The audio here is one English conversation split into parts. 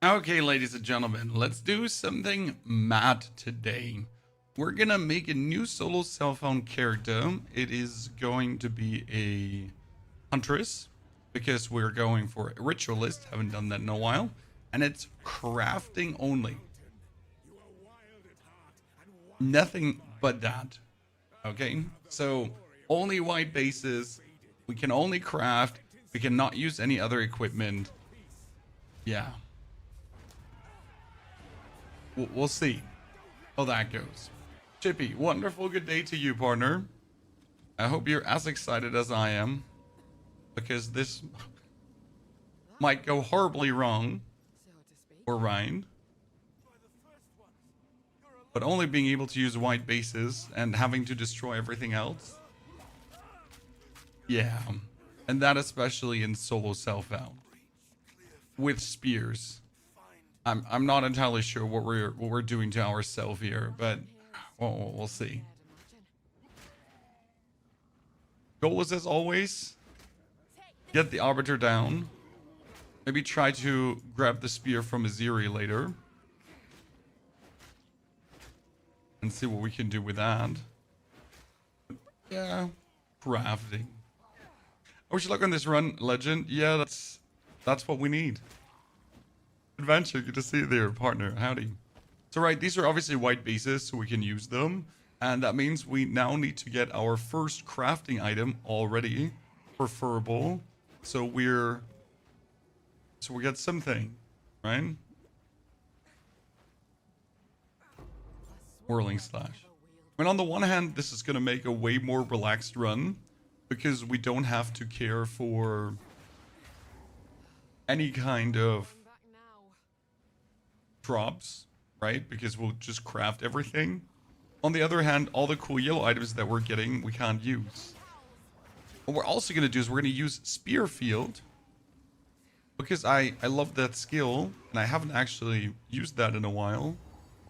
Okay, ladies and gentlemen, let's do something mad today. We're gonna make a new solo cell phone character. It is going to be a huntress because we're going for a ritualist. Haven't done that in a while, and it's crafting only. Nothing but that. Okay, so only white bases. We can only craft. We cannot use any other equipment. Yeah. We'll see how that goes. Chippy, wonderful good day to you, partner. I hope you're as excited as I am, because this might go horribly wrong or right. But only being able to use white bases and having to destroy everything else. Yeah. And that especially in solo self-out. With spears. I'm not entirely sure what we're doing to ourselves here, but we'll see. Goal is, as always, get the Arbiter down. Maybe try to grab the spear from Aziri later. And see what we can do with that. Yeah, crafting. I wish you luck on this run, Legend. Yeah, that's what we need. Adventure, good to see you there, partner. Howdy. So right, these are obviously white bases, so we can use them. And that means we now need to get our first crafting item already. Preferable. So we get something, right? Whirling slash. I mean, on the one hand, this is going to make a way more relaxed run because we don't have to care for any kind of drops, right? Because we'll just craft everything. On the other hand, all the cool yellow items that we're getting, we can't use. What we're also going to do is we're going to use Spear Field because I love that skill and I haven't actually used that in a while.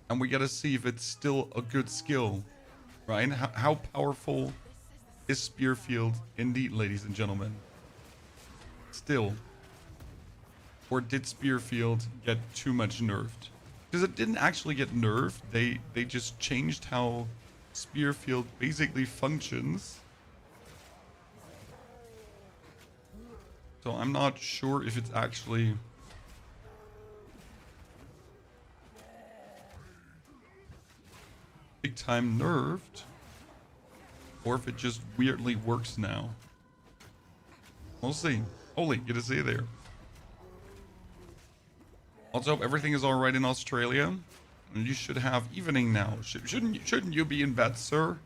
And we got to see if it's still a good skill, right? How powerful is Spear Field indeed, ladies and gentlemen? Still. Or did Spear Field get too much nerfed? Because it didn't actually get nerfed. They just changed how Spear Field basically functions. So I'm not sure if it's actually big time nerfed, or if it just weirdly works now. We'll see. Holy, good to see you there. Also, hope everything is all right in Australia. And you should have evening now. Shouldn't you be in bed, sir?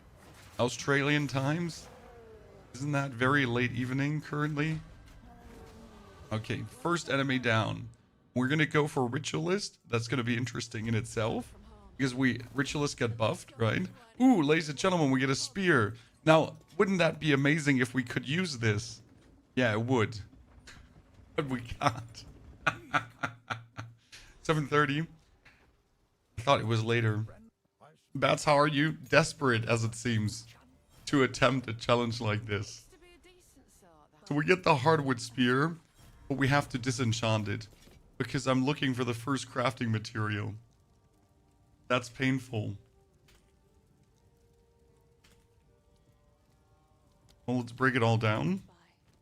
Australian times? Isn't that very late evening currently? Okay, first enemy down. We're gonna go for Ritualist. That's gonna be interesting in itself. Because Ritualists get buffed, right? Ooh, ladies and gentlemen, we get a spear. Now, wouldn't that be amazing if we could use this? Yeah, it would. But we can't. 7:30. I thought it was later. Bats, how are you? Desperate, as it seems, to attempt a challenge like this. So we get the hardwood spear, but we have to disenchant it. Because I'm looking for the first crafting material. That's painful. Well, let's break it all down.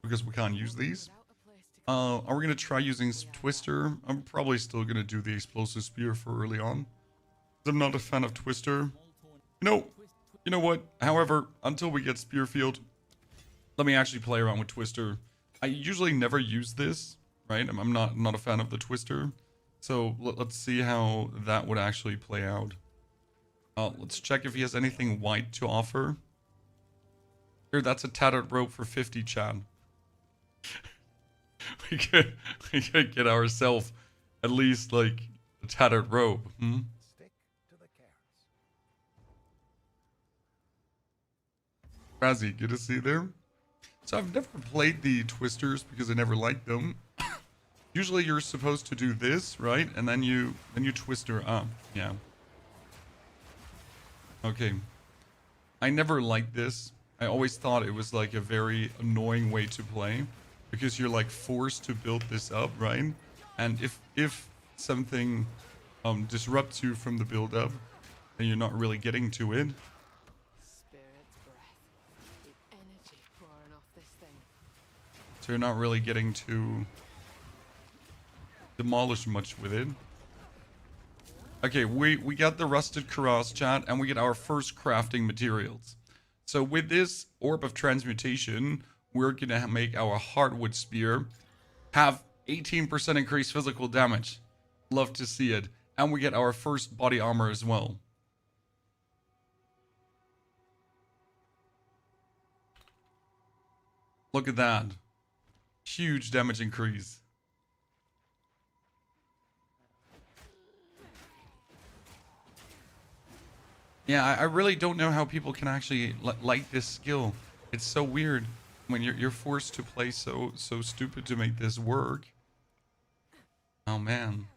Because we can't use these. Are we going to try using Twister? I'm probably still going to do the explosive spear for early on. I'm not a fan of Twister. You know what? However, until we get Spear Field, let me actually play around with Twister. I usually never use this, right? I'm not a fan of the Twister. So let's see how that would actually play out. Let's check if he has anything white to offer. Here, that's a tattered rope for 50, Chad. we could get ourselves at least like a tattered rope. Stick to the carrots. Razzie, good to see you there. So I've never played the Twisters because I never liked them. Usually you're supposed to do this, right? And then you twist her up. Yeah. Okay. I never liked this. I always thought it was like a very annoying way to play because you're like forced to build this up, right? And if something disrupts you from the build up and you're not really getting to it. Spirit's breath. The energy pouring off this thing. So you're not really getting to demolish much with it. Okay, we got the rusted cuirass, chat, and we get our first crafting materials. So with this orb of transmutation, we're gonna make our hardwood spear have 18% increased physical damage. Love to see it. And we get our first body armor as well. Look at that. Huge damage increase. Yeah, I really don't know how people can actually like this skill. It's so weird when you're forced to play so stupid to make this work. Oh man.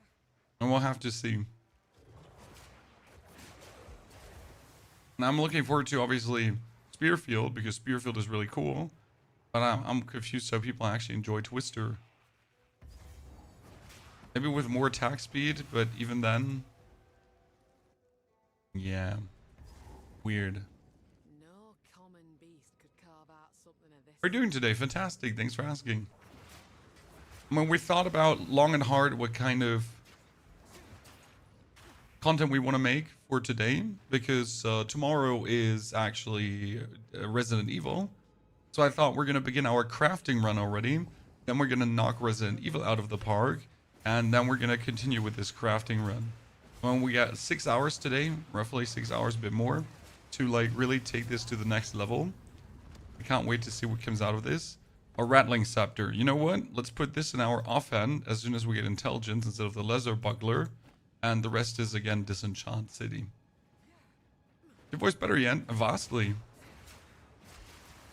And we'll have to see. And I'm looking forward to obviously Spearfield because Spearfield is really cool. But I'm confused how people actually enjoy Twister. Maybe with more attack speed, but even then. Yeah. Weird. No common beast could carve out something of this. How are you doing today? Fantastic. Thanks for asking. I mean, we thought about long and hard what kind of content we want to make for today because tomorrow is actually Resident Evil. So I thought we're going to begin our crafting run already. Then we're going to knock Resident Evil out of the park. And then we're going to continue with this crafting run. Well, we got 6 hours today, roughly 6 hours, a bit more, to like really take this to the next level. I can't wait to see what comes out of this. A rattling scepter. You know what? Let's put this in our offhand as soon as we get intelligence instead of the lesser buckler. And the rest is again Disenchant City. Your voice better yet? Vastly.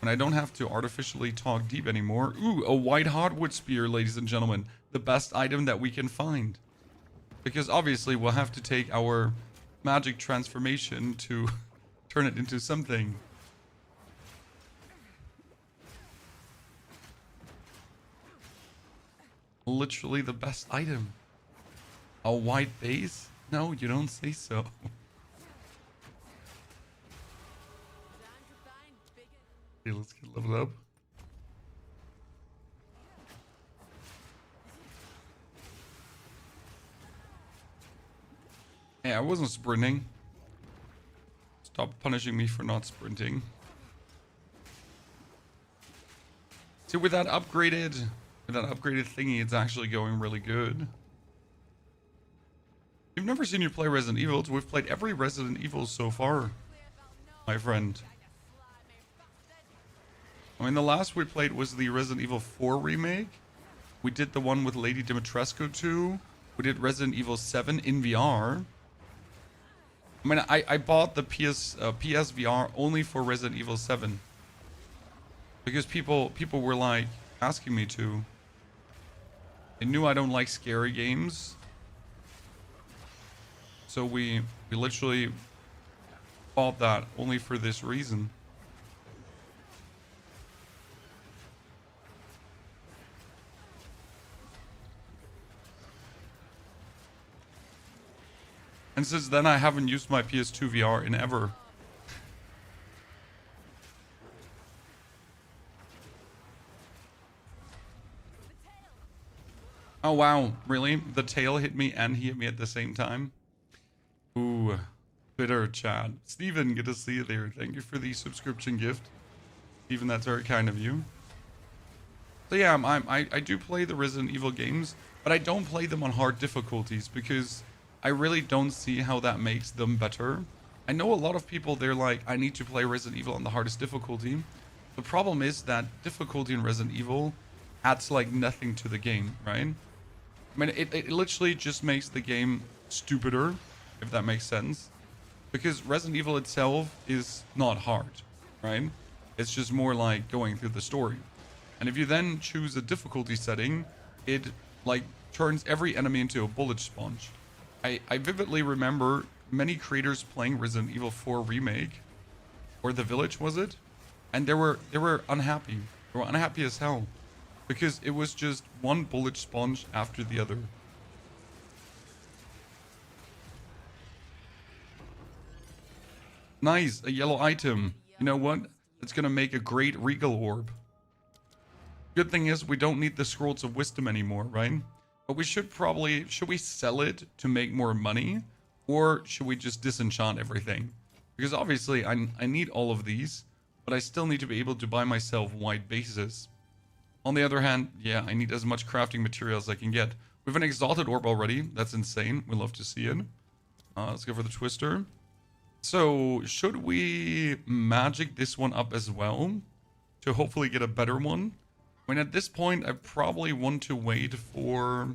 And I don't have to artificially talk deep anymore. Ooh, a white hardwood spear, ladies and gentlemen. The best item that we can find. Because obviously we'll have to take our magic transformation to turn it into something. Literally the best item. A white base? No, you don't say so. Okay, let's get leveled up. Hey, I wasn't sprinting. Stop punishing me for not sprinting. See, with that upgraded thingy, it's actually going really good. You've never seen you play Resident Evil. We've played every Resident Evil so far, my friend. I mean, the last we played was the Resident Evil 4 remake. We did the one with Lady Dimitrescu 2. We did Resident Evil 7 in VR. I mean, I bought the PSVR only for Resident Evil 7. Because people were like asking me to. They knew I don't like scary games. So we literally bought that only for this reason. And since then, I haven't used my PS2 VR in ever. Oh, wow. Really? The tail hit me and he hit me at the same time? Ooh. Bitter, Chad. Steven, good to see you there. Thank you for the subscription gift. Steven, that's very kind of you. So yeah, I do play the Resident Evil games, but I don't play them on hard difficulties because I really don't see how that makes them better. I know a lot of people, they're like, I need to play Resident Evil on the hardest difficulty. The problem is that difficulty in Resident Evil adds like nothing to the game, right? I mean, it literally just makes the game stupider, if that makes sense. Because Resident Evil itself is not hard, right? It's just more like going through the story. And if you then choose a difficulty setting, it like turns every enemy into a bullet sponge. I vividly remember many creators playing Resident Evil 4 Remake, or The Village, was it? And they were unhappy. They were unhappy as hell, because it was just one bullet sponge after the other. Nice, a yellow item. You know what? It's gonna make a great regal orb. Good thing is we don't need the scrolls of wisdom anymore, right? But we should we sell it to make more money? Or should we just disenchant everything? Because obviously I need all of these, but I still need to be able to buy myself white bases. On the other hand, yeah, I need as much crafting material as I can get. We have an exalted orb already. That's insane. We love to see it. Let's go for the twister. So, should we magic this one up as well to hopefully get a better one? I mean, at this point, I probably want to wait for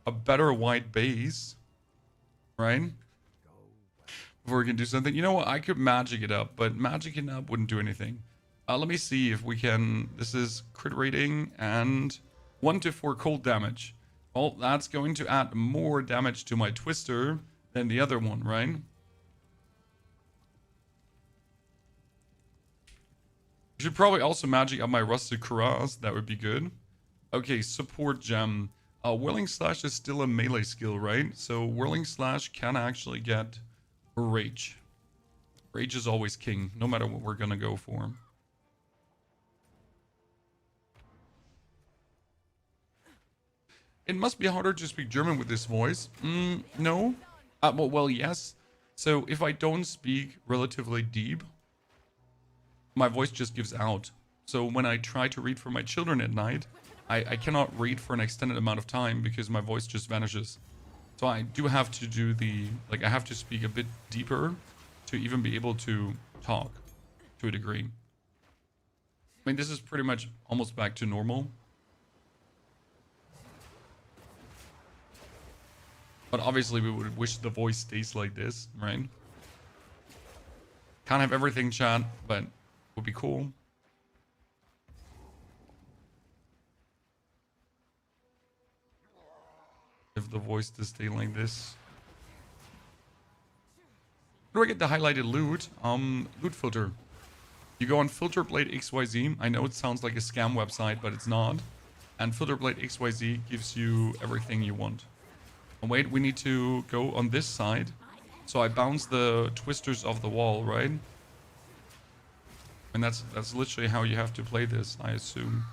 a better white base, right? Before we can do something. You know what? I could magic it up, but magicking up wouldn't do anything. Let me see if we can... This is crit rating and 1 to 4 cold damage. Well, that's going to add more damage to my twister than the other one, right? Should probably also magic up my rusted cuirass. That would be good. Okay, support gem. Whirling slash is still a melee skill, right? So whirling slash can actually get rage. Rage is always king, no matter what we're gonna go for. It must be harder to speak German with this voice. No. Well, yes. So if I don't speak relatively deep, my voice just gives out. So when I try to read for my children at night, I cannot read for an extended amount of time because my voice just vanishes. So I do have to do I have to speak a bit deeper to even be able to talk to a degree. I mean, this is pretty much almost back to normal. But obviously we would wish the voice stays like this, right? Can't have everything, chat, but would be cool. If the voice does stay like this. Where do I get the highlighted loot? Loot filter. You go on Filter Blade XYZ. I know it sounds like a scam website, but it's not. And Filter Blade XYZ gives you everything you want. And wait, we need to go on this side. So I bounce the twisters off the wall, right? And that's literally how you have to play this, I assume.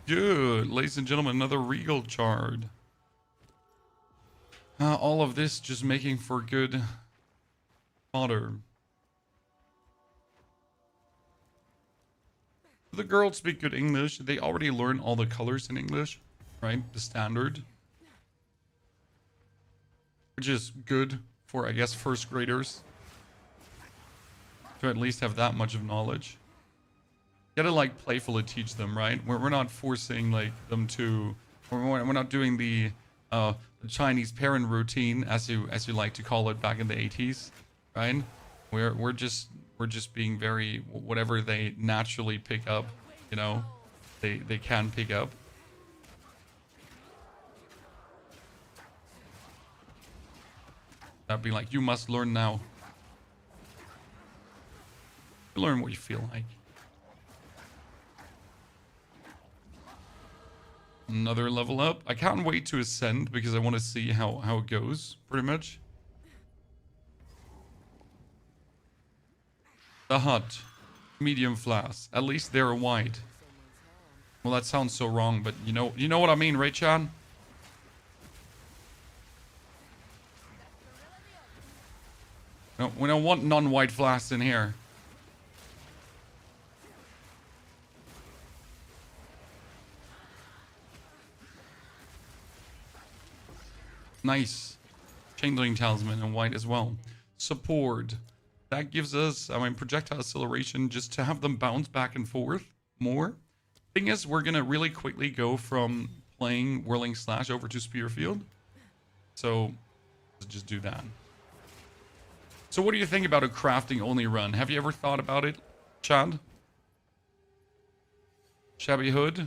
Good, ladies and gentlemen, another regal chard. All of this just making for good fodder. The girls speak good English. They already learn all the colors in English, right? The standard. Which is good for, I guess, first graders. To at least have that much of knowledge. You gotta, like, playfully teach them, right? We're not forcing, like, them to... We're not doing the Chinese parent routine, as you like to call it back in the 80s, right? We're just being very... Whatever they naturally pick up, you know, they can pick up. That'd be like, you must learn now. Learn what you feel like. Another level up. I can't wait to ascend because I want to see how it goes, pretty much. The hut. Medium flask. At least they're white. Well, that sounds so wrong, but you know what I mean, right, Chan? No, we don't want non-white flasks in here. Nice. Changeling Talisman in white as well. Support. That gives us, I mean, projectile acceleration just to have them bounce back and forth more. Thing is, we're going to really quickly go from playing Whirling Slash over to Spearfield. So, let's just do that. So what do you think about a crafting only run? Have you ever thought about it, Chad? Shabby Hood?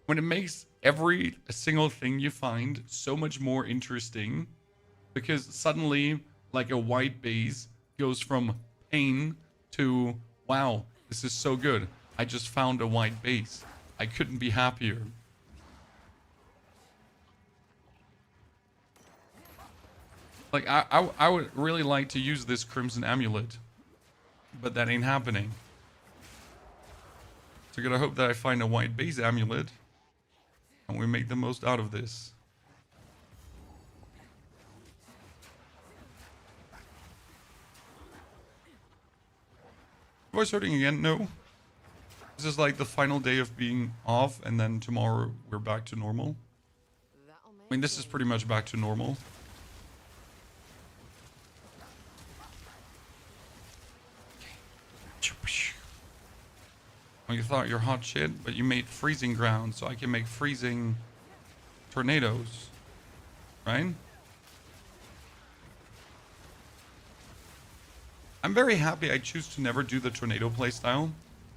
When it makes every single thing you find so much more interesting, because suddenly, like, a white base goes from pain to, wow, This is so good. I just found a white base. I couldn't be happier. Like, I would really like to use this Crimson Amulet. But that ain't happening. So I gotta hope that I find a white base amulet. And we make the most out of this. Voice hurting again? No. This is like the final day of being off, and then tomorrow we're back to normal. I mean, this is pretty much back to normal. Oh, you thought you're hot shit, but you made freezing ground, so I can make freezing tornadoes. Right? I'm very happy I choose to never do the tornado playstyle.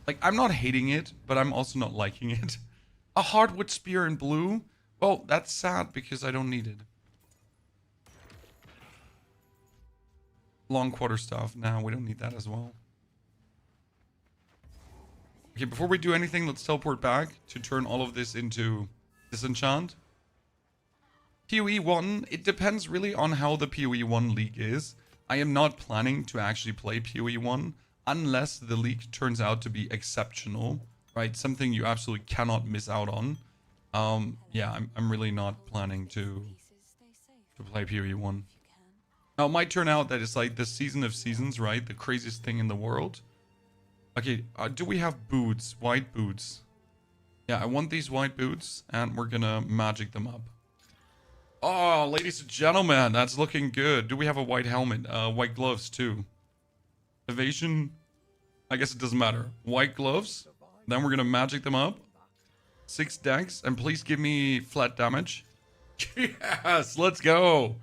Like, I'm not hating it, but I'm also not liking it. A hardwood spear in blue? Well, that's sad because I don't need it. Long quarterstaff. Nah, we don't need that as well. Okay, before we do anything, let's teleport back to turn all of this into disenchant. PoE 1, it depends really on how the PoE 1 league is. I am not planning to actually play PoE 1 unless the league turns out to be exceptional, right? Something you absolutely cannot miss out on. Yeah, I'm really not planning to play PoE 1. Now, it might turn out that it's like the season of seasons, right? The craziest thing in the world. Okay, do we have boots? White boots. Yeah, I want these white boots, and we're gonna magic them up. Oh, ladies and gentlemen, that's looking good. Do we have a white helmet? White gloves, too. Evasion? I guess it doesn't matter. White gloves. Then we're gonna magic them up. 6 decks, and please give me flat damage. Yes, let's go.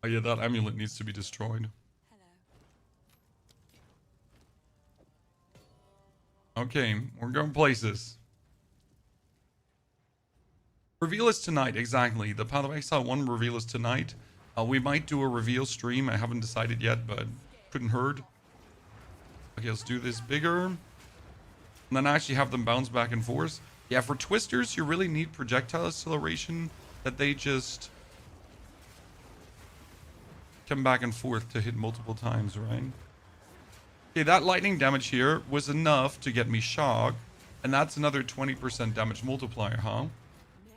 Oh yeah, that amulet needs to be destroyed. Okay, we're going places. Reveal is tonight, exactly. The Path of Exile 1 reveal is tonight. We might do a reveal stream. I haven't decided yet, but couldn't hurt. Okay, let's do this bigger. And then actually have them bounce back and forth. Yeah, for twisters, you really need projectile acceleration that they just come back and forth to hit multiple times, right? Okay, that lightning damage here was enough to get me shocked. And that's another 20% damage multiplier, huh?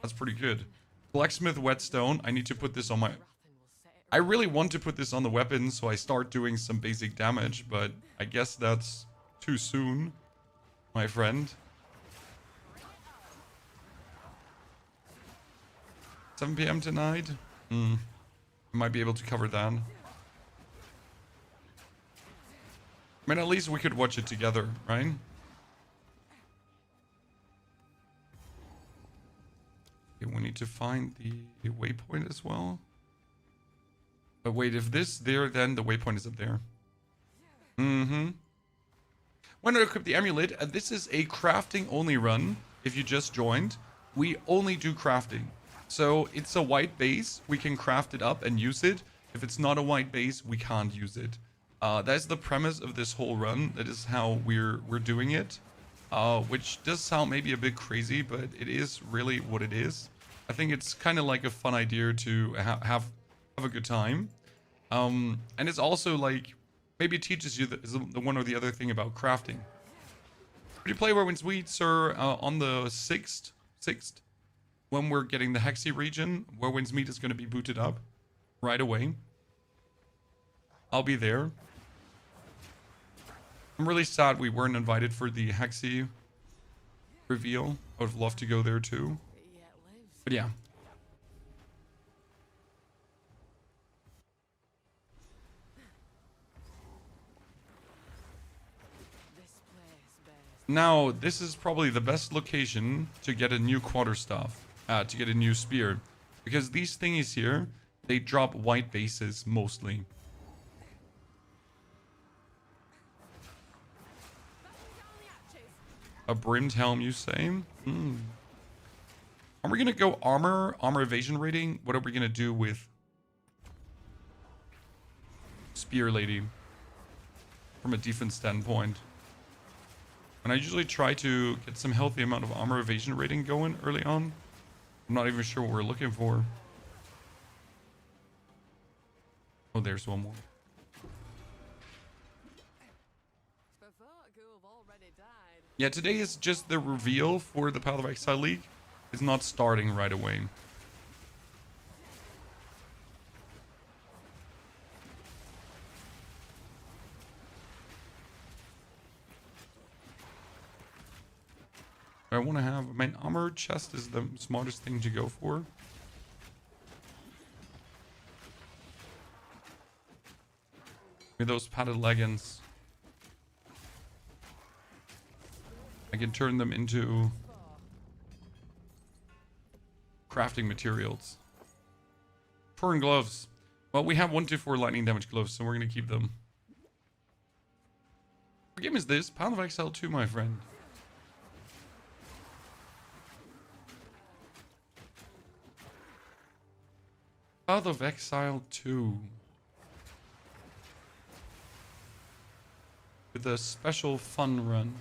That's pretty good. Blacksmith whetstone. I need to put this on my... I really want to put this on the weapon so I start doing some basic damage, but I guess that's too soon, my friend. 7 p.m. tonight? I might be able to cover that. I mean, at least we could watch it together, right? Okay, we need to find the waypoint as well. But wait, if this there, then the waypoint is up there. When I equip the amulet, this is a crafting only run. If you just joined, we only do crafting. So it's a white base. We can craft it up and use it. If it's not a white base, we can't use it. That's the premise of this whole run. That is how we're doing it. Which does sound maybe a bit crazy, but it is really what it is. I think it's kind of like a fun idea to have a good time. And it's also like, maybe it teaches you the one or the other thing about crafting. Would you play Whirlwind's Wheat, sir, on the 6th? When we're getting the Hexy region, Whirlwind's Meat is going to be booted up right away. I'll be there. I'm really sad we weren't invited for the Hexy reveal. I would love to go there too. But yeah. Now, this is probably the best location to get a new quarterstaff, to get a new spear. Because these thingies here, they drop white bases mostly. A brimmed helm, you say? Are we gonna go armor evasion rating? What are we gonna do with... spear lady from a defense standpoint. And I usually try to get some healthy amount of armor evasion rating going early on. I'm not even sure what we're looking for. Oh, there's one more. Yeah, today is just the reveal for the Path of Exile League. It's not starting right away. I want to have, I mean, armor chest is the smartest thing to go for. With those padded leggings, I can turn them into crafting materials. Pouring gloves. Well, we have 1-4 lightning damage gloves, so we're going to keep them. What game is this? Path of Exile 2, my friend. Path of Exile 2. With a special fun run.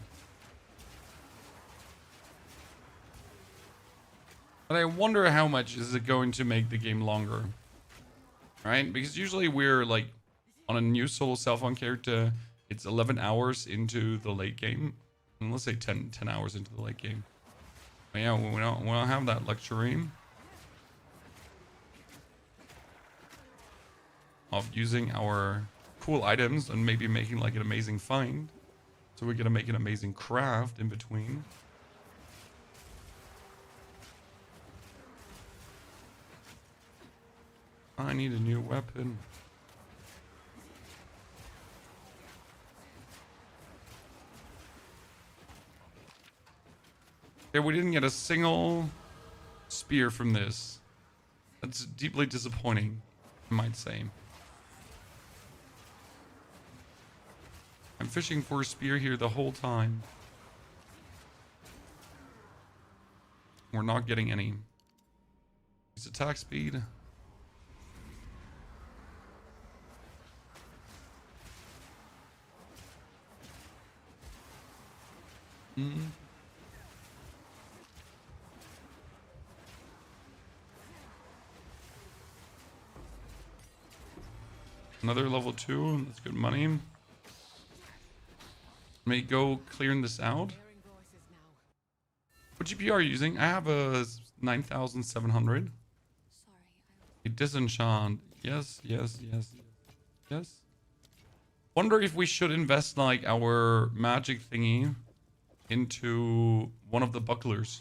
But I wonder how much is it going to make the game longer. Right? Because usually we're like on a new solo self-on character, it's 11 hours into the late game. And let's say 10 hours into the late game. But yeah, we don't have that luxury of using our cool items and maybe making like an amazing find. So we're gonna make an amazing craft in between. I need a new weapon. Okay, we didn't get a single spear from this. That's deeply disappointing, I might say. I'm fishing for a spear here the whole time. We're not getting any. Use attack speed. Another level 2. That's good money. May go clearing this out. What GPU are you using? I have a 9,700. A disenchant. Yes. Wonder if we should invest like our magic thingy into one of the bucklers.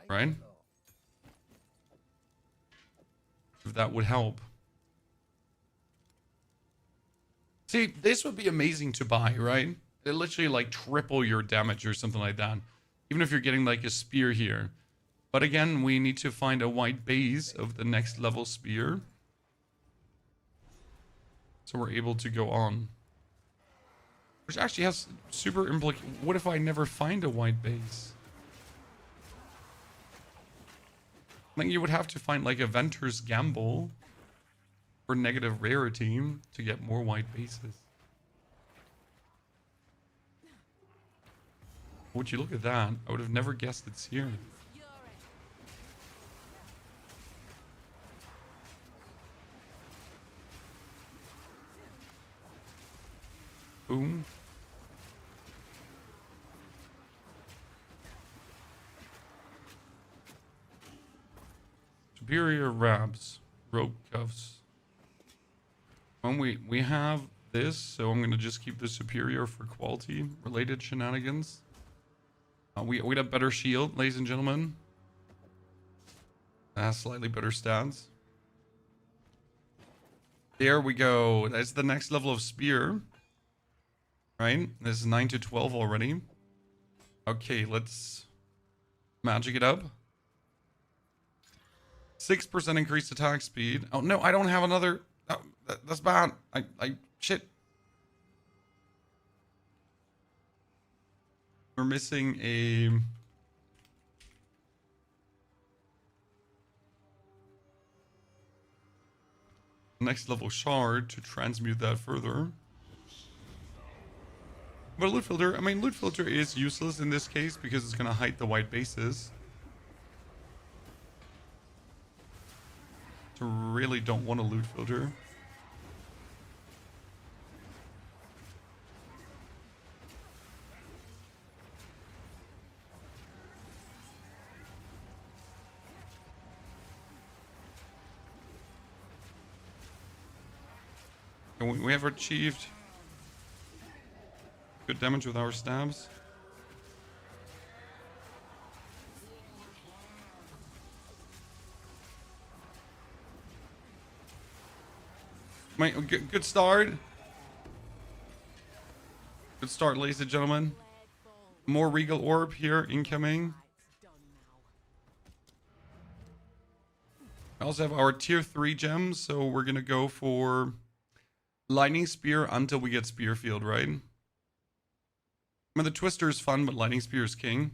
Right? If that would help. See, this would be amazing to buy, right? It literally like triple your damage or something like that. Even if you're getting like a spear here. But again, we need to find a white base of the next level spear. So we're able to go on. Which actually has super implications. What if I never find a white base? Like you would have to find like a Ventur's Gamble for negative rarity to get more white bases. Would you look at that? I would have never guessed it's here. Boom. Superior Rabs. Rope cuffs. When we have this, so I'm gonna just keep the superior for quality related shenanigans. We got a better shield, ladies and gentlemen. That has slightly better stats. There we go. That's the next level of spear. Right? This is 9 to 12 already. Okay, let's magic it up. 6% increased attack speed. Oh no, I don't have another. Oh, that's bad. Shit. We're missing next level shard to transmute that further. But loot filter, I mean, loot filter is useless in this case because it's going to hide the white bases. So really don't want a loot filter. And we have achieved good damage with our stabs. Good start. Good start, ladies and gentlemen. More Regal Orb here incoming. I also have our tier 3 gems, so we're gonna go for Lightning Spear until we get Spear Field, right? I mean, the Twister is fun, but Lightning Spear is king.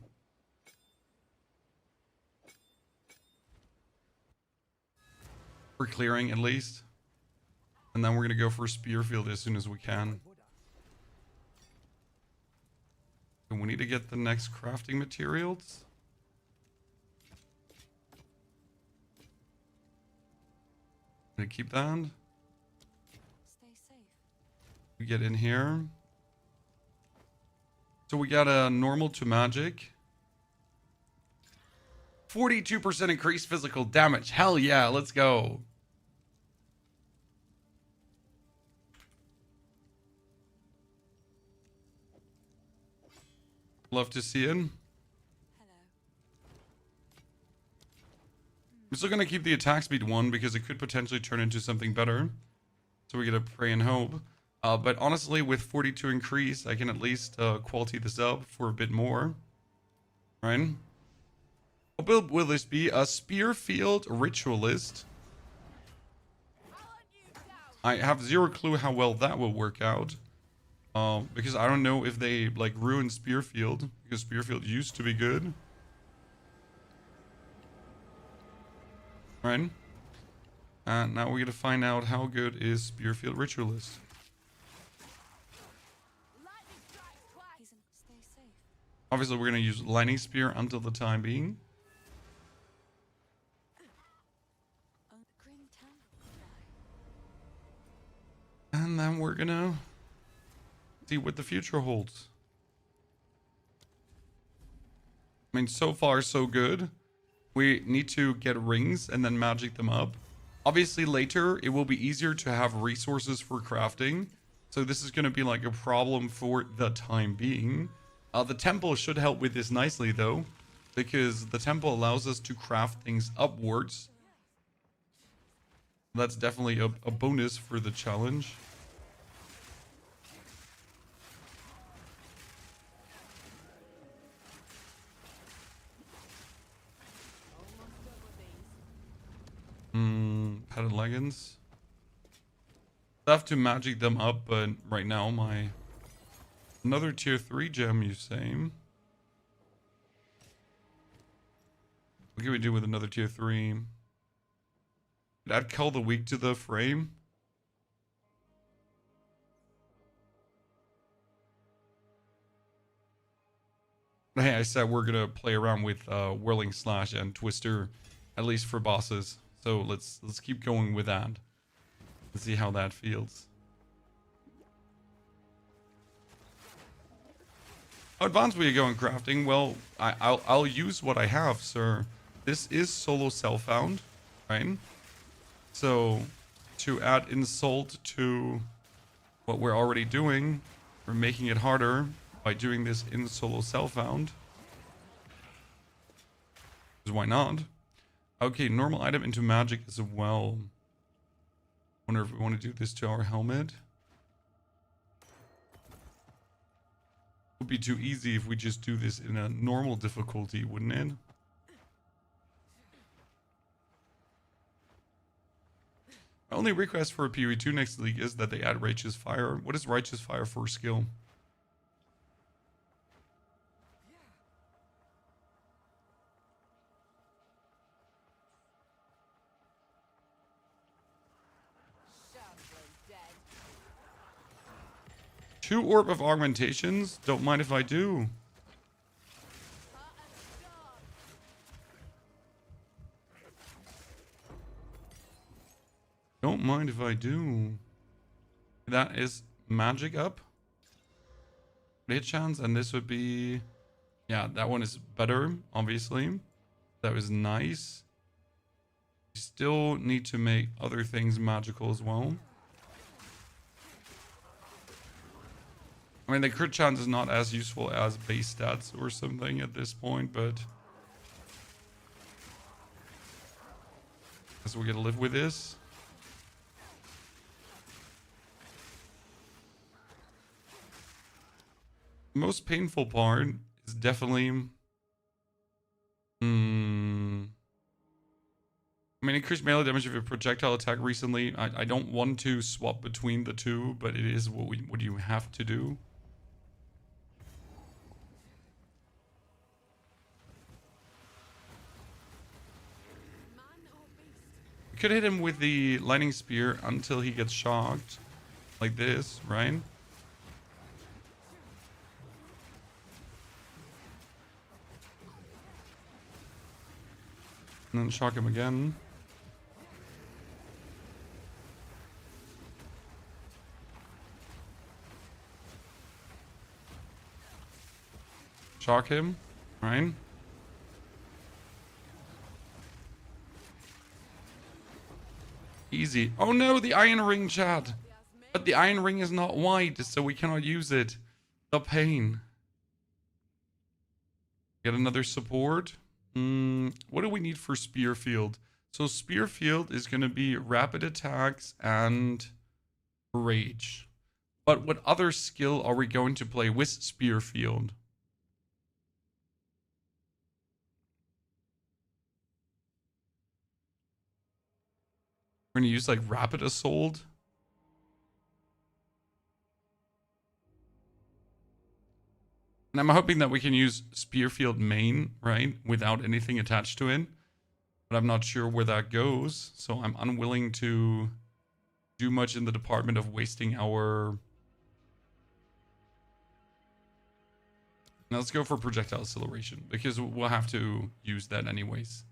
For clearing, at least. And then we're gonna go for Spear Field as soon as we can. And we need to get the next crafting materials. Gonna keep that. Stay safe. We get in here. So we got a normal to magic. 42% increased physical damage. Hell yeah, let's go. Love to see it. Hello. I'm still gonna keep the attack speed 1 because it could potentially turn into something better. So we gotta pray and hope. But honestly, with 42 increase, I can at least quality this up for a bit more. Right? What build will this be? A Spear Field Ritualist. I have zero clue how well that will work out. Because I don't know if they like ruined Spearfield, because Spearfield used to be good. Right? And now we're gonna find out how good is Spearfield Ritualist. Stay safe. Obviously we're gonna use Lightning Spear until the time being. Oh, the Grim Temple. And then we're gonna see what the future holds. I mean, so far so good. We need to get rings and then magic them up. Obviously later it will be easier to have resources for crafting. So this is going to be like a problem for the time being. The temple should help with this nicely though, because the temple allows us to craft things upwards. That's definitely a bonus for the challenge. Padded leggings. I have to magic them up, but right now my another tier 3 gem, you say? What can we do with another tier 3? Add Call the Weak to the frame. Hey, I said we're gonna play around with Whirling Slash and Twister, at least for bosses. So let's keep going with that. Let's see how that feels. How advanced will you go in crafting? Well, I'll use what I have, sir. This is solo self-found, right? So to add insult to what we're already doing, we're making it harder by doing this in solo self-found. Because why not? Okay, normal item into magic as well. Wonder if we want to do this to our helmet. Would be too easy if we just do this in a normal difficulty, wouldn't it? My only request for a PoE 2 next league is that they add Righteous Fire. What is Righteous Fire for skill? 2 orb of augmentations. Don't mind if I do. Don't mind if I do. That is magic up. Hit chance, and this would be... Yeah, that one is better, obviously. That was nice. We still need to make other things magical as well. I mean, the crit chance is not as useful as base stats or something at this point, but... I guess we're gonna live with this. The most painful part is definitely... I mean, increased melee damage of a projectile attack recently. I don't want to swap between the two, but it is what you have to do. We could hit him with the lightning spear until he gets shocked. Like this, right? And then shock him again. Shock him, right? Easy. Oh no, the iron ring, chat. But the iron ring is not white, so we cannot use it. The pain. Get another support. What do we need for spear field? So spear field is going to be rapid attacks and rage. But what other skill are we going to play with spear field? We're going to use like rapid assault. And I'm hoping that we can use Spearfield main, right? Without anything attached to it. But I'm not sure where that goes. So I'm unwilling to do much in the department of wasting our... Now let's go for projectile acceleration, because we'll have to use that anyways.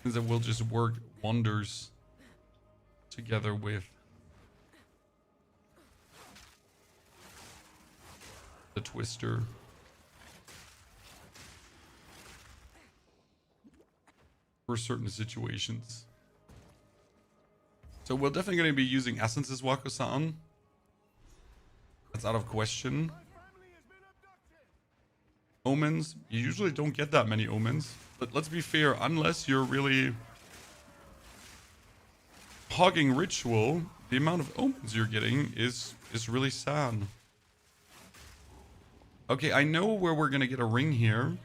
Because it will just work wonders together with the twister. For certain situations. So we're definitely going to be using essences, Wako-san. That's out of question. Omens. You usually don't get that many omens. But let's be fair, unless you're really hogging ritual, the amount of omens you're getting is really sad. Okay, I know where we're going to get a ring here.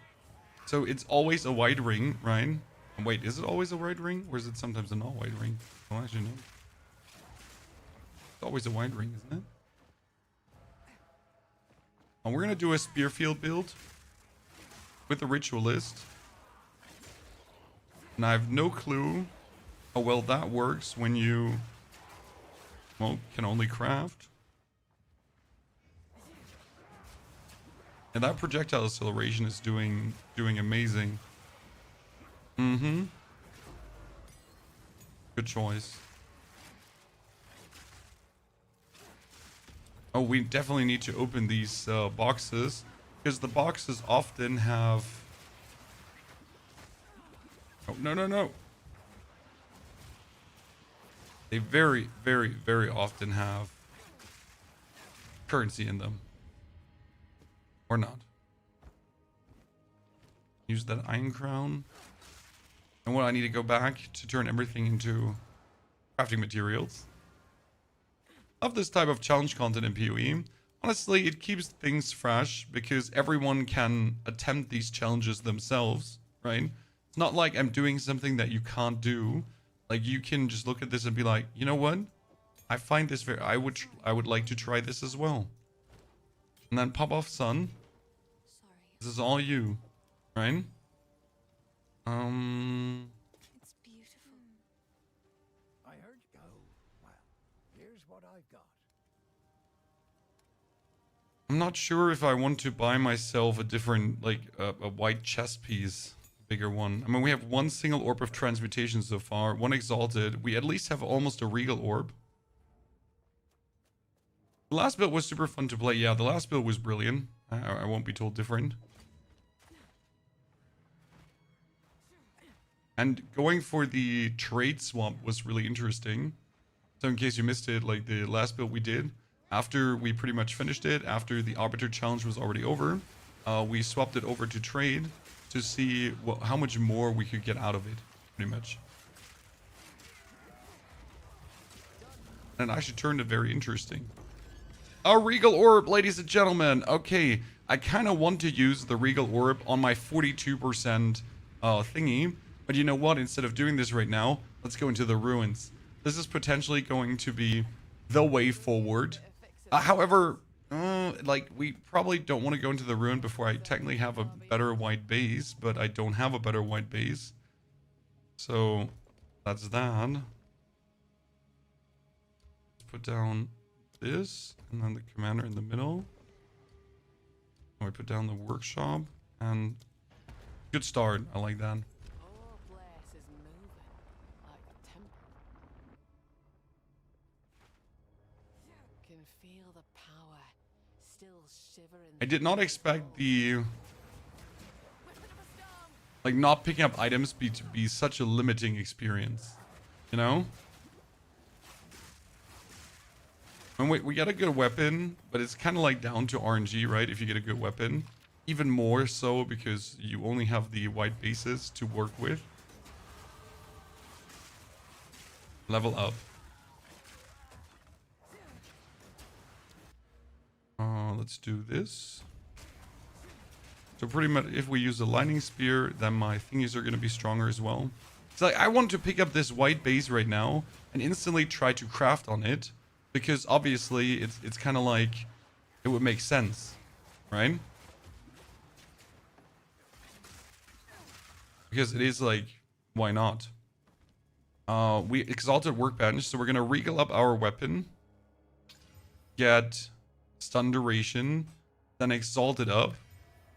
So it's always a white ring, right? And wait, is it always a white ring? Or is it sometimes a not white ring? I don't actually know. It's always a white ring, isn't it? And we're going to do a Spearfield build with the Ritualist. And I have no clue how well that works when you, well, can only craft. And that projectile acceleration is doing amazing. Mm-hmm. Good choice. Oh, we definitely need to open these boxes, because the boxes often have... Oh, no, no, no. They very, very, very often have currency in them. Or not. Use that iron crown. And what I need to go back to turn everything into crafting materials. Love this type of challenge content in PoE. Honestly, it keeps things fresh because everyone can attempt these challenges themselves, right? It's not like I'm doing something that you can't do. Like, you can just look at this and be like, you know what? I find this very... I would like to try this as well. And then pop off sun. This is all you, right? It's beautiful. I heard you go. Well, I'm not sure if I want to buy myself a different, like, a white chest piece. Bigger one. I mean, we have one single orb of transmutation so far. One exalted. We at least have almost a regal orb. The last build was super fun to play. Yeah, the last build was brilliant. I won't be told different. And going for the trade swap was really interesting. So in case you missed it, like the last build we did, after we pretty much finished it, after the Arbiter challenge was already over, we swapped it over to trade to see how much more we could get out of it, pretty much. And it actually turned it very interesting. A Regal Orb, ladies and gentlemen. Okay, I kind of want to use the Regal Orb on my 42% thingy. But you know what? Instead of doing this right now, let's go into the ruins. This is potentially going to be the way forward. However, like, we probably don't want to go into the ruin before I technically have a better white base. But I don't have a better white base. So, that's that. Let's put down this. And then the commander in the middle. And we put down the workshop. And good start. I like that. I did not expect the, like, not picking up items to be such a limiting experience, you know? And we got a good weapon, but it's kind of like down to RNG, right? If you get a good weapon, even more so because you only have the white bases to work with. Level up. Let's do this. So pretty much if we use a lightning spear, then my thingies are going to be stronger as well. So I want to pick up this white base right now and instantly try to craft on it. Because obviously it's kind of like it would make sense, right? Because it is like, why not? We exalted workbench, so we're going to regal up our weapon. Get stun duration, then exalted up,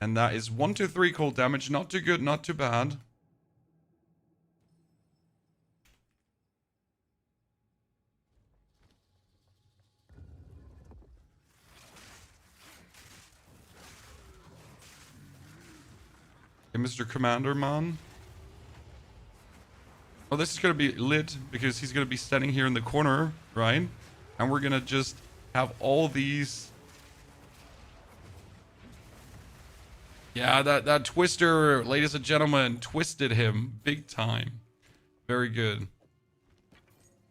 and that is 1 to 3 cold damage. Not too good, not too bad. Okay, Mr. Commander man. Oh, this is gonna be lit because he's gonna be standing here in the corner, right? And we're gonna just have all these. Yeah, that twister, ladies and gentlemen, twisted him big time. Very good.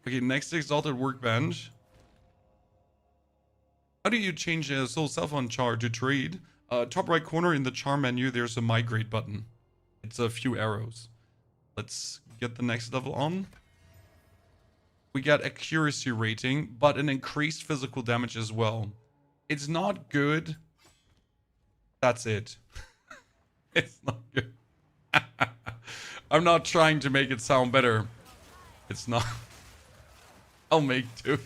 Okay, next exalted workbench. How do you change a soul self on char to trade? Top right corner in the char menu, there's a migrate button. It's a few arrows. Let's get the next level on. We got accuracy rating, but an increased physical damage as well. It's not good. That's it. It's not good. I'm not trying to make it sound better. It's not. I'll make two.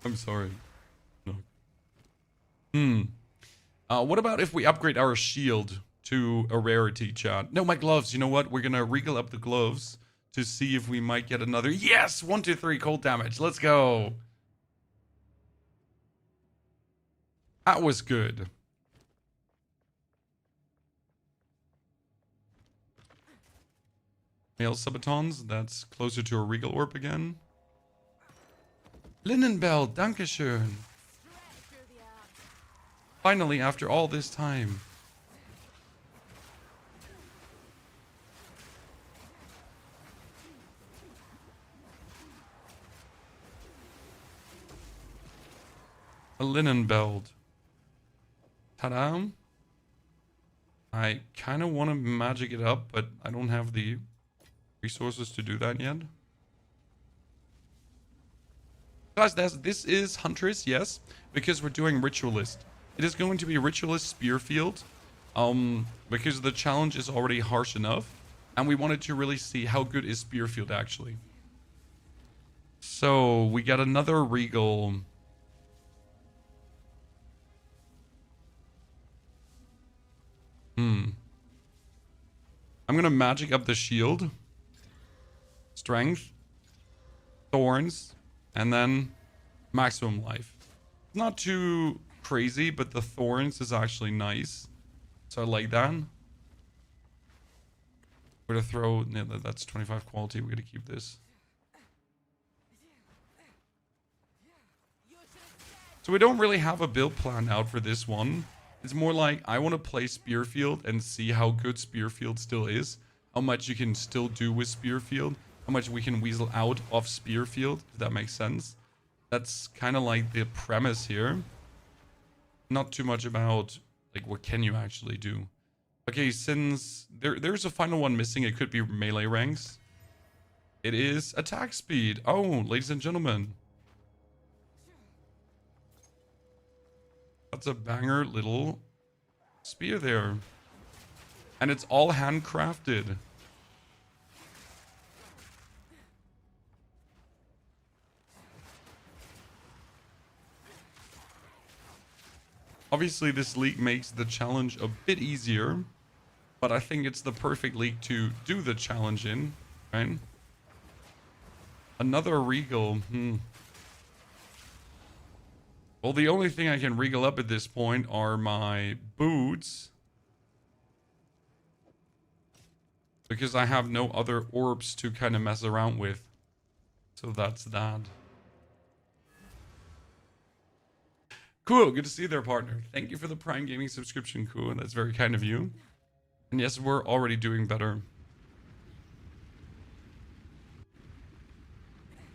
I'm sorry. No. What about if we upgrade our shield to a rarity, chat? No, my gloves. You know what? We're gonna regal up the gloves to see if we might get another. Yes! 1, 2, 3 cold damage. Let's go. That was good. Male subatons. That's closer to a regal orb again. Linen belt. Dankeschön. Finally, after all this time. A linen belt. Ta-da. I kind of want to magic it up, but I don't have the resources to do that yet. Guys, this is Huntress, yes, because we're doing Ritualist. It is going to be Ritualist Spearfield, because the challenge is already harsh enough, and we wanted to really see how good is Spearfield actually. So we got another Regal. I'm gonna magic up the shield, strength, thorns, and then maximum life. Not too crazy, but the thorns is actually nice. So I like that. We're gonna throw, yeah, that's 25 quality. We're gonna keep this. So we don't really have a build plan out for this one. It's more like I want to play Spearfield and see how good Spearfield still is. How much you can still do with Spearfield. How much we can weasel out of Spearfield, if that makes sense. That's kind of like the premise here. Not too much about, like, what can you actually do. Okay, since there's a final one missing, it could be melee ranks. It is attack speed. Oh, ladies and gentlemen. That's a banger little spear there. And it's all handcrafted. Obviously, this league makes the challenge a bit easier, but I think it's the perfect league to do the challenge in, right? Another Regal. Well, the only thing I can Regal up at this point are my boots. Because I have no other orbs to kind of mess around with. So that's that. Cool, good to see you there, partner. Thank you for the Prime Gaming subscription, cool. That's very kind of you. And yes, we're already doing better.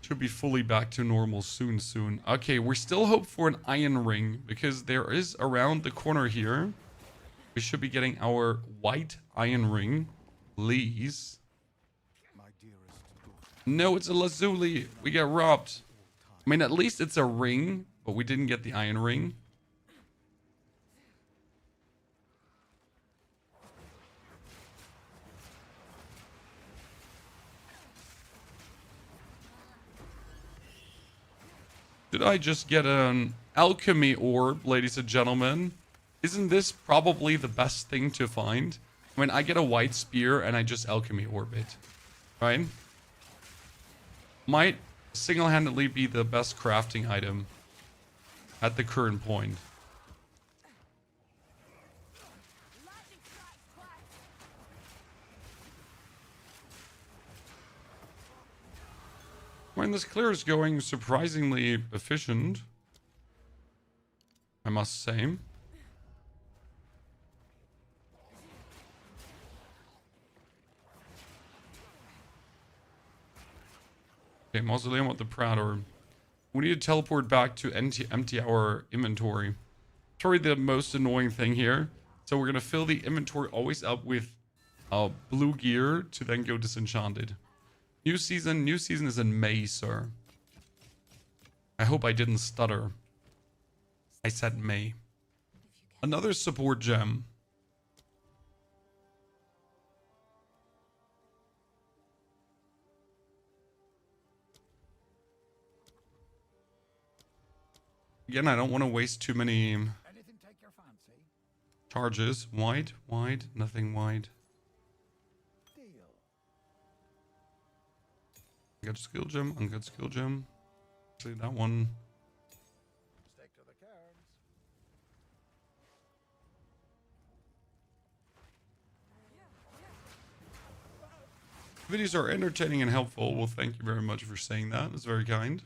Should be fully back to normal soon. Okay, we're still hope for an iron ring because there is around the corner here. We should be getting our white iron ring. Please. No, it's a lazuli. We got robbed. I mean, at least it's a ring, but we didn't get the iron ring. Did I just get an alchemy orb, ladies and gentlemen? Isn't this probably the best thing to find? I mean, I get a white spear and I just alchemy orb it, right? Might single-handedly be the best crafting item at the current point. I mean, this clear is going surprisingly efficient, I must say. Okay, Mausoleum with the Praetor. We need to teleport back to empty our inventory. Probably the most annoying thing here. So we're going to fill the inventory always up with blue gear to then go disenchanted. New season is in May, sir. I hope I didn't stutter. I said May. Another support gem. Again, I don't want to waste too many charges. Wide, nothing wide. Good skill gem, ungood skill gem. See that one. Stick to the cards. Videos are entertaining and helpful. Well, thank you very much for saying that. It's very kind.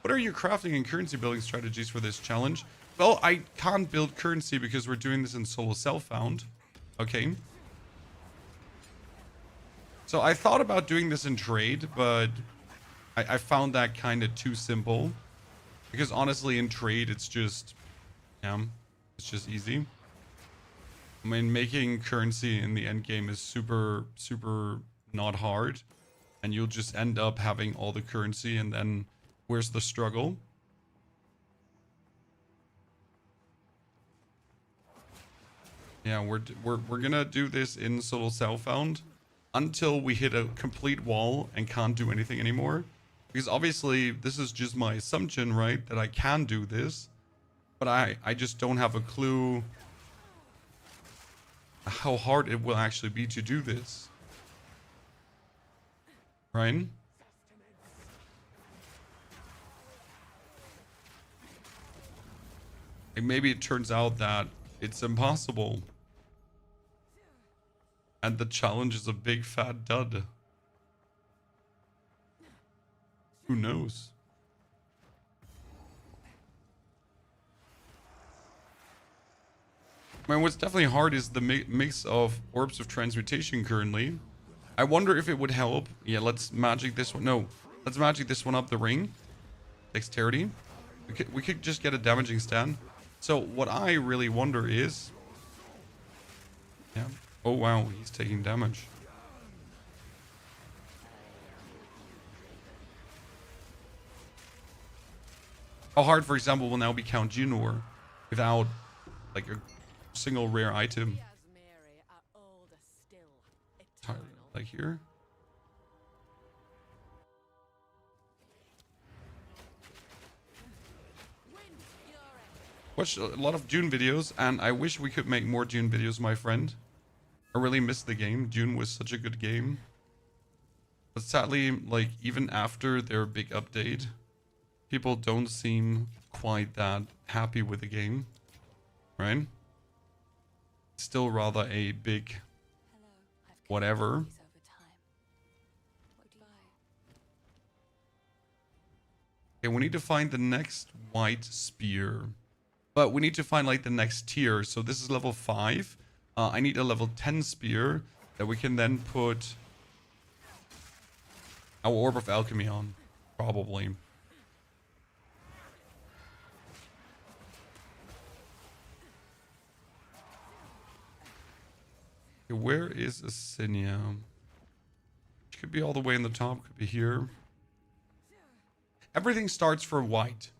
What are your crafting and currency building strategies for this challenge? Well, I can't build currency because we're doing this in solo self-found. Okay. So I thought about doing this in trade, but I found that kind of too simple. Because honestly, in trade, it's just, yeah, it's just easy. I mean, making currency in the end game is super not hard. And you'll just end up having all the currency, and then where's the struggle? Yeah, we're gonna do this in solo self-found until we hit a complete wall and can't do anything anymore. Because obviously this is just my assumption, right? That I can do this. But I just don't have a clue how hard it will actually be to do this. Right? Like maybe it turns out that it's impossible. And the challenge is a big fat dud. Who knows? I mean, what's definitely hard is the mix of orbs of transmutation currently. I wonder if it would help. Yeah, let's magic this one. No, let's magic this one up the ring. Dexterity. We could just get a damaging stand. So what I really wonder is... Yeah. Oh, wow. He's taking damage. How hard, for example, will now be Count Junor without, like, a single rare item? Like here? Watched a lot of Dune videos, and I wish we could make more Dune videos, my friend. I really missed the game. Dune was such a good game. But sadly, like, even after their big update, people don't seem quite that happy with the game. Right? Still rather a big whatever. Okay, we need to find the next white spear. But we need to find like the next tier. So this is level 5. I need a level 10 spear that we can then put our Orb of Alchemy on. Probably. Okay, where is Asinia? She could be all the way in the top. Could be here. Everything starts for white.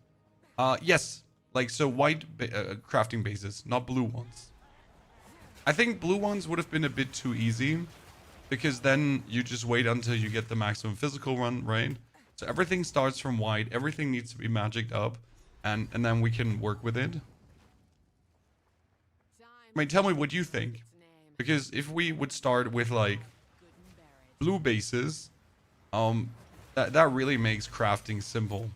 Yes. Like, so white crafting bases, not blue ones. I think blue ones would have been a bit too easy. Because then you just wait until you get the maximum physical run, right? So everything starts from white. Everything needs to be magicked up. And then we can work with it. I mean, tell me what you think. Because if we would start with, like, blue bases, that really makes crafting simple.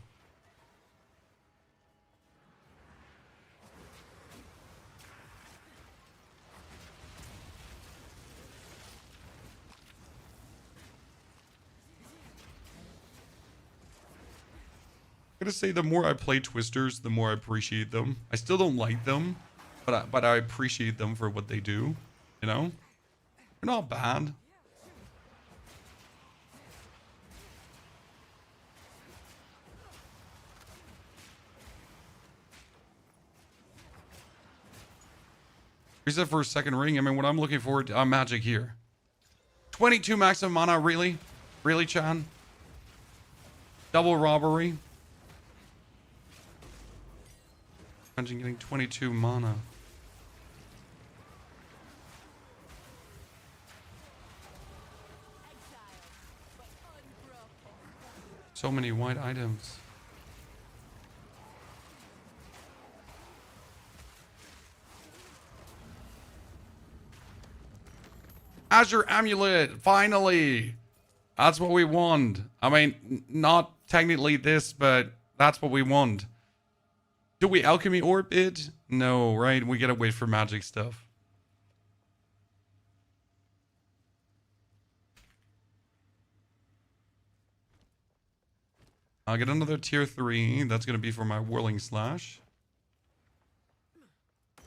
I'm gonna say the more I play Twisters, the more I appreciate them. I still don't like them, but I appreciate them for what they do. You know, they're not bad. Reset for a second ring. I mean, what I'm looking forward to, magic here. 22 maximum mana, really? Really, Chan? Double robbery? Imagine getting 22 mana. So many white items. Azure Amulet, finally. That's what we want. I mean, not technically this, but that's what we want. Do we alchemy orb it? No, right? We gotta wait for magic stuff. I'll get another tier 3. That's gonna be for my whirling slash.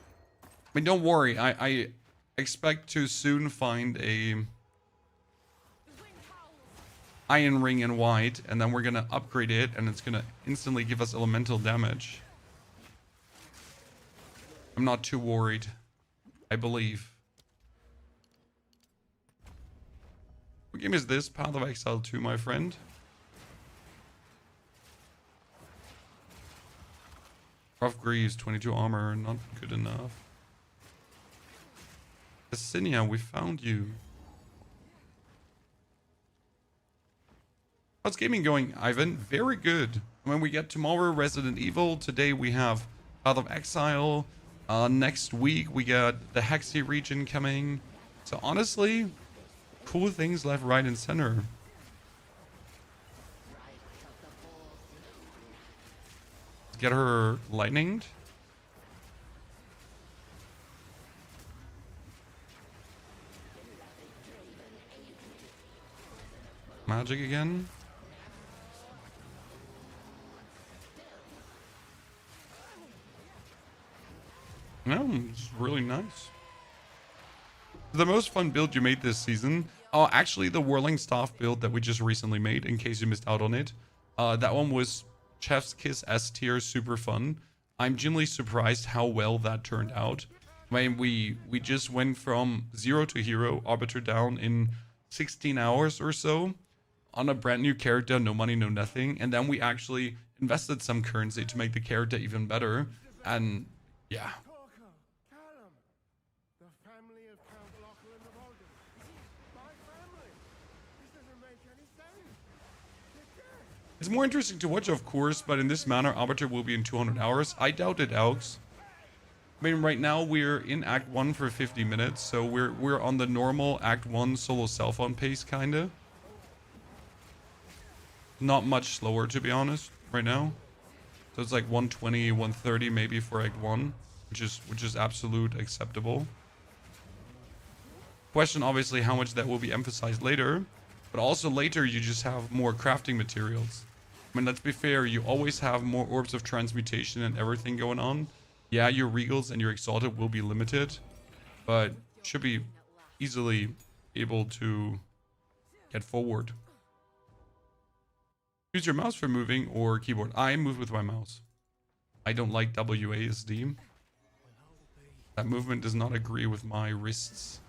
I mean, don't worry. I expect to soon find a iron ring in white, and then we're gonna upgrade it, and it's gonna instantly give us elemental damage. I'm not too worried. I believe. What game is this? Path of Exile 2, my friend. Rough Greaves, 22 armor, not good enough. Asinia, we found you. How's gaming going, Ivan? Very good. When we get tomorrow Resident Evil, today we have Path of Exile. Next week we got the Hexy region coming. So honestly, cool things left, right, and center. Let's get her lightninged. Magic again. No, it's really nice. The most fun build you made this season? Oh, actually the Whirling Staff build that we just recently made, in case you missed out on it. That one was Chef's Kiss S tier, super fun. I'm genuinely surprised how well that turned out. I mean, we just went from 0 to hero, Arbiter Down in 16 hours or so, on a brand new character, no money, no nothing. And then we actually invested some currency to make the character even better. And yeah. It's more interesting to watch, of course, but in this manner, Arbiter will be in 200 hours. I doubt it, Alex. I mean, right now we're in Act 1 for 50 minutes, so we're on the normal Act 1 solo cell-phone pace, kinda. Not much slower, to be honest, right now. So it's like 120, 130 maybe for Act 1, which is absolute acceptable. Question, obviously, how much that will be emphasized later. But also later, you just have more crafting materials. I mean, let's be fair, you always have more orbs of transmutation and everything going on. Yeah, your regals and your exalted will be limited, but should be easily able to get forward. Use your mouse for moving or keyboard. I move with my mouse. I don't like WASD. That movement does not agree with my wrists.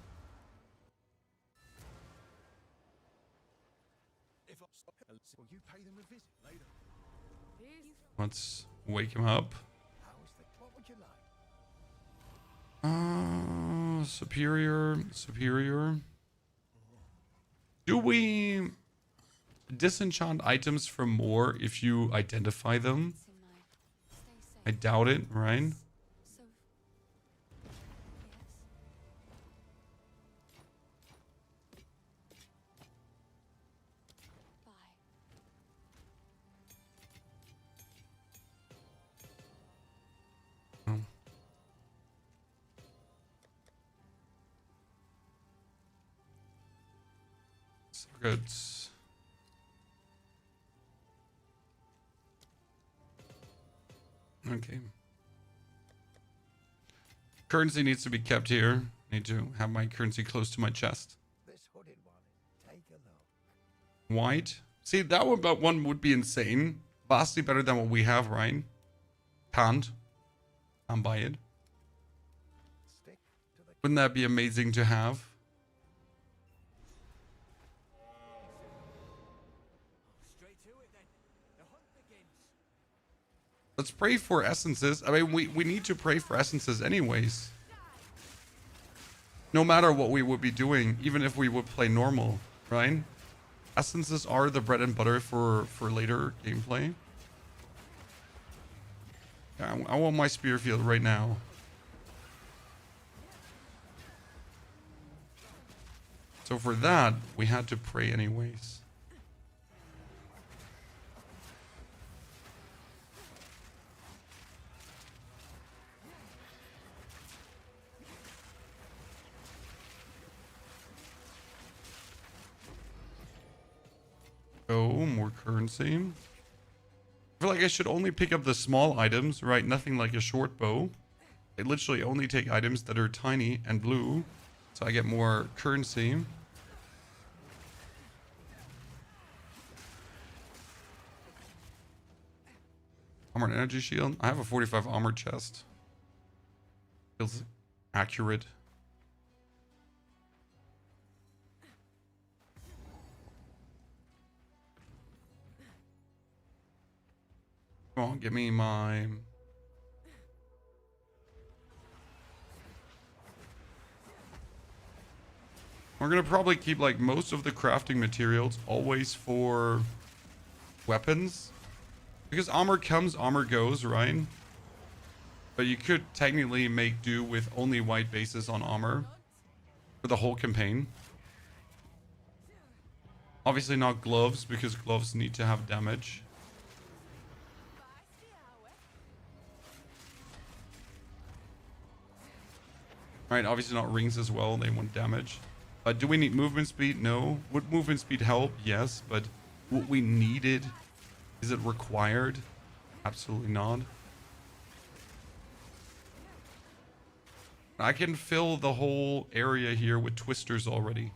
Let's wake him up. Superior. Do we disenchant items for more if you identify them? I doubt it, right? Good. Okay. Currency needs to be kept here. Need to have my currency close to my chest. White. See, that one would be insane. Vastly better than what we have, right? Can't buy it. Wouldn't that be amazing to have? Let's pray for essences. I mean, we need to pray for essences anyways. No matter what we would be doing, even if we would play normal, right? Essences are the bread and butter for later gameplay. Yeah, I want my spear field right now. So for that, we had to pray anyways. Oh, more currency. I feel like I should only pick up the small items, right? Nothing like a short bow. I literally only take items that are tiny and blue, so I get more currency. Armored energy shield. I have a 45 armor chest. Feels accurate. Come on, give me my... We're gonna probably keep like most of the crafting materials always for weapons. Because armor comes, armor goes, right? But you could technically make do with only white bases on armor for the whole campaign. Obviously not gloves, because gloves need to have damage. Right, obviously not rings as well, they want damage. Do we need movement speed? No. Would movement speed help? Yes, but what we needed, is it required? Absolutely not. I can fill the whole area here with twisters already.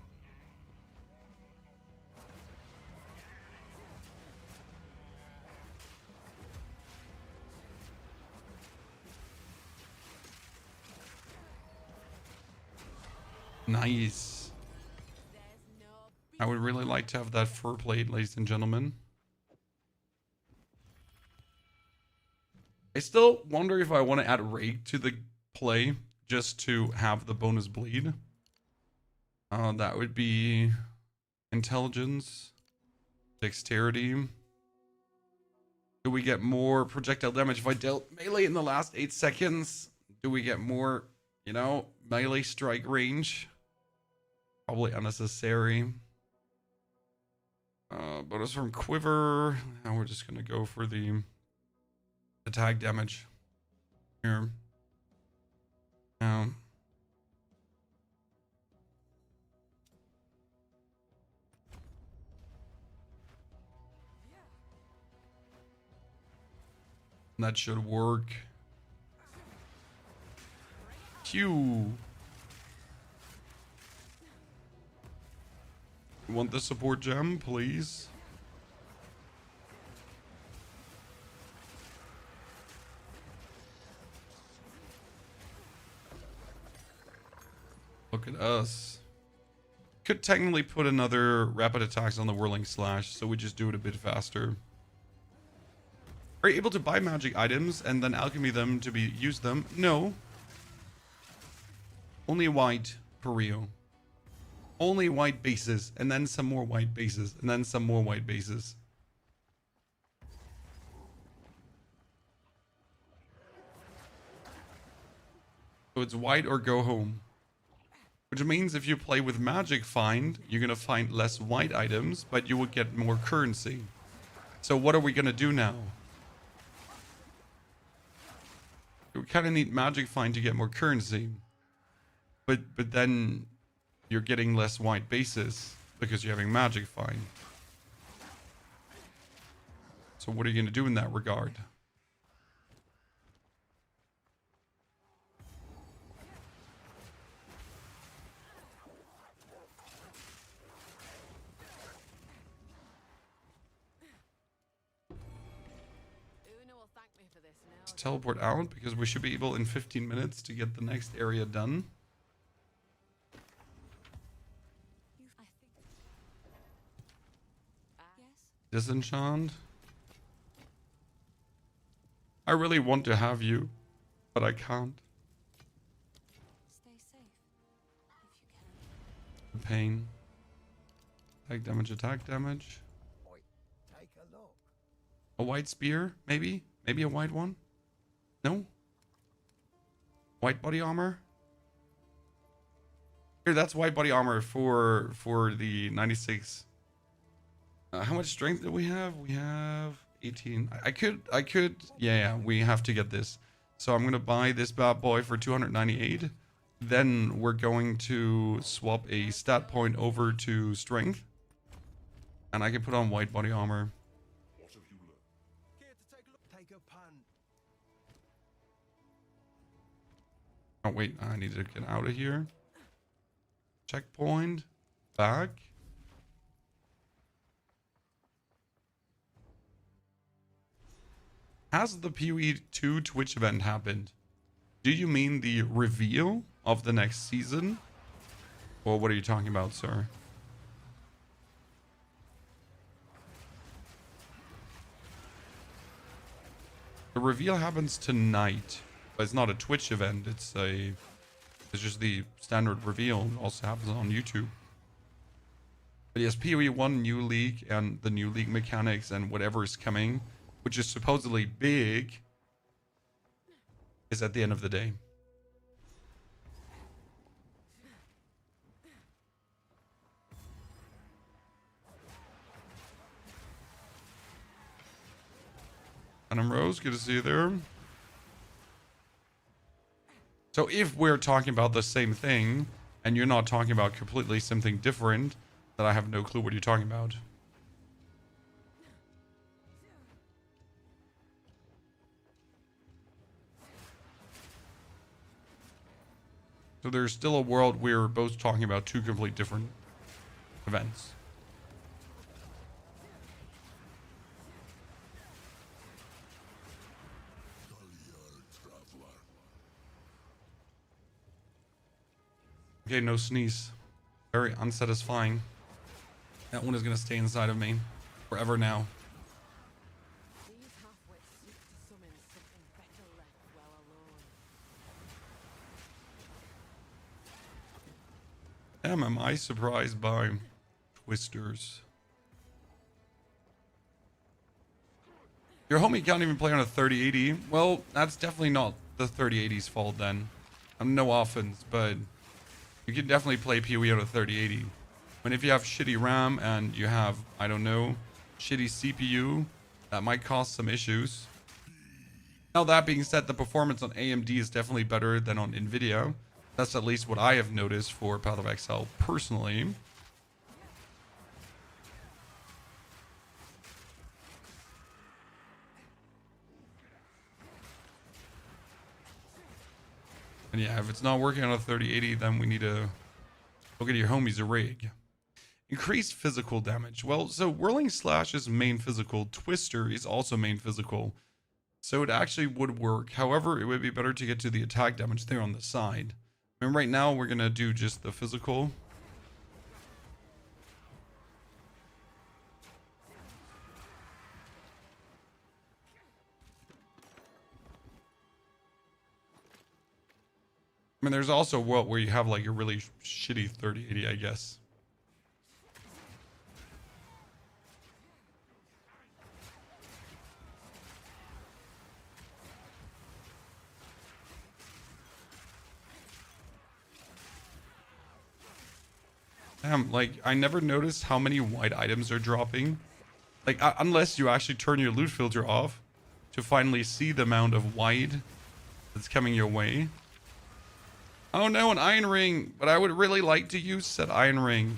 Nice. I would really like to have that fur plate, ladies and gentlemen. I still wonder if I want to add rake to the play just to have the bonus bleed. That would be intelligence, dexterity. Do we get more projectile damage if I dealt melee in the last 8 seconds? Do we get more, you know, melee strike range? Probably unnecessary. Bonus from quiver. Now we're just gonna go for the attack damage here. That should work. Q. Want the support gem, please? Look at us. Could technically put another rapid attacks on the whirling slash, so we just do it a bit faster. Are you able to buy magic items and then alchemy them to use them? No. Only white for real. Only white bases, and then some more white bases, and then some more white bases. So it's white or go home. Which means if you play with magic find, you're going to find less white items, but you will get more currency. So what are we going to do now? We kind of need magic find to get more currency. But then you're getting less white bases because you're having magic find. So what are you going to do in that regard? Let's teleport out because we should be able in 15 minutes to get the next area done. Disenchant. I really want to have you, but I can't. Stay safe if you can. The pain. Attack damage, attack damage. Take a look. A white spear, maybe? Maybe a white one? No? White body armor? Here, that's white body armor for the 96. How much strength do we have? We have 18. I could, yeah, we have to get this. So I'm gonna buy this bad boy for 298. Then we're going to swap a stat point over to strength. And I can put on white body armor. What have you learned? Care to take a look? Take a punt. Oh wait, I need to get out of here. Checkpoint. Back. Has the PoE 2 Twitch event happened? Do you mean the reveal of the next season? Or what are you talking about, sir? The reveal happens tonight, but it's not a Twitch event. It's just the standard reveal. It also happens on YouTube. But yes, PoE 1 new league and the new league mechanics and whatever is coming, which is supposedly big, is at the end of the day. Phantom Rose, good to see you there. So if we're talking about the same thing, and you're not talking about completely something different, then I have no clue what you're talking about. So there's still a world where we're both talking about two complete different events. Okay, no sneeze. Very unsatisfying. That one is going to stay inside of me forever now. These half-wits seek to summon something better left well alone. Am I surprised by twisters? Your homie can't even play on a 3080. Well, that's definitely not the 3080's fault then. I'm no offense, but you can definitely play PoE on a 3080. When if you have shitty RAM and you have, I don't know, shitty CPU, that might cause some issues. Now that being said, the performance on AMD is definitely better than on Nvidia. That's at least what I have noticed for Path of Exile personally. And yeah, if it's not working on a 3080, then we need to go get your homies a rig. Increased physical damage. Well, so Whirling Slash is main physical. Twister is also main physical. So it actually would work. However, it would be better to get to the attack damage there on the side. And right now, we're going to do just the physical. I mean, there's also a world where you have like a really shitty 3080, I guess. Damn, like, I never noticed how many white items are dropping. Like, unless you actually turn your loot filter off to finally see the amount of white that's coming your way. Oh no, an iron ring, but I would really like to use said iron ring.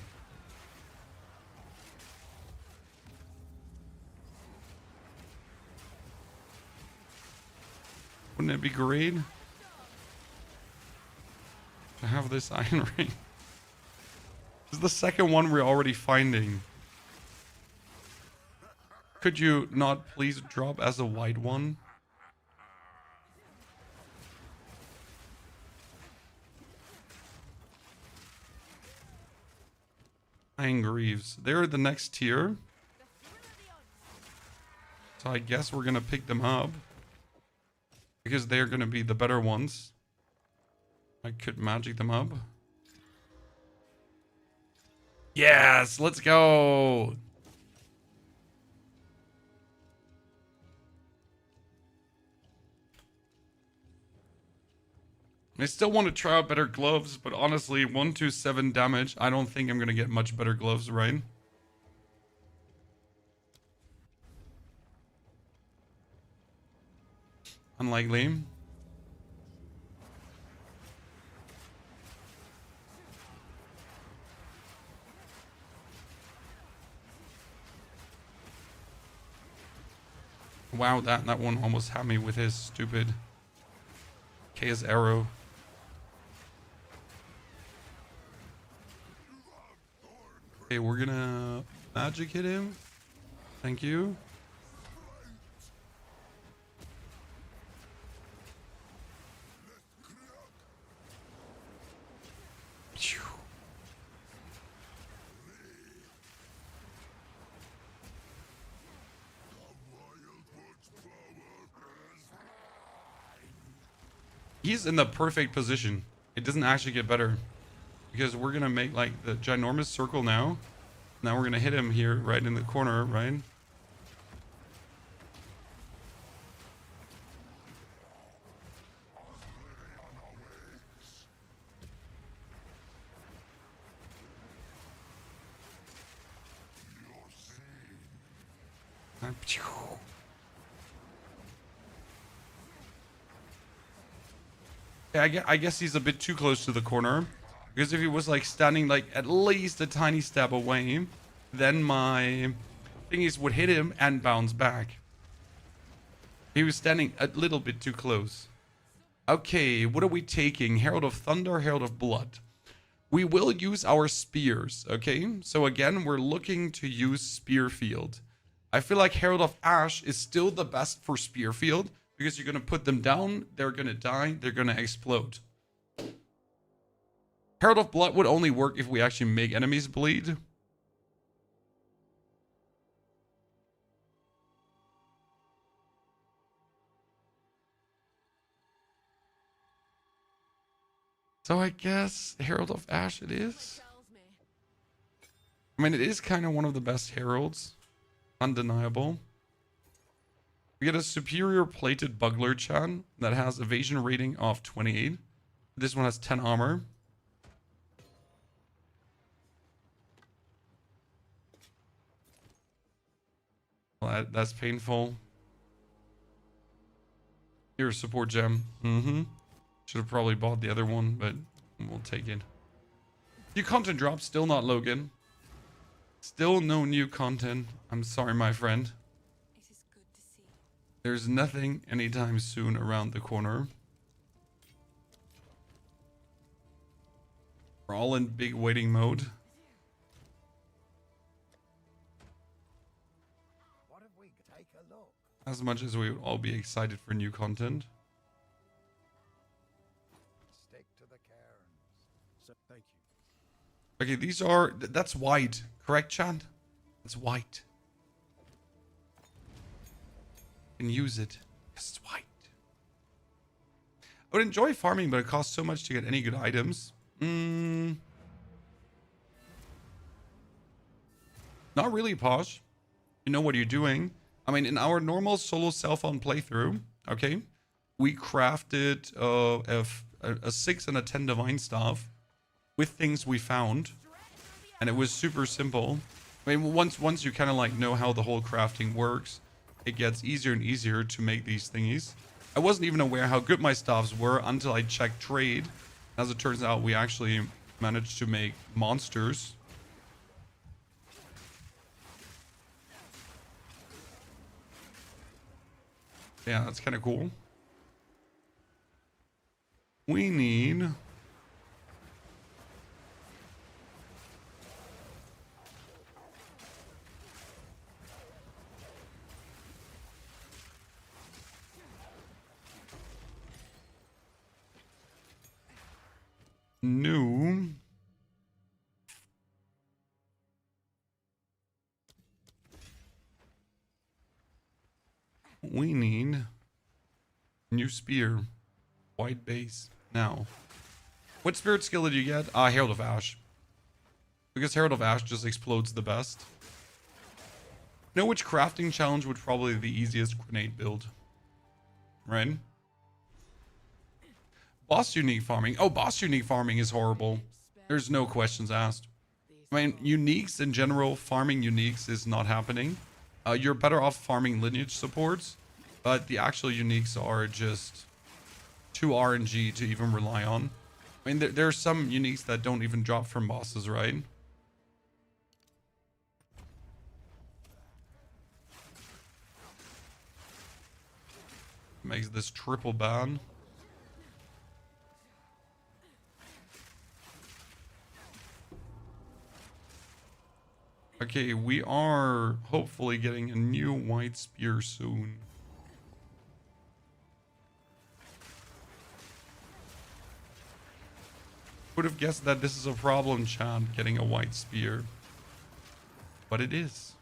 Wouldn't it be great to have this iron ring? This is the second one we're already finding. Could you not please drop as a white one? Iron Greaves. They're the next tier. So I guess we're going to pick them up. Because they're going to be the better ones. I could magic them up. Yes, let's go. I still want to try out better gloves, but honestly, 127 damage, I don't think I'm going to get much better gloves, right? Unlikely. Wow, that one almost had me with his stupid Chaos arrow. Okay, we're gonna magic hit him. Thank you. Phew. He's in the perfect position. It doesn't actually get better. Because we're gonna make like the ginormous circle now. Now we're going to hit him here right in the corner, right? Yeah, I guess he's a bit too close to the corner. Because if he was like standing like at least a tiny step away, then my thingies would hit him and bounce back. He was standing a little bit too close. Okay, what are we taking? Herald of Thunder, Herald of Blood. We will use our spears, okay? So again, we're looking to use Spear Field. I feel like Herald of Ash is still the best for Spear Field because you're going to put them down, they're going to die, they're going to explode. Herald of Blood would only work if we actually make enemies bleed. So I guess Herald of Ash it is. I mean, it is kind of one of the best heralds. Undeniable. We get a superior plated bugler chan that has evasion rating of 28. This one has 10 armor. Well, that's painful. Here's a support gem. Should have probably bought the other one, but we'll take it. New content drop, still not Logan. Still no new content. I'm sorry, my friend. It is good to see. There's nothing anytime soon around the corner. We're all in big waiting mode. What if we take a look? As much as we would all be excited for new content. Stick to the cairns. So, thank you. Okay, these are... That's white. Correct, Chan? It's white. You can use it. Because it's white. I would enjoy farming, but it costs so much to get any good items. Not really, Posh. You know what you're doing. I mean, in our normal solo self-on playthrough, okay, we crafted a 6 and a 10 divine staff with things we found, and it was super simple. I mean, once you kind of like know how the whole crafting works, it gets easier and easier to make these thingies. I wasn't even aware how good my staffs were until I checked trade. As it turns out, we actually managed to make monsters. Yeah, that's kind of cool. We need... new... We need new spear, white base. Now, what spirit skill did you get? Herald of Ash. Because Herald of Ash just explodes the best. Know which crafting challenge would probably be the easiest grenade build? Right? Boss unique farming. Oh, boss unique farming is horrible. There's no questions asked. I mean, uniques in general, farming uniques is not happening. You're better off farming lineage supports, but the actual uniques are just too RNG to even rely on. I mean, there are some uniques that don't even drop from bosses, right? Makes this triple ban. Okay, we are hopefully getting a new white spear soon. Would have guessed that this is a problem, Chad, getting a white spear. But it is.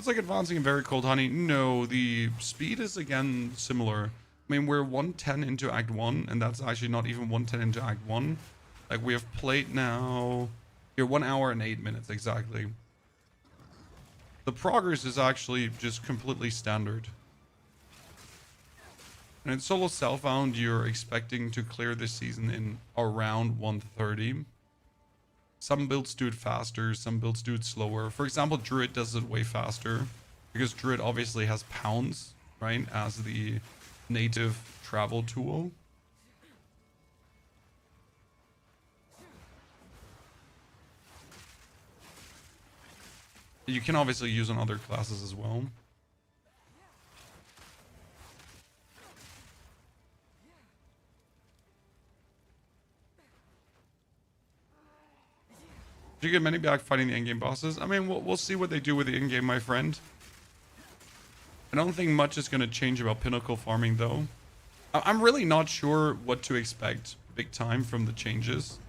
It's like advancing in very cold honey. No, the speed is again similar. I mean, we're 110 into Act 1, and that's actually not even 110 into Act 1. Like, we have played now... Here, 1 hour and 8 minutes, exactly. The progress is actually just completely standard. And in solo self-found, you're expecting to clear this season in around 130. Some builds do it faster, some builds do it slower. For example, Druid does it way faster because Druid obviously has pounds, right, as the native travel tool. You can obviously use on other classes as well. Did you get many back fighting the in-game bosses? I mean, we'll see what they do with the in-game, my friend. I don't think much is going to change about Pinnacle farming, though. I'm really not sure what to expect big time from the changes,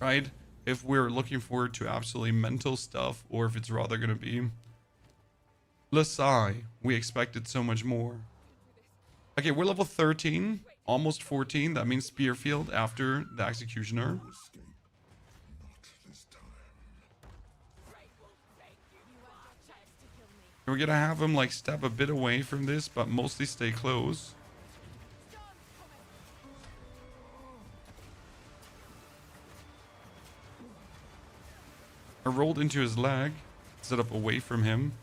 right? If we're looking forward to absolutely mental stuff, or if it's rather going to be... Lasai, we expected so much more. Okay, we're level 13, almost 14. That means Spearfield after the Executioner. We're gonna have him like step a bit away from this, but mostly stay close. I rolled into his leg, set up away from him.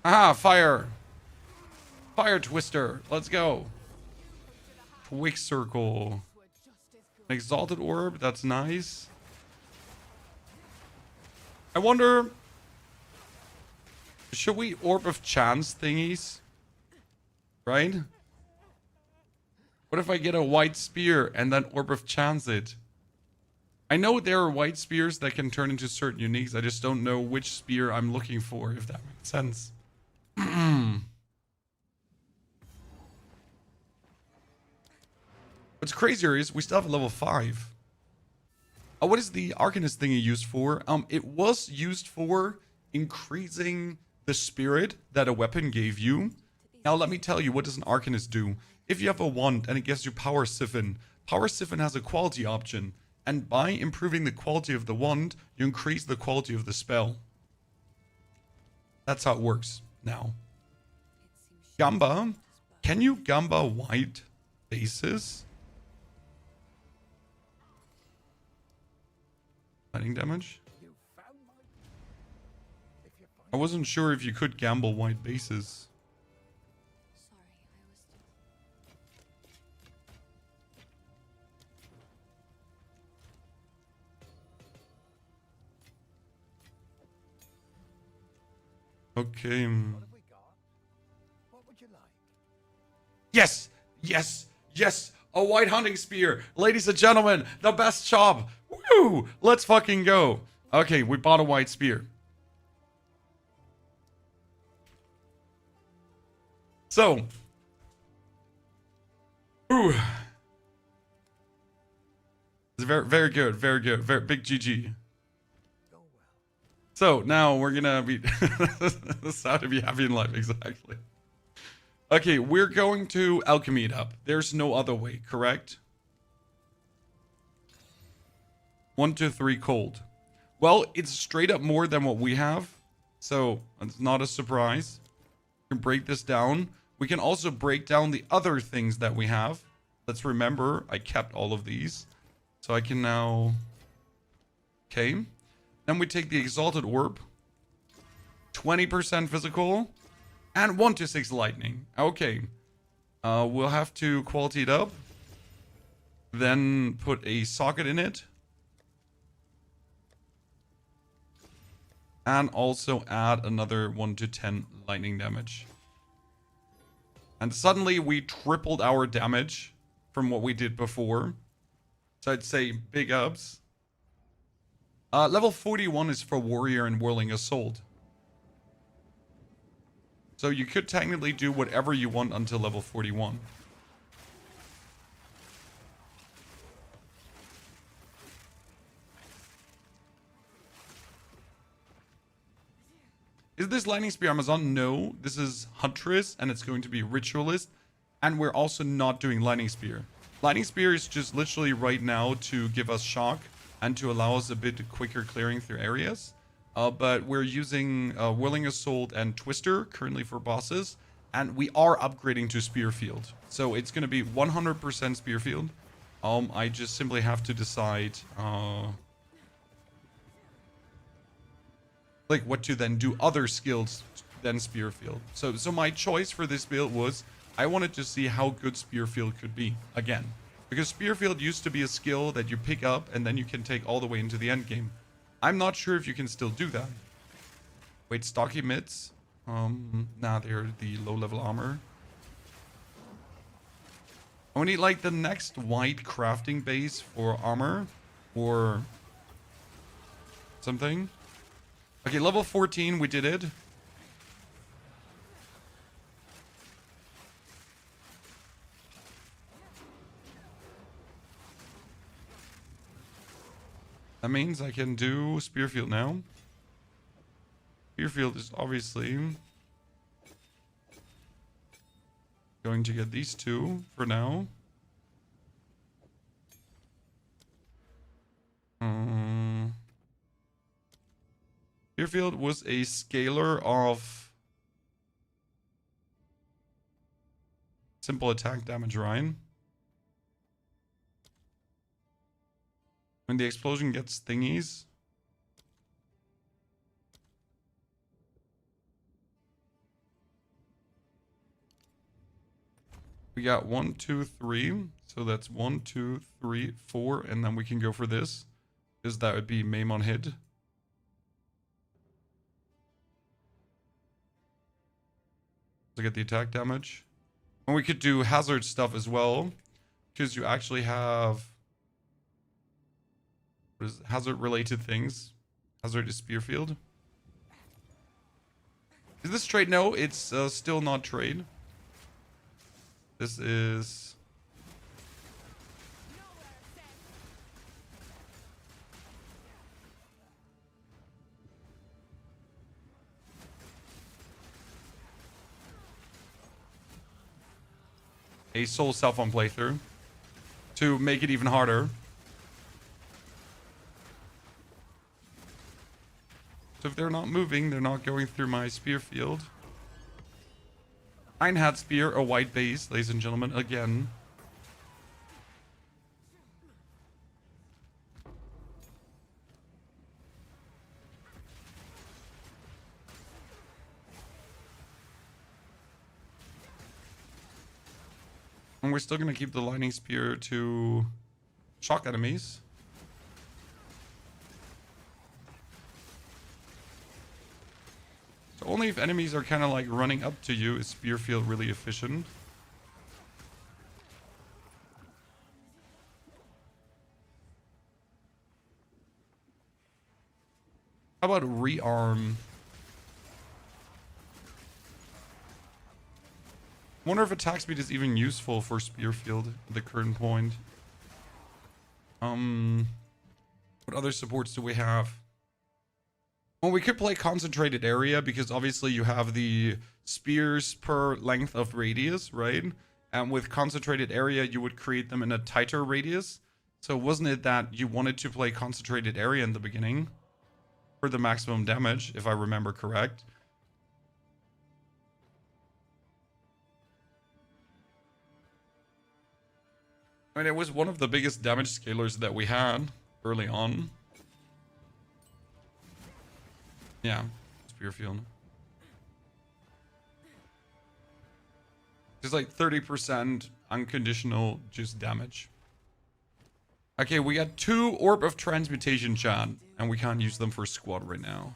Ah, fire! Fire Twister, let's go. Quick Circle. An Exalted Orb, that's nice. I wonder... Should we Orb of Chance thingies? Right? What if I get a white spear and then Orb of Chance it? I know there are white spears that can turn into certain uniques. I just don't know which spear I'm looking for, if that makes sense. What's crazier is we still have a level 5. What is the Arcanist thingy used for? It was used for increasing the spirit that a weapon gave you. Now let me tell you, what does an Arcanist do? If you have a wand and it gives you Power Siphon has a quality option. And by improving the quality of the wand, you increase the quality of the spell. That's how it works now. Gamba? Can you Gamba white bases? Lightning damage? I wasn't sure if you could gamble white bases. Okay. Yes! Yes! Yes! A white hunting spear! Ladies and gentlemen, the best job! Woo! Let's fucking go! Okay, we bought a white spear. So. Ooh. It's very, very good. Very good. Very big GG. So now we're gonna be that's how to be happy in life, exactly. Okay, we're going to alchemy it up. There's no other way, correct? 1, 2, 3 cold. Well, it's straight up more than what we have, so it's not a surprise. We can break this down. We can also break down the other things that we have. Let's remember, I kept all of these. So I can now... Okay. Then we take the Exalted Orb. 20% physical. And 1 to 6 lightning. Okay. We'll have to quality it up. Then put a socket in it. And also add another 1 to 10 lightning damage. And suddenly we tripled our damage from what we did before. So I'd say big ups. Level 41 is for Warrior and Whirling Assault. So you could technically do whatever you want until level 41. Is this Lightning Spear Amazon? No, this is Huntress, and it's going to be Ritualist. And we're also not doing Lightning Spear. Lightning Spear is just literally right now to give us shock and to allow us a bit quicker clearing through areas. But we're using Willing Assault and Twister currently for bosses. And we are upgrading to Spear Field. So it's going to be 100% Spear Field. I just simply have to decide... like what to then do other skills than Spearfield. So my choice for this build was I wanted to see how good Spearfield could be again, because Spearfield used to be a skill that you pick up and then you can take all the way into the end game. I'm not sure if you can still do that. Wait, stocky mids? Nah, they're the low level armor. I need like the next white crafting base for armor or something. Okay, level 14, we did it. That means I can do Spearfield now. Spearfield is obviously going to get these two for now. Spearfield was a scalar of simple attack damage, Ryan. When the explosion gets thingies. We got 1, 2, 3. So that's 1, 2, 3, 4. And then we can go for this. Because that would be Maim on hit. To get the attack damage. And we could do hazard stuff as well, because you actually have what is hazard related things. Hazard is Spearfield. Is this trade? No, it's still not trade. This is a soul self-on playthrough to make it even harder. So if they're not moving, they're not going through my spear field. Einhat spear, a white base, ladies and gentlemen, again. And we're still going to keep the lightning spear to shock enemies. So only if enemies are kind of like running up to you is spear field really efficient. How about rearm? I wonder if attack speed is even useful for Spearfield at the current point. What other supports do we have? Well, we could play Concentrated Area because obviously you have the spears per length of radius, right? And with Concentrated Area, you would create them in a tighter radius. So wasn't it that you wanted to play Concentrated Area in the beginning for the maximum damage, if I remember correct? I mean, it was one of the biggest damage scalers that we had early on. Yeah, Spearfield. Just like 30% unconditional just damage. Okay, we got 2 Orb of Transmutation, chat, and we can't use them for squad right now.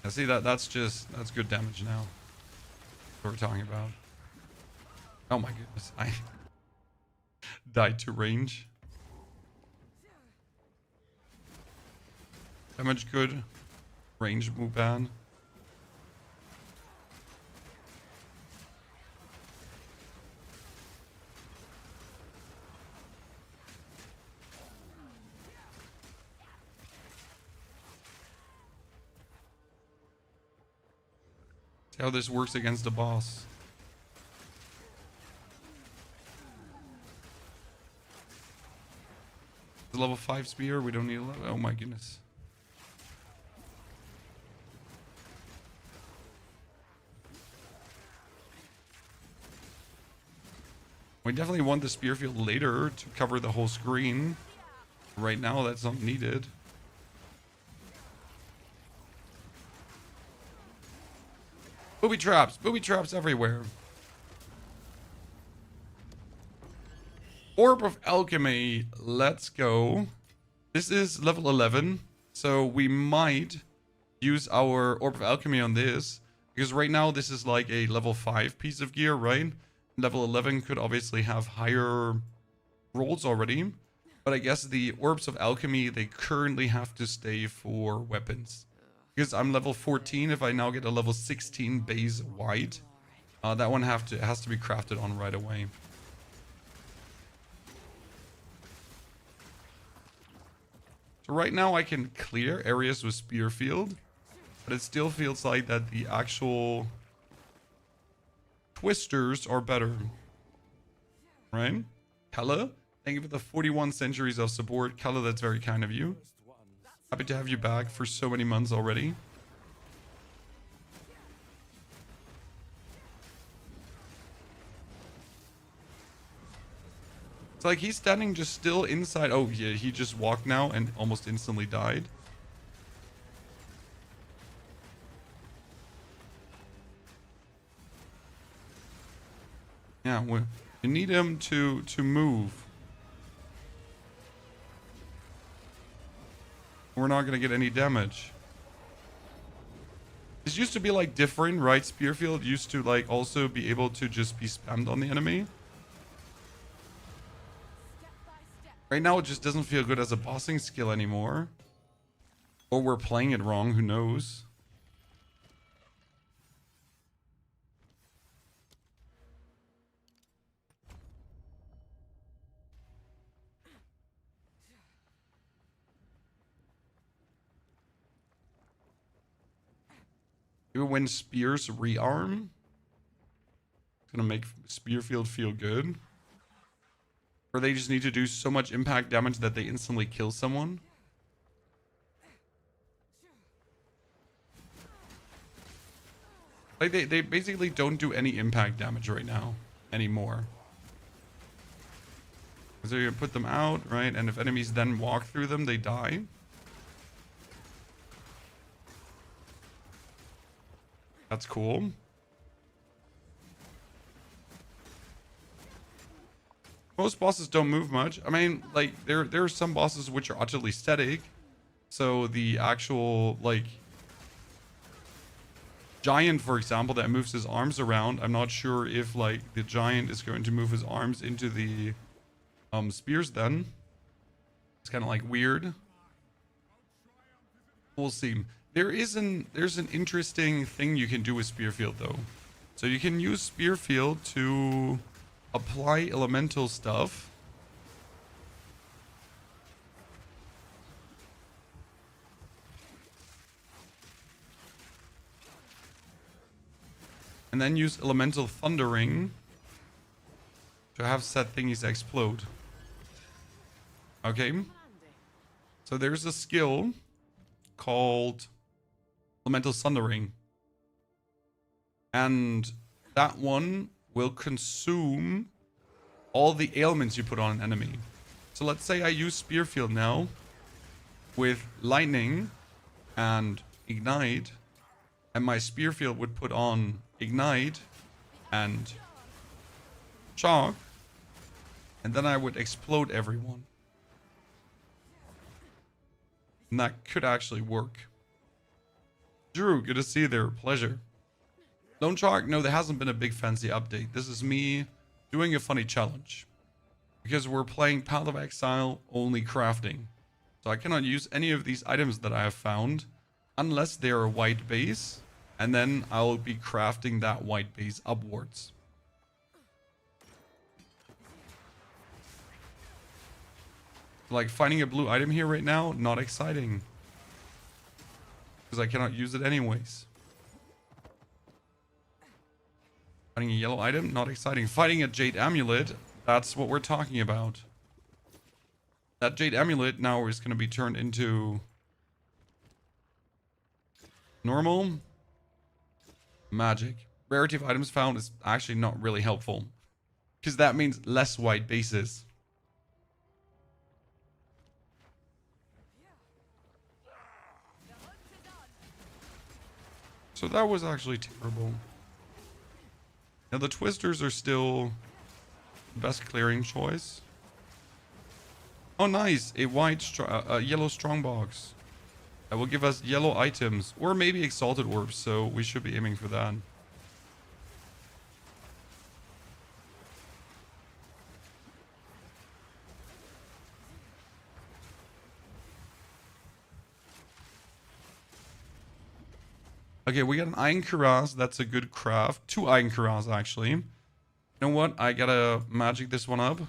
I see that's good damage now. That's what we're talking about. Oh my goodness, I died to range. Damage good. range move ban. See how this works against the boss. The level 5 spear, we don't need a level. Oh my goodness. We definitely want the spear field later to cover the whole screen. Right now, that's not needed. Booby traps everywhere. Orb of Alchemy, let's go. This is level 11, so we might use our Orb of Alchemy on this, because right now this is like a level 5 piece of gear, right? Level 11 could obviously have higher rolls already, but I guess the Orbs of Alchemy, they currently have to stay for weapons. Because I'm level 14, if I now get a level 16 base white, that one has to be crafted on right away. So right now I can clear areas with Spear Field, but it still feels like that the actual twisters are better. Right? Kala, thank you for the 41 centuries of support. Kala, that's very kind of you. Happy to have you back for so many months already. It's like he's standing just still inside. Oh yeah, he just walked now and almost instantly died. Yeah, we need him to move. We're not gonna get any damage. This used to be like different, right? Spearfield used to like also be able to just be spammed on the enemy. Right now it just doesn't feel good as a bossing skill anymore. Or we're playing it wrong, who knows? Even when spears rearm, it's gonna make Spearfield feel good. Or they just need to do so much impact damage that they instantly kill someone. Like they basically don't do any impact damage right now anymore. So you put them out, right? And if enemies then walk through them, they die. That's cool. Most bosses don't move much. I mean, like, there are some bosses which are utterly static. So the actual, like, giant, for example, that moves his arms around. I'm not sure if, like, the giant is going to move his arms into the spears then. It's kind of, like, weird. We'll see. There's an interesting thing you can do with Spearfield, though. So you can use Spearfield to apply elemental stuff. And then use elemental thundering to have said thingies explode. Okay. So there's a skill called elemental thundering. And that one will consume all the ailments you put on an enemy. So let's say I use Spearfield now with lightning and ignite, and my Spearfield would put on ignite and shock, and then I would explode everyone. And that could actually work. Drew, good to see you there. Pleasure. Lone Shark, no, there hasn't been a big fancy update. This is me doing a funny challenge. Because we're playing Path of Exile only crafting. So I cannot use any of these items that I have found unless they're a white base, and then I'll be crafting that white base upwards. Like finding a blue item here right now, not exciting. Because I cannot use it anyways. Finding a yellow item, not exciting. Fighting a jade amulet, that's what we're talking about. That jade amulet now is going to be turned into normal magic. Rarity of items found is actually not really helpful, because that means less white bases. So that was actually terrible. Now the twisters are still the best clearing choice. Oh nice, a yellow strongbox. That will give us yellow items, or maybe exalted orbs, so we should be aiming for that. Okay, we got an Iron Cuirass. That's a good craft. 2 Iron Cuirass, actually. You know what? I gotta magic this one up.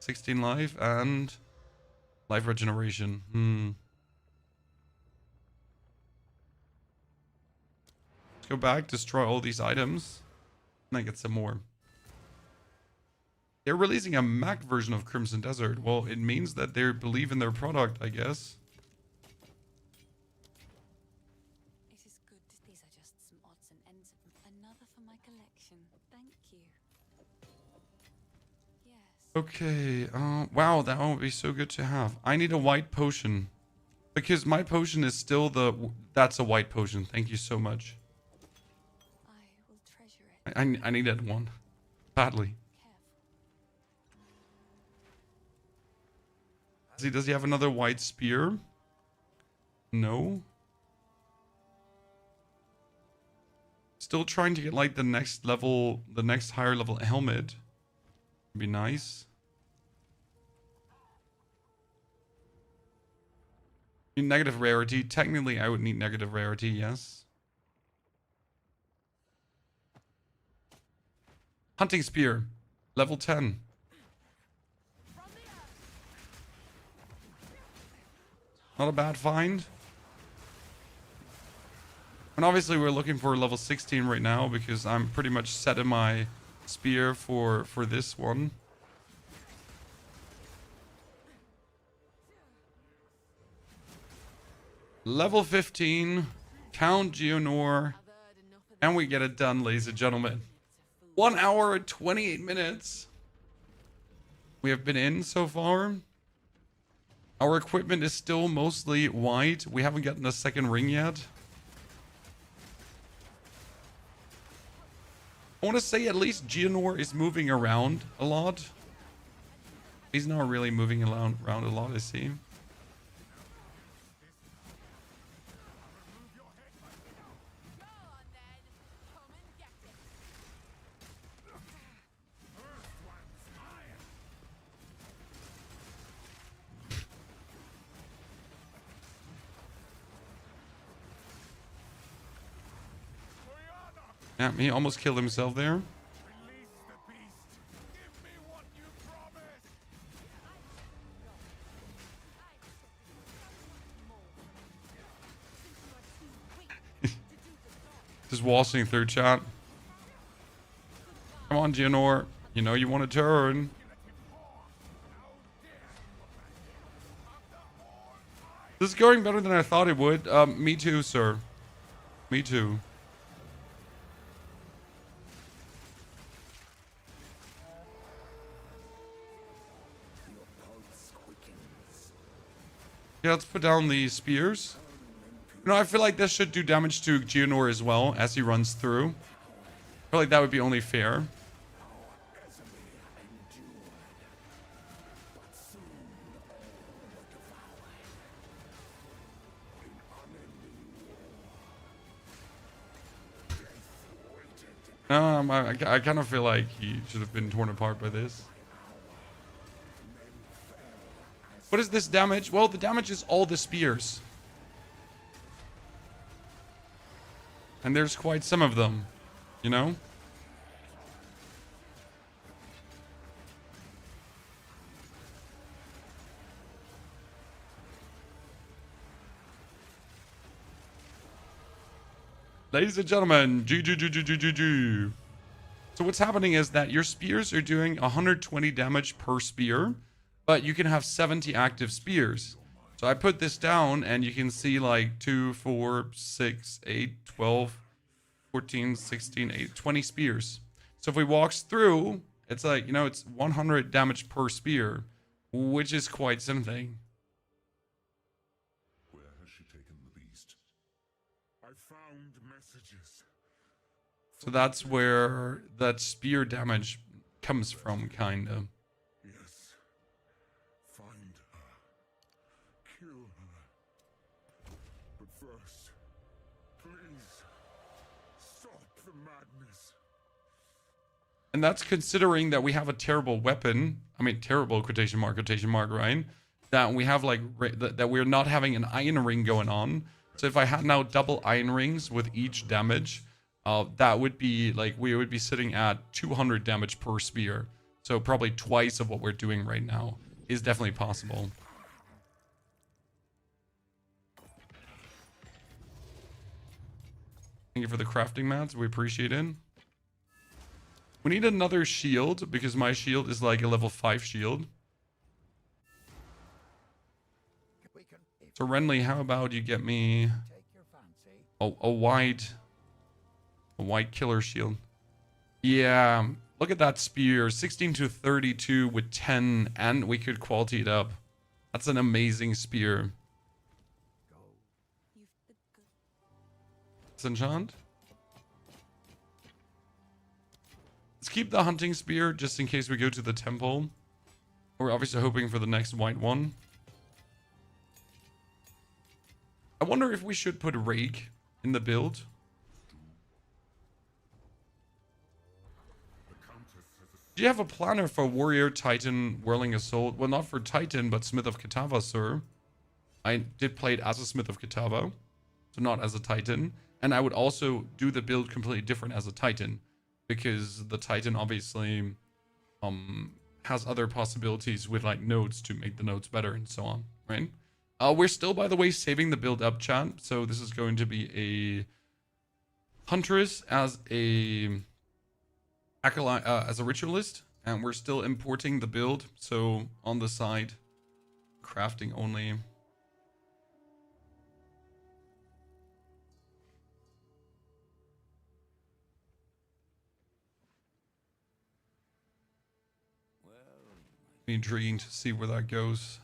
16 life and life regeneration. Let's go back, destroy all these items, and then get some more. They're releasing a Mac version of Crimson Desert. Well, it means that they believe in their product, I guess. Okay, wow, that one would be so good to have. I need a white potion. Because my potion is still that's a white potion. Thank you so much. I will treasure it. I needed one. Badly. Does he have another white spear? No. Still trying to get like the next higher level helmet. Would be nice. Need negative rarity. Technically, I would need negative rarity, yes. Hunting spear. Level 10. Not a bad find. And obviously we're looking for level 16 right now, because I'm pretty much set in my spear for this one. Level 15, Count Geonor, and we get it done, ladies and gentlemen. 1 hour and 28 minutes we have been in so far. Our equipment is still mostly white. We haven't gotten a second ring yet. I want to say at least Geonor is moving around a lot. He's not really moving around a lot, I see. Yeah, he almost killed himself there. Just waltzing through chat. Come on, Geonor. You know you want to turn. This is going better than I thought it would. Me too, sir. Me too. Yeah, let's put down the spears. You know, I feel like this should do damage to Geonor as well as he runs through. I feel like that would be only fair. I kind of feel like he should have been torn apart by this. What is this damage? Well, the damage is all the spears. And there's quite some of them, you know? Ladies and gentlemen, G. So what's happening is that your spears are doing 120 damage per spear, but you can have 70 active spears. So I put this down and you can see like 2, 4, 6, 8, 12, 14, 16, 8, 20 spears. So if we walks through, it's like, you know, it's 100 damage per spear, which is quite something. Where has she taken the beast? I found messages. So that's where that spear damage comes from, kind of. Yes. Find her. Kill her. But first, please stop the madness. And that's considering that we have a terrible weapon. I mean, terrible quotation mark, right? That we have like, that we're not having an iron ring going on. So if I had now double iron rings with each damage, that would be like, we would be sitting at 200 damage per spear. So probably twice of what we're doing right now is definitely possible. Thank you for the crafting mats. We appreciate it. We need another shield because my shield is like a level 5 shield. So Renly, how about you get me a wide killer shield? Yeah, look at that spear, 16 to 32 with 10, and we could quality it up. That's an amazing spear. Let's enchant. Let's keep the hunting spear just in case we go to the temple. We're obviously hoping for the next white one. I wonder if we should put Rake in the build. Do you have a planner for Warrior, Titan, Whirling Assault? Well, not for Titan, but Smith of Kitava, sir. I did play it as a Smith of Kitava, so not as a Titan. And I would also do the build completely different as a Titan, because the Titan obviously has other possibilities with like nodes to make the nodes better and so on, right? We're still, by the way, saving the build up, chat. So this is going to be a Huntress as a Acolyte, as a Ritualist, and we're still importing the build. So on the side, crafting only. Be intriguing to see where that goes.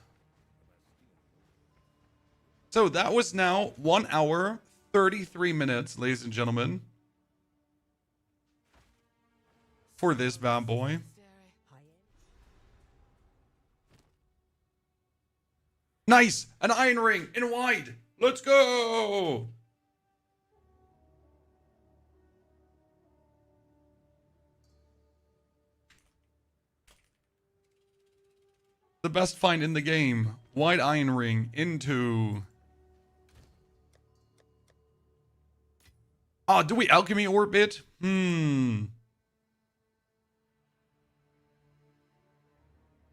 So that was now 1 hour, 33 minutes, ladies and gentlemen, for this bad boy. Nice! An iron ring in wide! Let's go! The best find in the game. Wide iron ring into... Oh, do we alchemy orbit?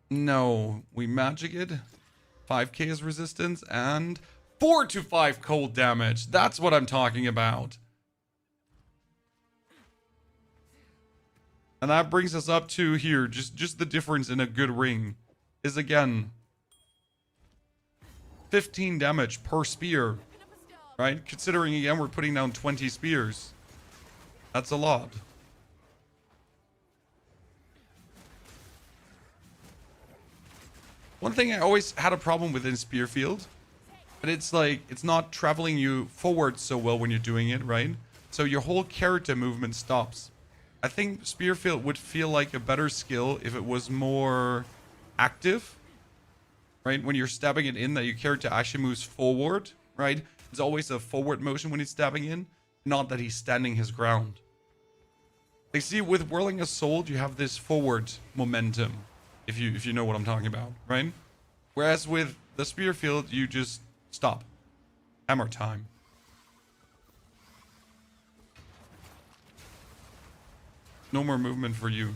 No, we magic it. 5k is resistance and 4 to 5 cold damage. That's what I'm talking about. And that brings us up to here. Just the difference in a good ring is again 15 damage per spear. Right? Considering again we're putting down 20 spears. That's a lot. One thing I always had a problem with in Spearfield, but it's like, it's not traveling you forward so well when you're doing it, right? So your whole character movement stops. I think Spearfield would feel like a better skill if it was more active, right? When you're stabbing it in, that your character actually moves forward, right? There's always a forward motion when he's stabbing in, not that he's standing his ground. Like, see, with Whirling Assault, you have this forward momentum, if you know what I'm talking about, right? Whereas with the Spearfield, you just stop. Hammer time. No more movement for you.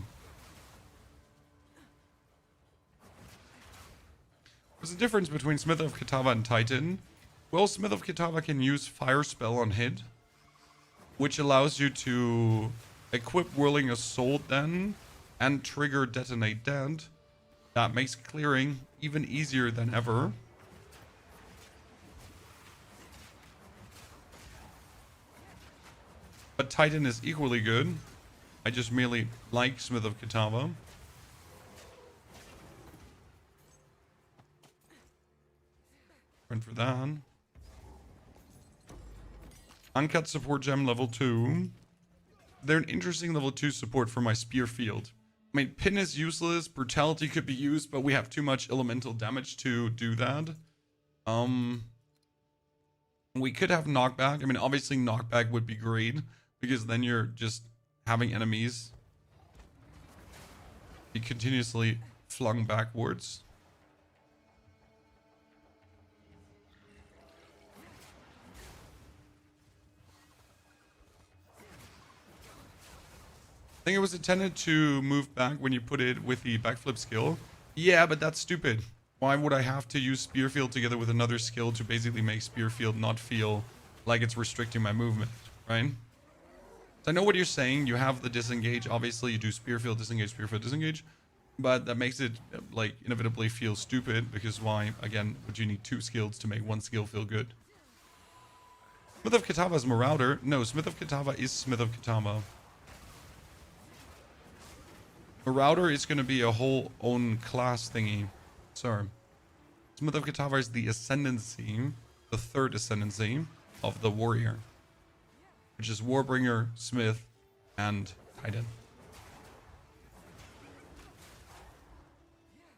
What's the difference between Smith of Kitava and Titan? Well, Smith of Kitava can use Fire Spell on hit, which allows you to equip Whirling Assault then, and trigger Detonate Dead. That makes clearing even easier than ever. But Titan is equally good. I just merely like Smith of Kitava. Run for that. Uncut support gem level 2. They're an interesting level 2 support for my spear field. I mean, pin is useless. Brutality could be used, but we have too much elemental damage to do that. We could have knockback. I mean, obviously knockback would be great because then you're just having enemies be continuously flung backwards. I think it was intended to move back when you put it with the backflip skill. Yeah, but that's stupid. Why would I have to use Spear Field together with another skill to basically make Spear Field not feel like it's restricting my movement, right? So I know what you're saying. You have the disengage. Obviously, you do Spear Field, disengage. But that makes it, like, inevitably feel stupid because why, again, would you need 2 skills to make 1 skill feel good? Smith of Kitava is Marauder. No, Smith of Kitava is Smith of Kitava. Marauder is going to be a whole own class thingy. Sorry. Smith of Kitava is the ascendancy, the 3rd ascendancy of the warrior, which is Warbringer, Smith, and Titan.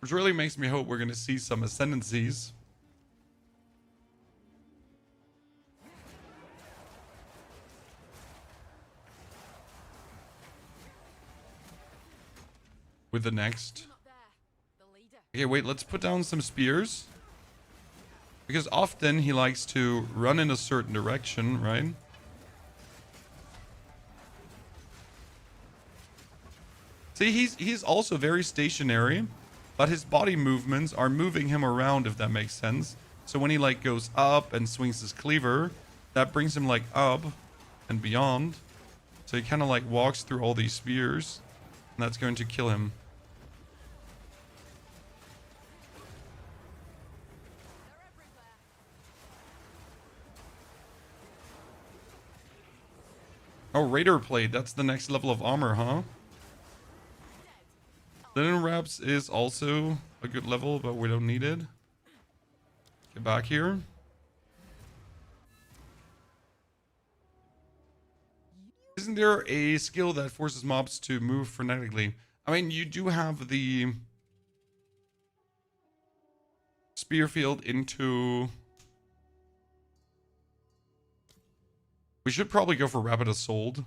Which really makes me hope we're going to see some ascendancies. With the next. Okay, wait, let's put down some spears. Because often he likes to run in a certain direction, right? See, he's also very stationary, but his body movements are moving him around, if that makes sense. So when he like goes up and swings his cleaver, that brings him like up and beyond. So he kind of like walks through all these spears, and that's going to kill him. Oh, Raider Plate. That's the next level of armor, huh? Linen Wraps is also a good level, but we don't need it. Get back here. Isn't there a skill that forces mobs to move frenetically? I mean, you do have the Spear Field into... We should probably go for Rapid Assault.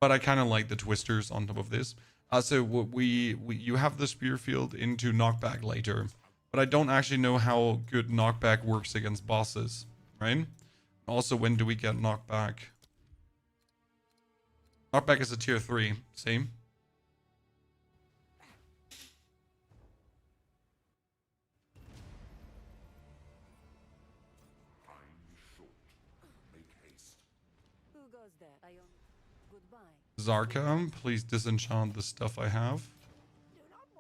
But I kind of like the Twisters on top of this. So you have the Spear Field into Knockback later. But I don't actually know how good Knockback works against bosses, right? Also, when do we get Knockback? Knockback is a tier 3. Same. Zarka, please disenchant the stuff I have.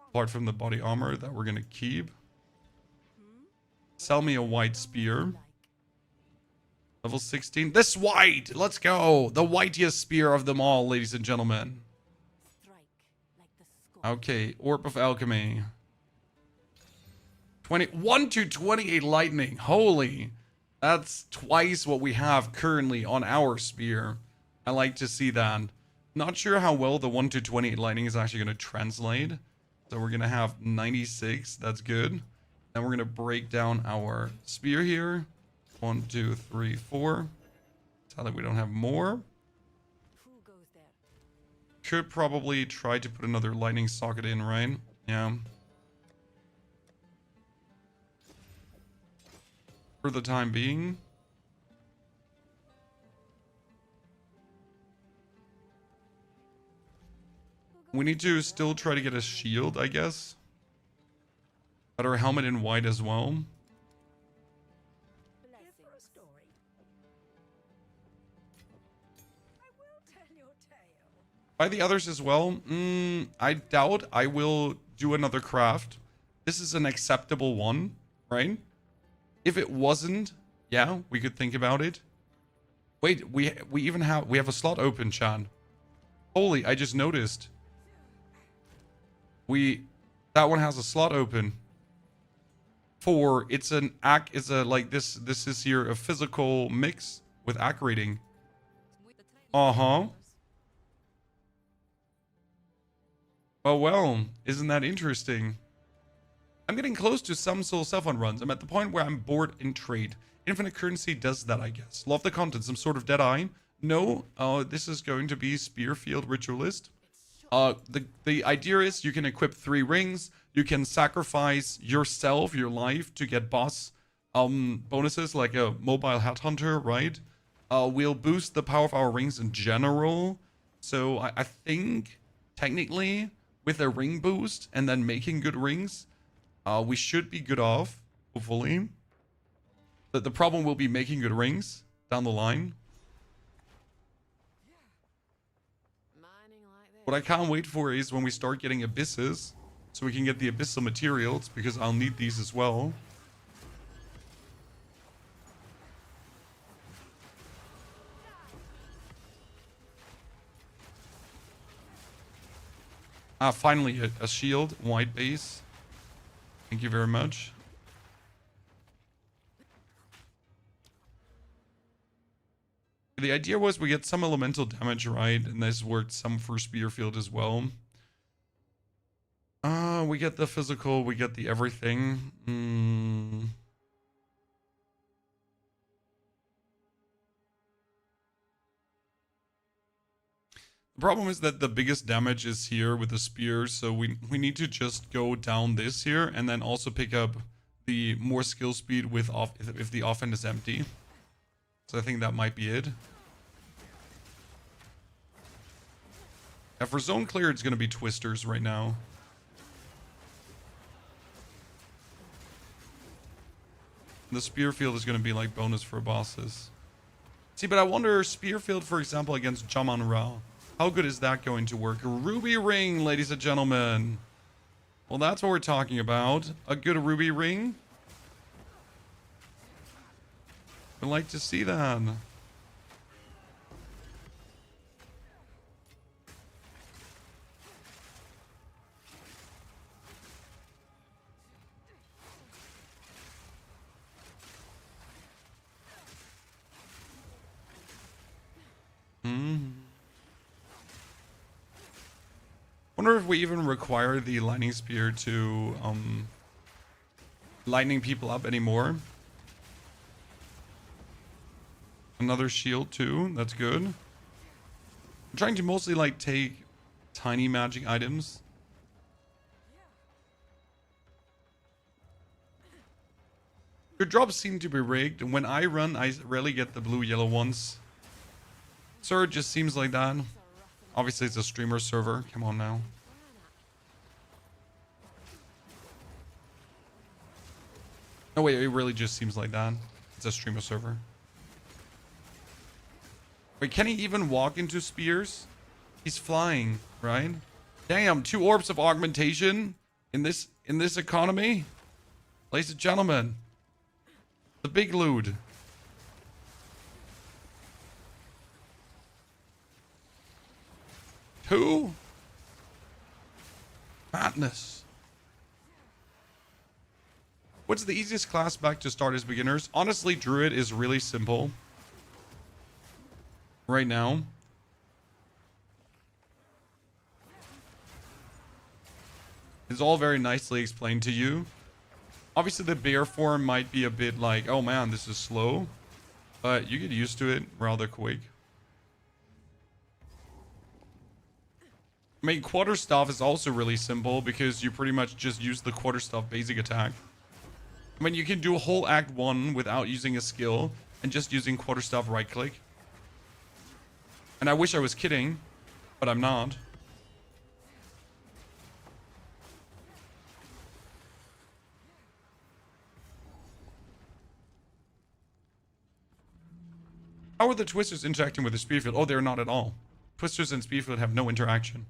Apart from the body armor that we're gonna keep. Sell me a white spear. Level 16. This white! Let's go! The whitest spear of them all, ladies and gentlemen. Okay, Orb of Alchemy. 1 to 28 lightning. Holy. That's twice what we have currently on our spear. I like to see that. Not sure how well the 1 to 28 lightning is actually going to translate. So we're going to have 96. That's good. Then we're going to break down our spear here. 1, 2, 3, 4. Tell that we don't have more. Could probably try to put another lightning socket in, right? Yeah. For the time being. We need to still try to get a shield, I guess. Better helmet in white as well. Here for a story. I will tell your tale. By the others as well. I doubt I will do another craft. This is an acceptable one, right? If it wasn't, yeah, we could think about it. Wait, we even have a slot open, Chan. Holy, I just noticed. That one has a slot open. It's like this is here a physical mix with AC rating. Uh-huh. Oh well, isn't that interesting? I'm getting close to some Soul Saffron runs. I'm at the point where I'm bored in trade. Infinite Currency does that, I guess. Love the content. Some sort of dead eye. No, this is going to be Spearfield Ritualist. The idea is you can equip 3 rings. You can sacrifice yourself, your life, to get boss bonuses like a mobile headhunter, right? We'll boost the power of our rings in general. So I think technically with a ring boost and then making good rings, we should be good off, hopefully. But the problem will be making good rings down the line. What I can't wait for is when we start getting abysses, so we can get the abyssal materials, because I'll need these as well. Ah, finally a shield, white base. Thank you very much. The idea was we get some elemental damage, right? And this worked some for Spearfield as well. We get the physical, we get the everything. The problem is that the biggest damage is here with the spears, so we need to just go down this here and then also pick up the more skill speed with if the offhand is empty. So I think that might be it. Yeah, for zone clear, it's going to be twisters right now. The Spearfield is going to be like bonus for bosses. See, but I wonder, Spearfield, for example, against Jaman Ra. How good is that going to work? A ruby ring, ladies and gentlemen. Well, that's what we're talking about. A good ruby ring. I'd like to see that. Wonder if we even require the lightning spear to lightning people up anymore. Another shield too, that's good. I'm trying to mostly like take tiny magic items. Your drops seem to be rigged. When I run, I rarely get the blue-yellow ones. Sir, it just seems like that. Obviously, it's a streamer server. Come on now. No, wait, it really just seems like that. It's a streamer server. Wait, can he even walk into spears? He's flying, right? Damn, 2 orbs of augmentation in this economy? Ladies and gentlemen. The big loot. Who? Madness. What's the easiest class back to start as beginners? Honestly, Druid is really simple. Right now. It's all very nicely explained to you. Obviously, the bear form might be a bit like, oh man, this is slow. But you get used to it rather quick. I mean, Quarterstaff is also really simple because you pretty much just use the Quarterstaff basic attack. I mean, you can do a whole Act 1 without using a skill and just using Quarterstaff right click. And I wish I was kidding, but I'm not. How are the twisters interacting with the spear field? Oh, they're not at all. Twisters and spear field have no interaction.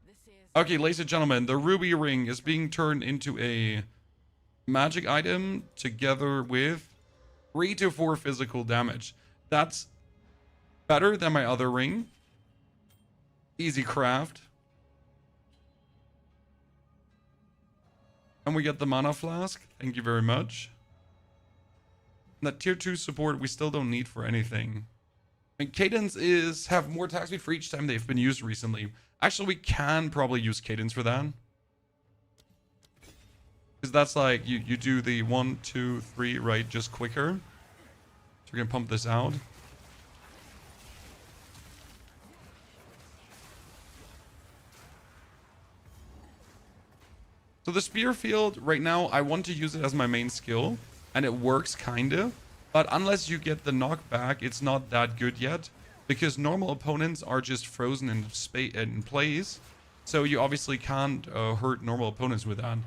This is Okay, ladies and gentlemen, the ruby ring is being turned into a magic item together with 3 to 4 physical damage. That's better than my other ring. Easy craft. And we get the mana flask. Thank you very much. And that tier 2 support we still don't need for anything. And cadence is have more attack speed for each time they've been used recently. Actually, we can probably use cadence for that. Because that's like, you do the 1, 2, 3, right, just quicker. So we're going to pump this out. So the spear field, right now, I want to use it as my main skill. And it works, kind of. But unless you get the knockback, it's not that good yet. Because normal opponents are just frozen in place. So you obviously can't hurt normal opponents with that.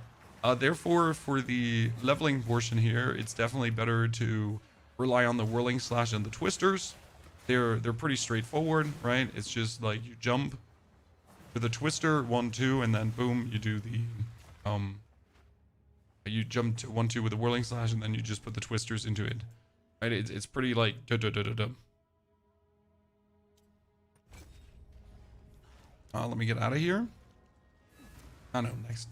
Therefore, for the leveling portion here, it's definitely better to rely on the whirling slash and the twisters. They're pretty straightforward, right? It's just like you jump to the twister, 1, 2, and then boom, you do the you jump to 1, 2 with the whirling slash, and then you just put the twisters into it. Right? It's pretty like da da da da da. Let me get out of here. Oh no, next.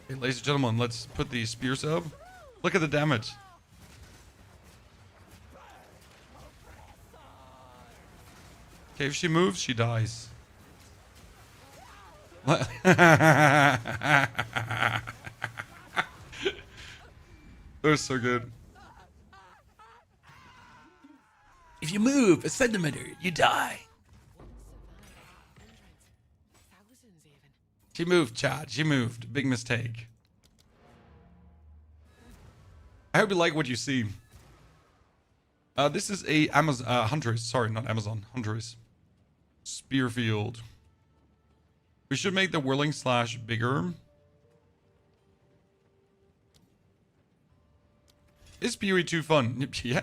Okay, ladies and gentlemen, let's put the spears up. Look at the damage. Okay, if she moves, she dies. They're so good. If you move a centimeter, you die. thousands even. She moved, Chad. She moved. Big mistake. I hope you like what you see. This is a Huntress. Sorry, not Amazon. Huntress. Spearfield. We should make the whirling slash bigger. Is PoE 2 fun? Yeah.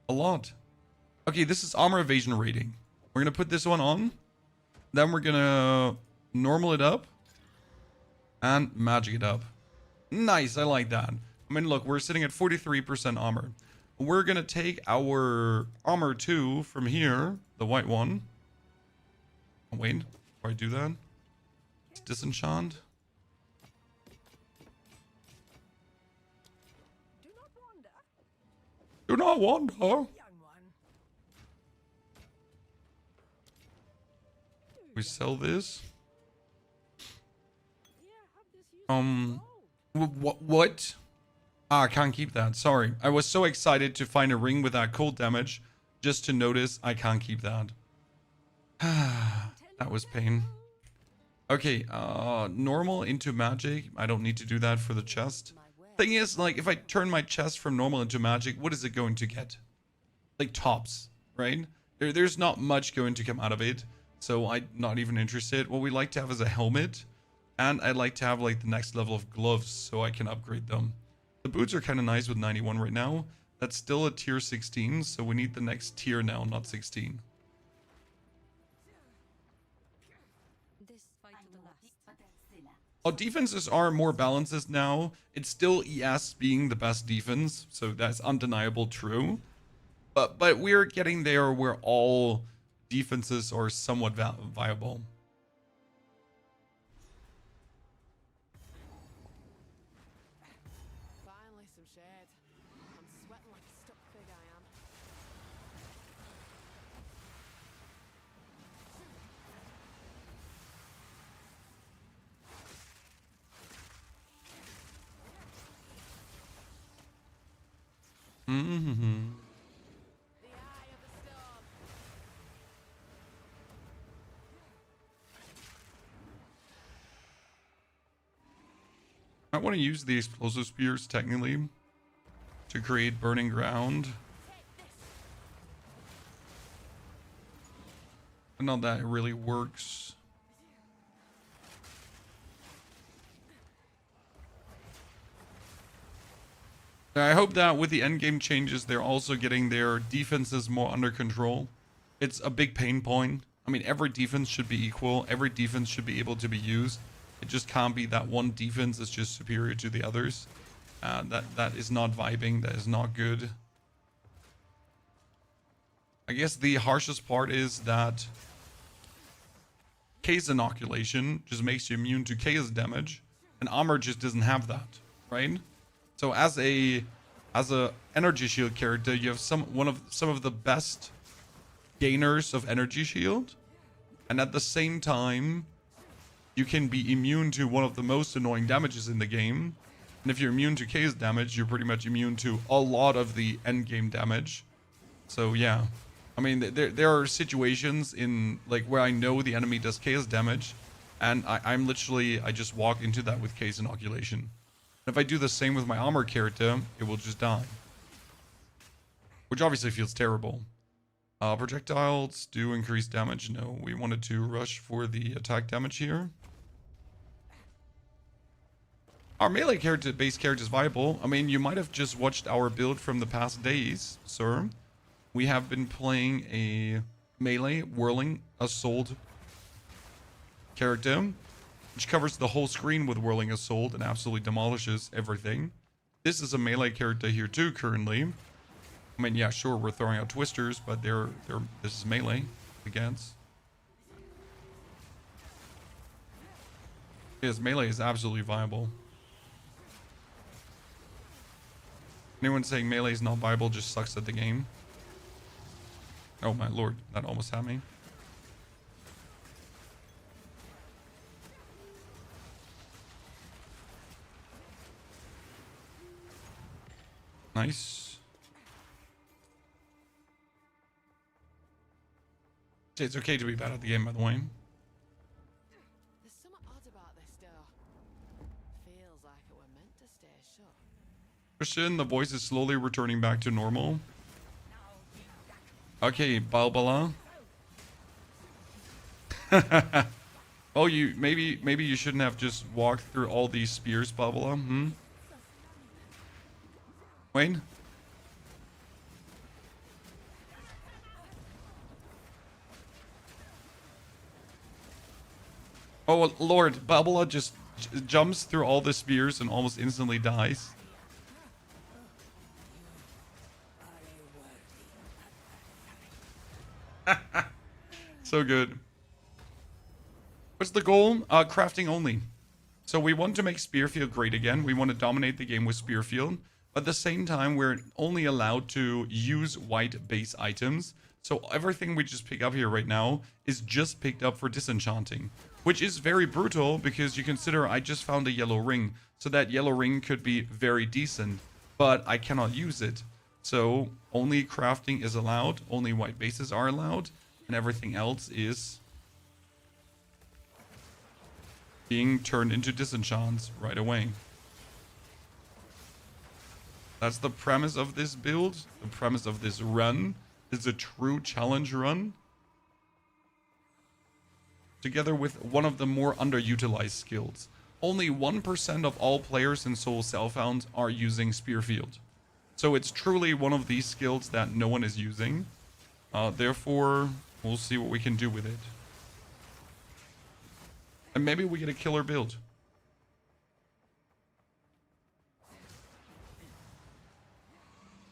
A lot. Okay, this is armor evasion rating. We're going to put this one on. Then we're going to normal it up. And magic it up. Nice, I like that. I mean, look, we're sitting at 43% armor. We're going to take our armor 2 from here. The white one. Oh, wait. Before I do that. It's disenchant. Do not wander, Do not wander. young one. We sell this. Here, have this useful What? Ah, I can't keep that. Sorry. I was so excited to find a ring without cold damage just to notice I can't keep that. That was pain. Okay, normal into magic. I don't need to do that for the chest. Thing is, like, if I turn my chest from normal into magic, what is it going to get? Like tops, right? There's not much going to come out of it. So I'm not even interested. What we like to have is a helmet. And I'd like to have like the next level of gloves so I can upgrade them. The boots are kind of nice with 91 right now. That's still a tier 16. So we need the next tier now, not 16. This fight to the last. Our defenses are more balanced now. It's still ES being the best defense. So that's undeniable true. But we're getting there where all defenses are somewhat viable. Finally some shade. I'm sweating like a stuck pig, I am. Mm-hmm. The eye of the storm. I want to use the explosive spears technically to create burning ground. But not that it really works. I hope that with the endgame changes, they're also getting their defenses more under control. It's a big pain point. I mean, every defense should be equal. Every defense should be able to be used. It just can't be that one defense is just superior to the others. That is not vibing. That is not good. I guess the harshest part is that case inoculation just makes you immune to chaos damage, and armor just doesn't have that, right? So as a energy shield character, you have some of the best gainers of energy shield, and at the same time you can be immune to one of the most annoying damages in the game. And if you're immune to chaos damage, you're pretty much immune to a lot of the end game damage. So yeah, I mean, there are situations in like where I know the enemy does chaos damage, and I just walk into that with case inoculation. If I do the same with my armor character, it will just die. Which obviously feels terrible. Projectiles do increase damage. No, we wanted to rush for the attack damage here. Our melee character, base character is viable. I mean, you might have just watched our build from the past days, sir. We have been playing a melee whirling assault character, which covers the whole screen with whirling assault and absolutely demolishes everything. This is a melee character here too currently. I mean, yeah, sure, we're throwing out twisters, but this is melee against. Yes, melee is absolutely viable. Anyone saying melee is not viable just sucks at the game. Oh my lord, that almost had me. Nice. It's okay to be bad at the game, by the way. There's something odd about this door. Feels like it were meant to stay shut. Christian, the voice is slowly returning back to normal. Okay, Balbala. Oh, maybe you shouldn't have just walked through all these spears, Balbala. Wayne? Oh lord, Balbala just jumps through all the spears and almost instantly dies. So good. What's the goal? Crafting only. So we want to make Spearfield great again. We want to dominate the game with Spearfield. But at the same time, we're only allowed to use white base items. So everything we just pick up here right now is just picked up for disenchanting. Which is very brutal because you consider I just found a yellow ring. So that yellow ring could be very decent. But I cannot use it. So only crafting is allowed. Only white bases are allowed. And everything else is being turned into disenchants right away. That's the premise of this build. The premise of this run is a true challenge run. Together with one of the more underutilized skills. Only 1% of all players in Soul Self-Found are using Spearfield. So it's truly one of these skills that no one is using. Therefore, we'll see what we can do with it. And maybe we get a killer build.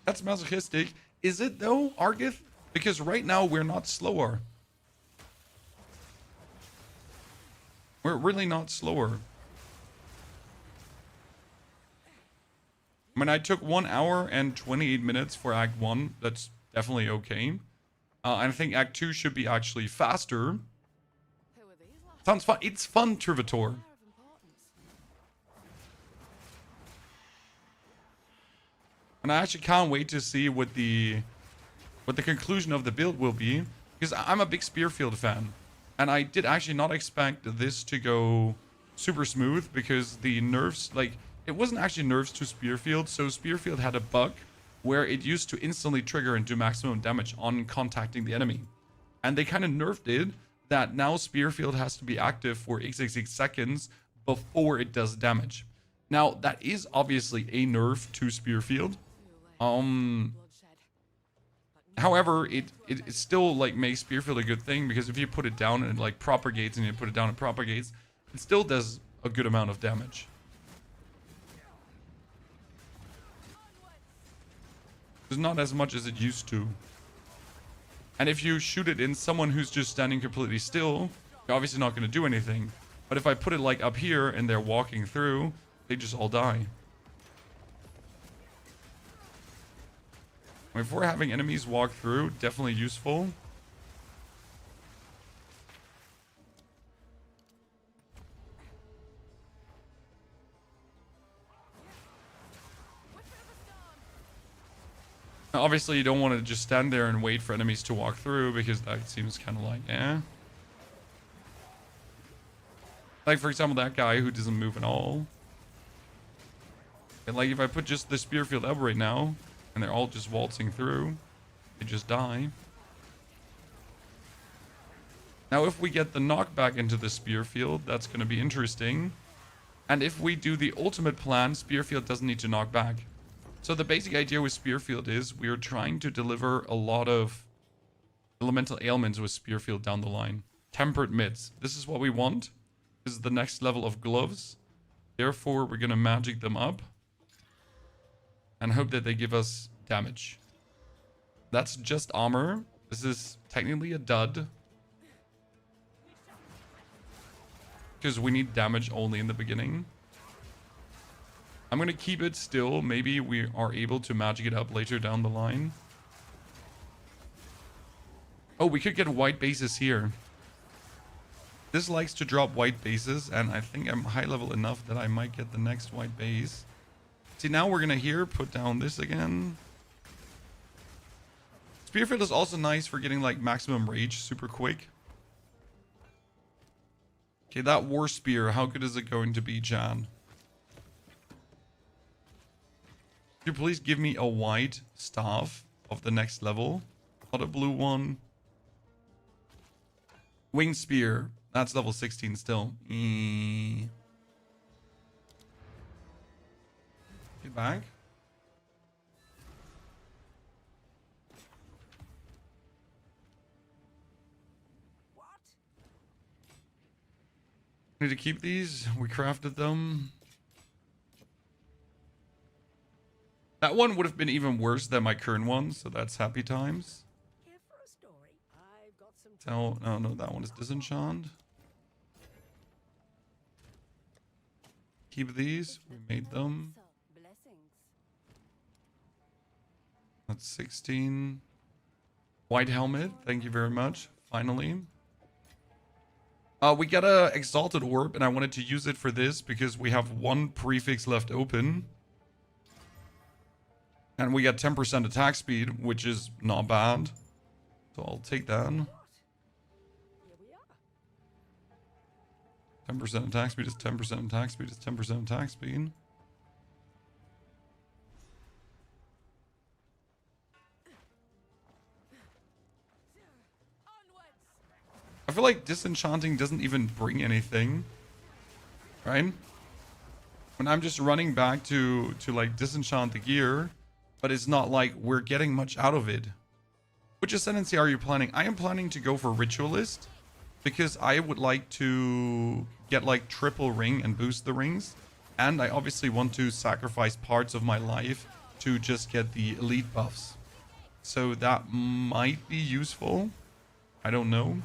That's masochistic. Is it though, Argith? Because right now we're not slower. We're really not slower. I mean, I took 1 hour and 28 minutes for Act 1. That's definitely okay. And I think Act 2 should be actually faster. Who are these last Sounds fun. It's fun, Trivator. of importance? And I actually can't wait to see what the conclusion of the build will be. Because I'm a big Spearfield fan. And I did actually not expect this to go super smooth. Because the nerfs, like, it wasn't actually nerfs to Spearfield. So Spearfield had a bug where it used to instantly trigger and do maximum damage on contacting the enemy. And they kind of nerfed it that now Spearfield has to be active for XXX seconds before it does damage. Now, that is obviously a nerf to Spearfield. Bloodshed. However, it still like makes Spearfield a good thing, because if you put it down and it like propagates and you put it down and propagates, it still does a good amount of damage. It's not as much as it used to. And if you shoot it in someone who's just standing completely still, you're obviously not going to do anything. But if I put it like up here and they're walking through, they just all die. If we're having enemies walk through, definitely useful. Now, obviously, you don't want to just stand there and wait for enemies to walk through, because that seems kind of like, eh. Like, for example, that guy who doesn't move at all. And like, if I put just the spear field up right now, and they're all just waltzing through, they just die. Now, if we get the knockback into the spear field, that's going to be interesting. And if we do the ultimate plan, spear field doesn't need to knock back. So the basic idea with spear field is we are trying to deliver a lot of elemental ailments with spear field down the line. Tempered mids. This is what we want. This is the next level of gloves. Therefore, we're going to magic them up and hope that they give us damage. That's just armor. This is technically a dud, because we need damage only in the beginning. I'm going to keep it still. Maybe we are able to magic it up later down the line. Oh, we could get white bases here. This likes to drop white bases, and I think I'm high level enough that I might get the next white base. See, now we're going to here put down this again. Spearfield is also nice for getting like maximum rage super quick. Okay, that war spear, how good is it going to be, Jan? Could you please give me a white staff of the next level? Not a blue one. Wing spear. That's level 16 still. Get back. What? Need to keep these. We crafted them. That one would have been even worse than my current one, so that's happy times. Here for a story. I've got some Oh, no, that one is disenchant. Keep these. We made them. Blessings. That's 16. White helmet. Thank you very much. Finally. We got a exalted orb, and I wanted to use it for this because we have one prefix left open. And we got 10% attack speed, which is not bad. So I'll take that. Here we are. 10% attack speed is 10% attack speed is 10% attack speed. I feel like disenchanting doesn't even bring anything. Right? When I'm just running back to like disenchant the gear, but it's not like we're getting much out of it. Which ascendancy are you planning? I am planning to go for Ritualist, because I would like to get like triple ring and boost the rings. And I obviously want to sacrifice parts of my life to just get the elite buffs. So that might be useful. I don't know.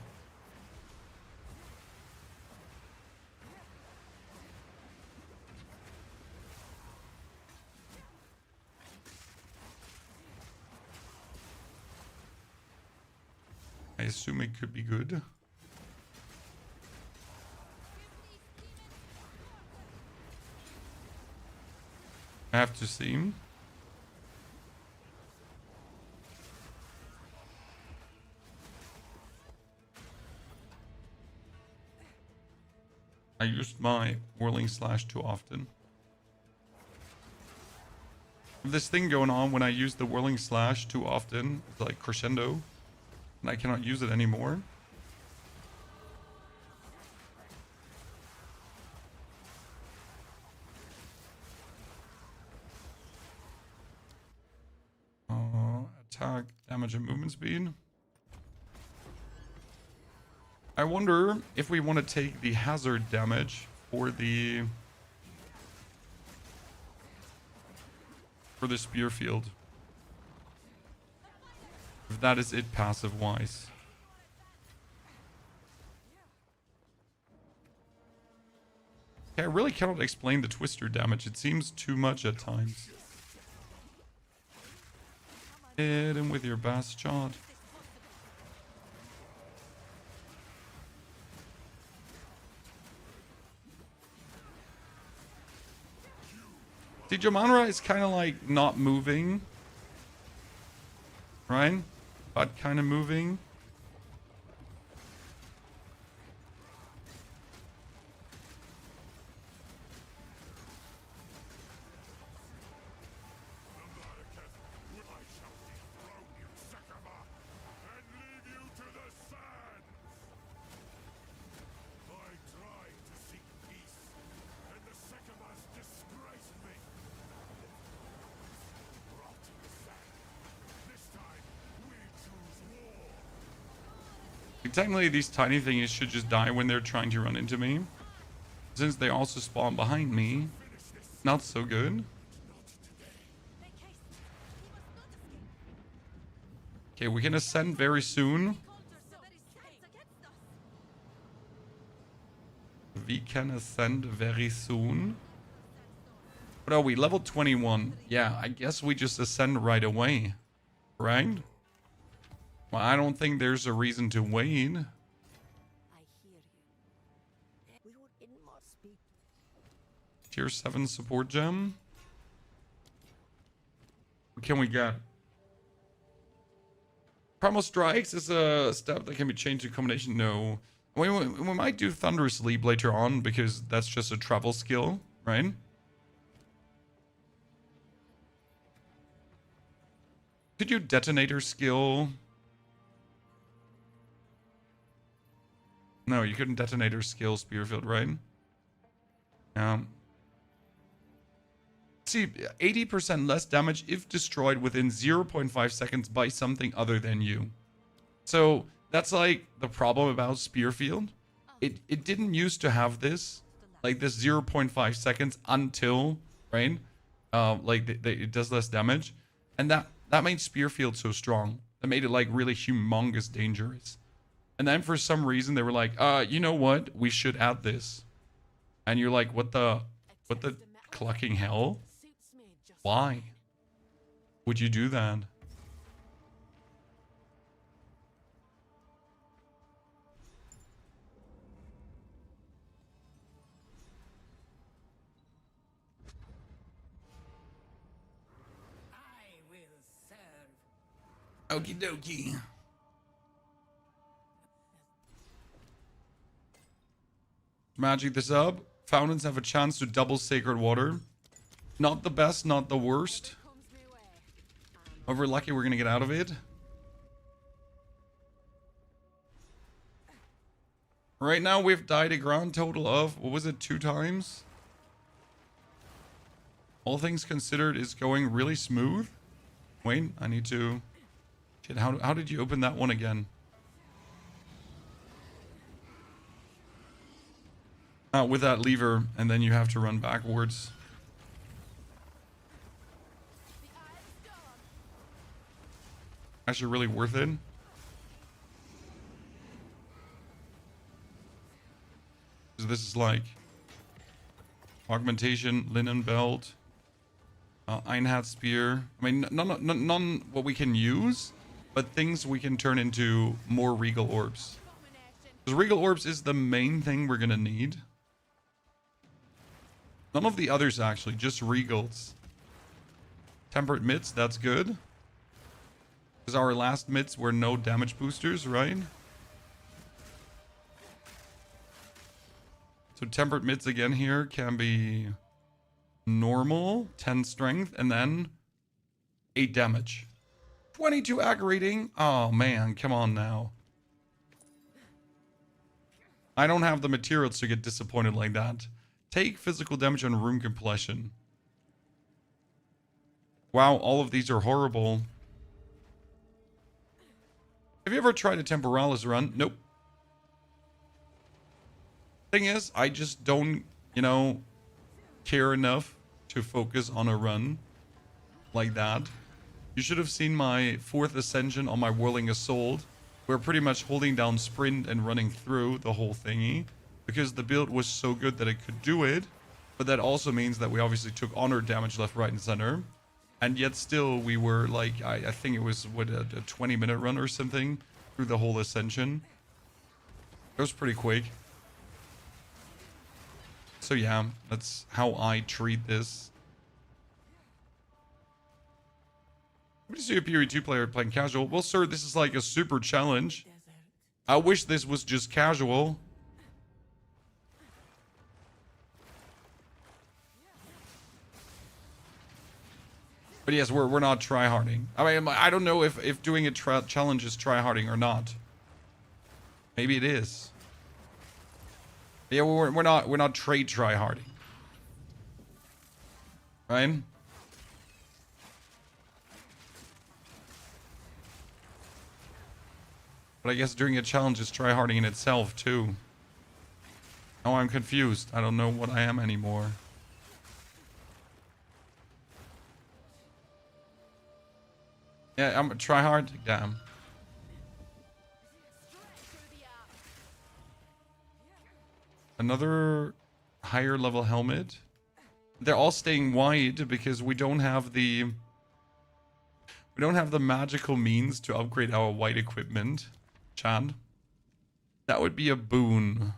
I assume it could be good. I have to see. I used my whirling slash too often. This thing going on when I use the whirling slash too often, it's like crescendo. And I cannot use it anymore. attack, damage, and movement speed. I wonder if we want to take the hazard damage for the spear field. If that is it passive wise. Okay, I really cannot explain the twister damage. It seems too much at times. Hit him with your best shot. See, Jamanra is kind of like not moving. Right? But kind of moving. Technically, these tiny things should just die when they're trying to run into me. Since they also spawn behind me, not so good. Okay, we can ascend very soon. We can ascend very soon. What are we? Level 21. Yeah, I guess we just ascend right away. Right? Well, I don't think there's a reason to wait. I hear you. It must be. Tier 7 support gem. What can we get? Primal Strikes is a step that can be changed to combination. No. We might do Thunderous Leap later on because that's just a travel skill, right? Could you Detonator skill? No, you couldn't Detonator skill Spearfield, right? See, 80% less damage if destroyed within 0.5 seconds by something other than you. So that's like the problem about Spearfield. It didn't used to have this, like this 0.5 seconds until, right? It does less damage, and that made Spearfield so strong. That made it like really humongous dangerous. And then for some reason they were like, you know what? We should add this. And you're like, what the clucking hell? Why would you do that? I will serve. Okie dokie. Magic this up. Fountains have a chance to double sacred water. Not the best, not the worst. But we're lucky we're gonna get out of it. Right now we've died a grand total of, what was it, 2 times? All things considered, is going really smooth. Wait, I need to... Shit, how did you open that one again? With that lever, and then you have to run backwards. Actually really worth it. So this is like augmentation, linen belt, Einhat spear. I mean, none what we can use, but things we can turn into more regal orbs. Because regal orbs is the main thing we're gonna need. None of the others actually, just regals. Temperate mitts, that's good. Because our last mitts were no damage boosters, right? So temperate mitts again here can be normal, 10 strength, and then 8 damage. 22 ag rating. Oh man, come on now. I don't have the materials to get disappointed like that. Take physical damage on room completion. Wow, all of these are horrible. Have you ever tried a Temporalis run? Nope. Thing is, I just don't, you know, care enough to focus on a run like that. You should have seen my 4th Ascension on my Whirling Assault. We're pretty much holding down sprint and running through the whole thingy because the build was so good that it could do it. But that also means that we obviously took honor damage left, right, and center. And yet still we were like, I think it was, what, a 20-minute run or something through the whole Ascension. It was pretty quick. So yeah, that's how I treat this. What do you see a PoE 2 player playing casual? Well, sir, this is like a super challenge. I wish this was just casual. But yes, we're not tryharding. I mean, I don't know if doing a challenge is tryharding or not. Maybe it is. Yeah, we're not tryharding. Right? But I guess doing a challenge is tryharding in itself too. Oh, I'm confused. I don't know what I am anymore. Yeah, I'm a tryhard. Damn. Another higher level helmet. They're all staying wide because we don't have the magical means to upgrade our white equipment. Chad. That would be a boon.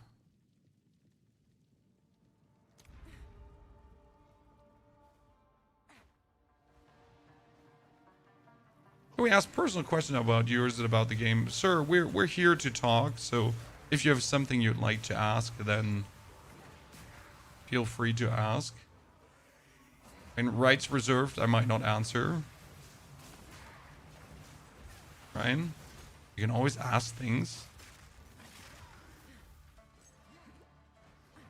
We asked personal question about you, or is it about the game? Sir, we're here to talk, so if you have something you'd like to ask, then feel free to ask. And rights reserved, I might not answer. Ryan, you can always ask things.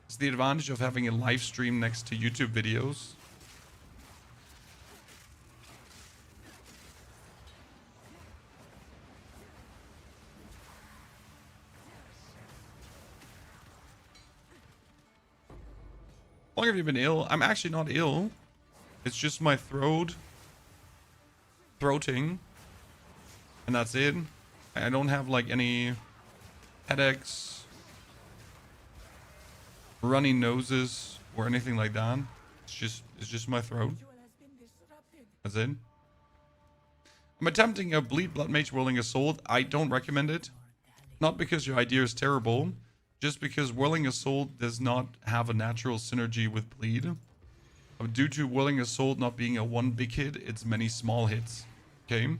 It's the advantage of having a live stream next to YouTube videos. How long have you been ill? I'm actually not ill. It's just my throating. And that's it. I don't have like any headaches, runny noses, or anything like that. It's just my throat. That's it. I'm attempting a Bleed Blood Mage Whirling Assault. I don't recommend it. Not because your idea is terrible. Just because Whirling Assault does not have a natural synergy with Bleed. Due to Whirling Assault not being a one big hit, it's many small hits. Okay?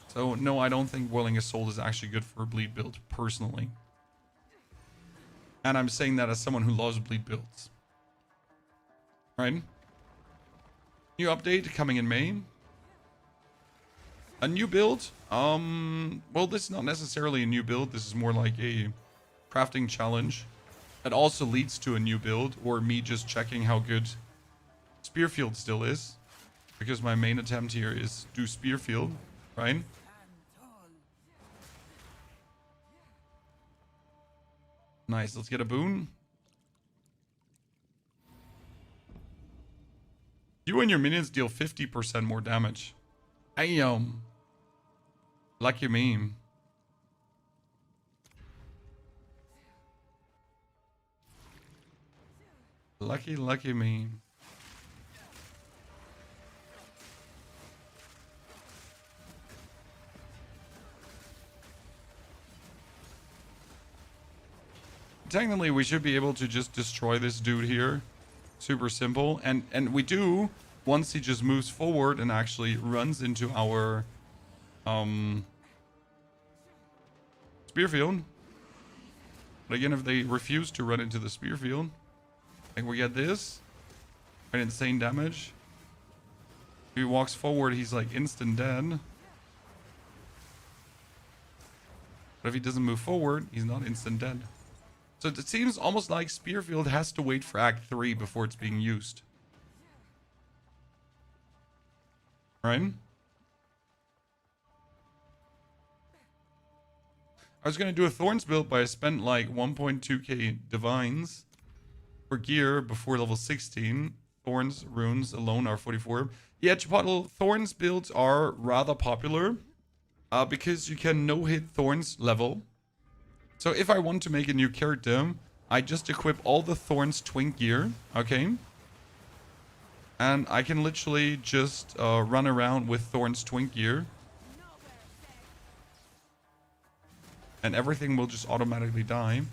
So, no, I don't think Whirling Assault is actually good for a Bleed build, personally. And I'm saying that as someone who loves Bleed builds. Right? New update coming in May. A new build? Well, this is not necessarily a new build. This is more like a crafting challenge that also leads to a new build, or me just checking how good Spearfield still is, because my main attempt here is do Spearfield, right? Nice, let's get a boon. You and your minions deal 50% more damage. Lucky me. Lucky me. Technically, we should be able to just destroy this dude here. Super simple. And we do once he just moves forward and actually runs into our Spearfield. But again, if they refuse to run into the Spearfield, I think we get this. An insane damage. If he walks forward, he's like instant dead. But if he doesn't move forward, he's not instant dead. So it seems almost like Spearfield has to wait for Act 3 before it's being used. Right? I was gonna do a Thorns build, but I spent like 1.2k divines for gear before level 16. Thorns runes alone are 44. Yeah, Chipotle, Thorns builds are rather popular because you can no-hit Thorns level. So if I want to make a new character, I just equip all the Thorns twin gear, okay? And I can literally just run around with Thorns twin gear. And everything will just automatically die.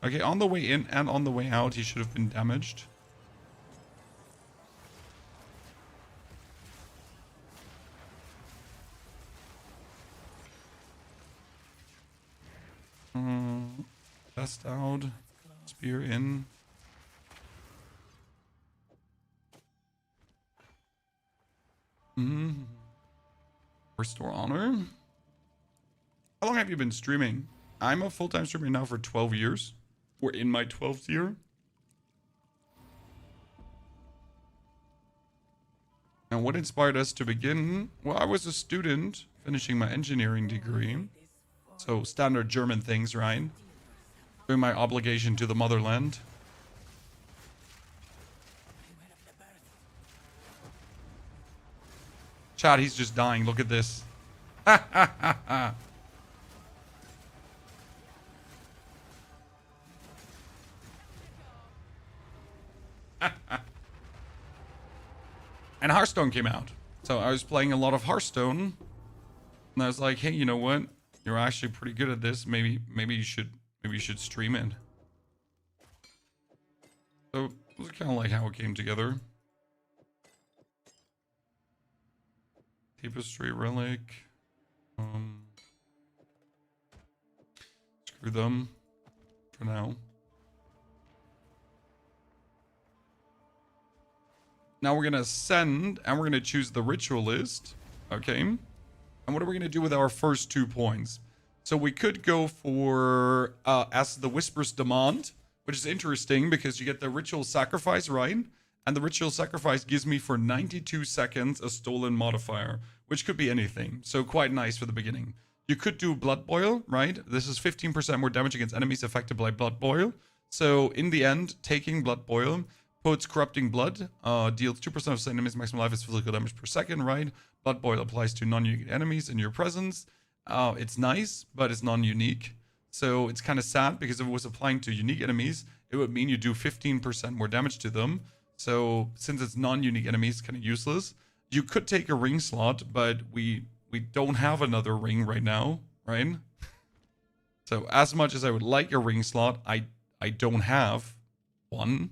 Okay, on the way in and on the way out, he should have been damaged. Best out. Spear in. Restore honor. How long have you been streaming? I'm a full-time streamer now for 12 years. We're in my 12th year. And what inspired us to begin? Well, I was a student finishing my engineering degree. So standard German things, right? Doing my obligation to the motherland. Chad, he's just dying. Look at this. Ha ha ha ha. And Hearthstone came out. So I was playing a lot of Hearthstone. And I was like, hey, you know what? You're actually pretty good at this. Maybe you should stream it. So it was kind of like how it came together. Tapestry relic. Screw them for now. Now we're going to ascend and we're going to choose the ritualist. Okay. And what are we going to do with our first 2 points? So we could go for as the Whispers demand, which is interesting because you get the ritual sacrifice, right? And the ritual sacrifice gives me for 92 seconds a stolen modifier, which could be anything. So quite nice for the beginning. You could do Blood Boil, right? This is 15% more damage against enemies affected by Blood Boil. So in the end, taking Blood Boil puts Corrupting Blood, deals 2% of enemies' maximum life is physical damage per second, right? Blood Boil applies to non-unique enemies in your presence. It's nice, but it's non-unique. So it's kind of sad because if it was applying to unique enemies, it would mean you do 15% more damage to them. So since it's non-unique enemies, kind of useless. You could take a ring slot, but we don't have another ring right now, right? So as much as I would like a ring slot, I don't have one.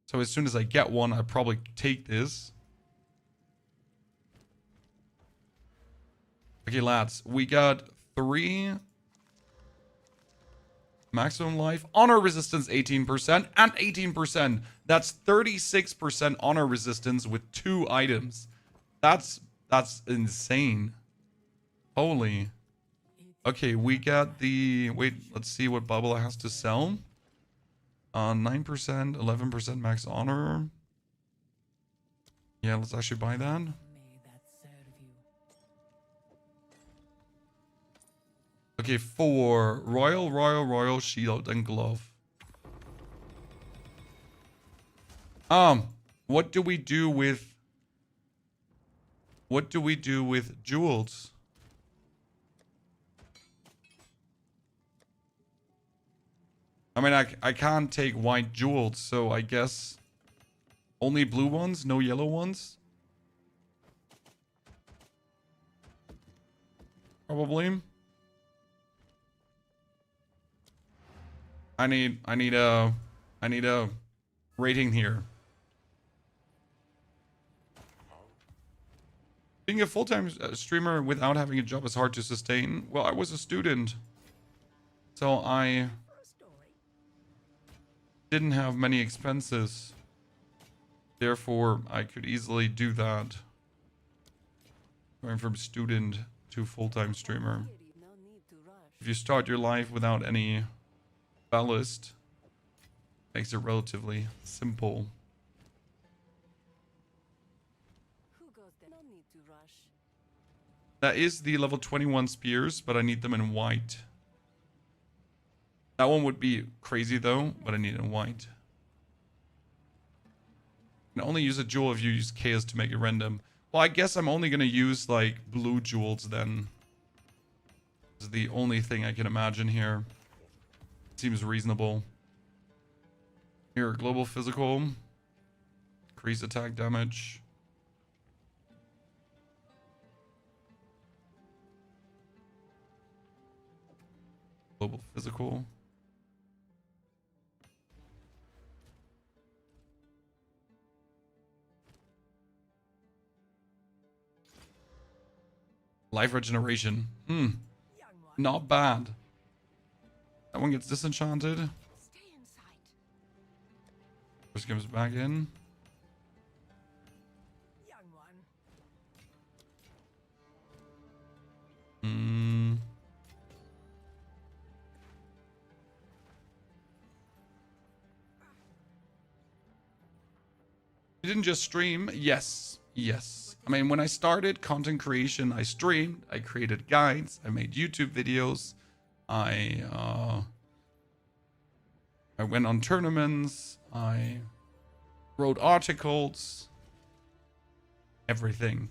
So as soon as I get one, I'll probably take this. Okay, lads, we got 3 maximum life, honor resistance 18%, and 18%. That's 36% honor resistance with 2 items. That's insane. Holy. Okay, we got the... Wait, let's see what Bubble has to sell. 9%, 11% max honor. Yeah, let's actually buy that. May that serve you. Okay, 4 royal shield and glove. What do we do with jewels? I mean, I can't take white jewels, so I guess only blue ones, no yellow ones. Probably. I need a rating here. Being a full-time streamer without having a job is hard to sustain. Well, I was a student, so I didn't have many expenses. Therefore, I could easily do that. Going from student to full-time streamer. If you start your life without any ballast, Makes it relatively simple. Who goes there? No need to rush. That is the level 21 spears, but I need them in white. That one would be crazy though, but I need it in white. You can only use a jewel if you use chaos to make it random. Well, I guess I'm only going to use like blue jewels then. This is the only thing I can imagine here. Seems reasonable. Here, global physical. Increase attack damage. Global physical. Life regeneration. Not bad. That one gets disenchanted. Stay in sight. First comes back in. Young one. You didn't just stream? Yes. Yes. I mean, when I started content creation, I streamed, I created guides, I made YouTube videos, I went on tournaments, I wrote articles, everything.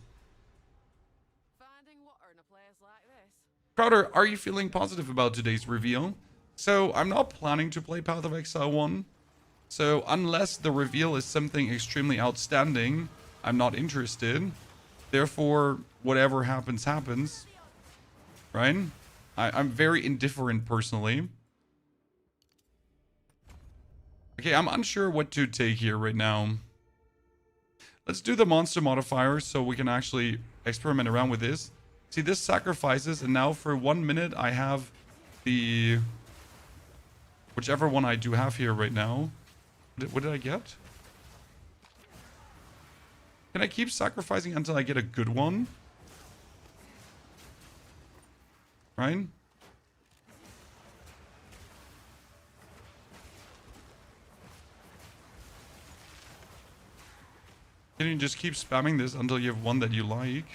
Finding water in a place like this. Crowder, are you feeling positive about today's reveal? So, I'm not planning to play Path of Exile 1. So, unless the reveal is something extremely outstanding, I'm not interested. Therefore, whatever happens, happens. Right? I'm very indifferent personally. Okay, I'm unsure what to take here right now. Let's do the monster modifier so we can actually experiment around with this. See, this sacrifices, and now for 1 minute I have the... whichever one I do have here right now. What did I get? Can I keep sacrificing until I get a good one? Right? Can you just keep spamming this until you have one that you like?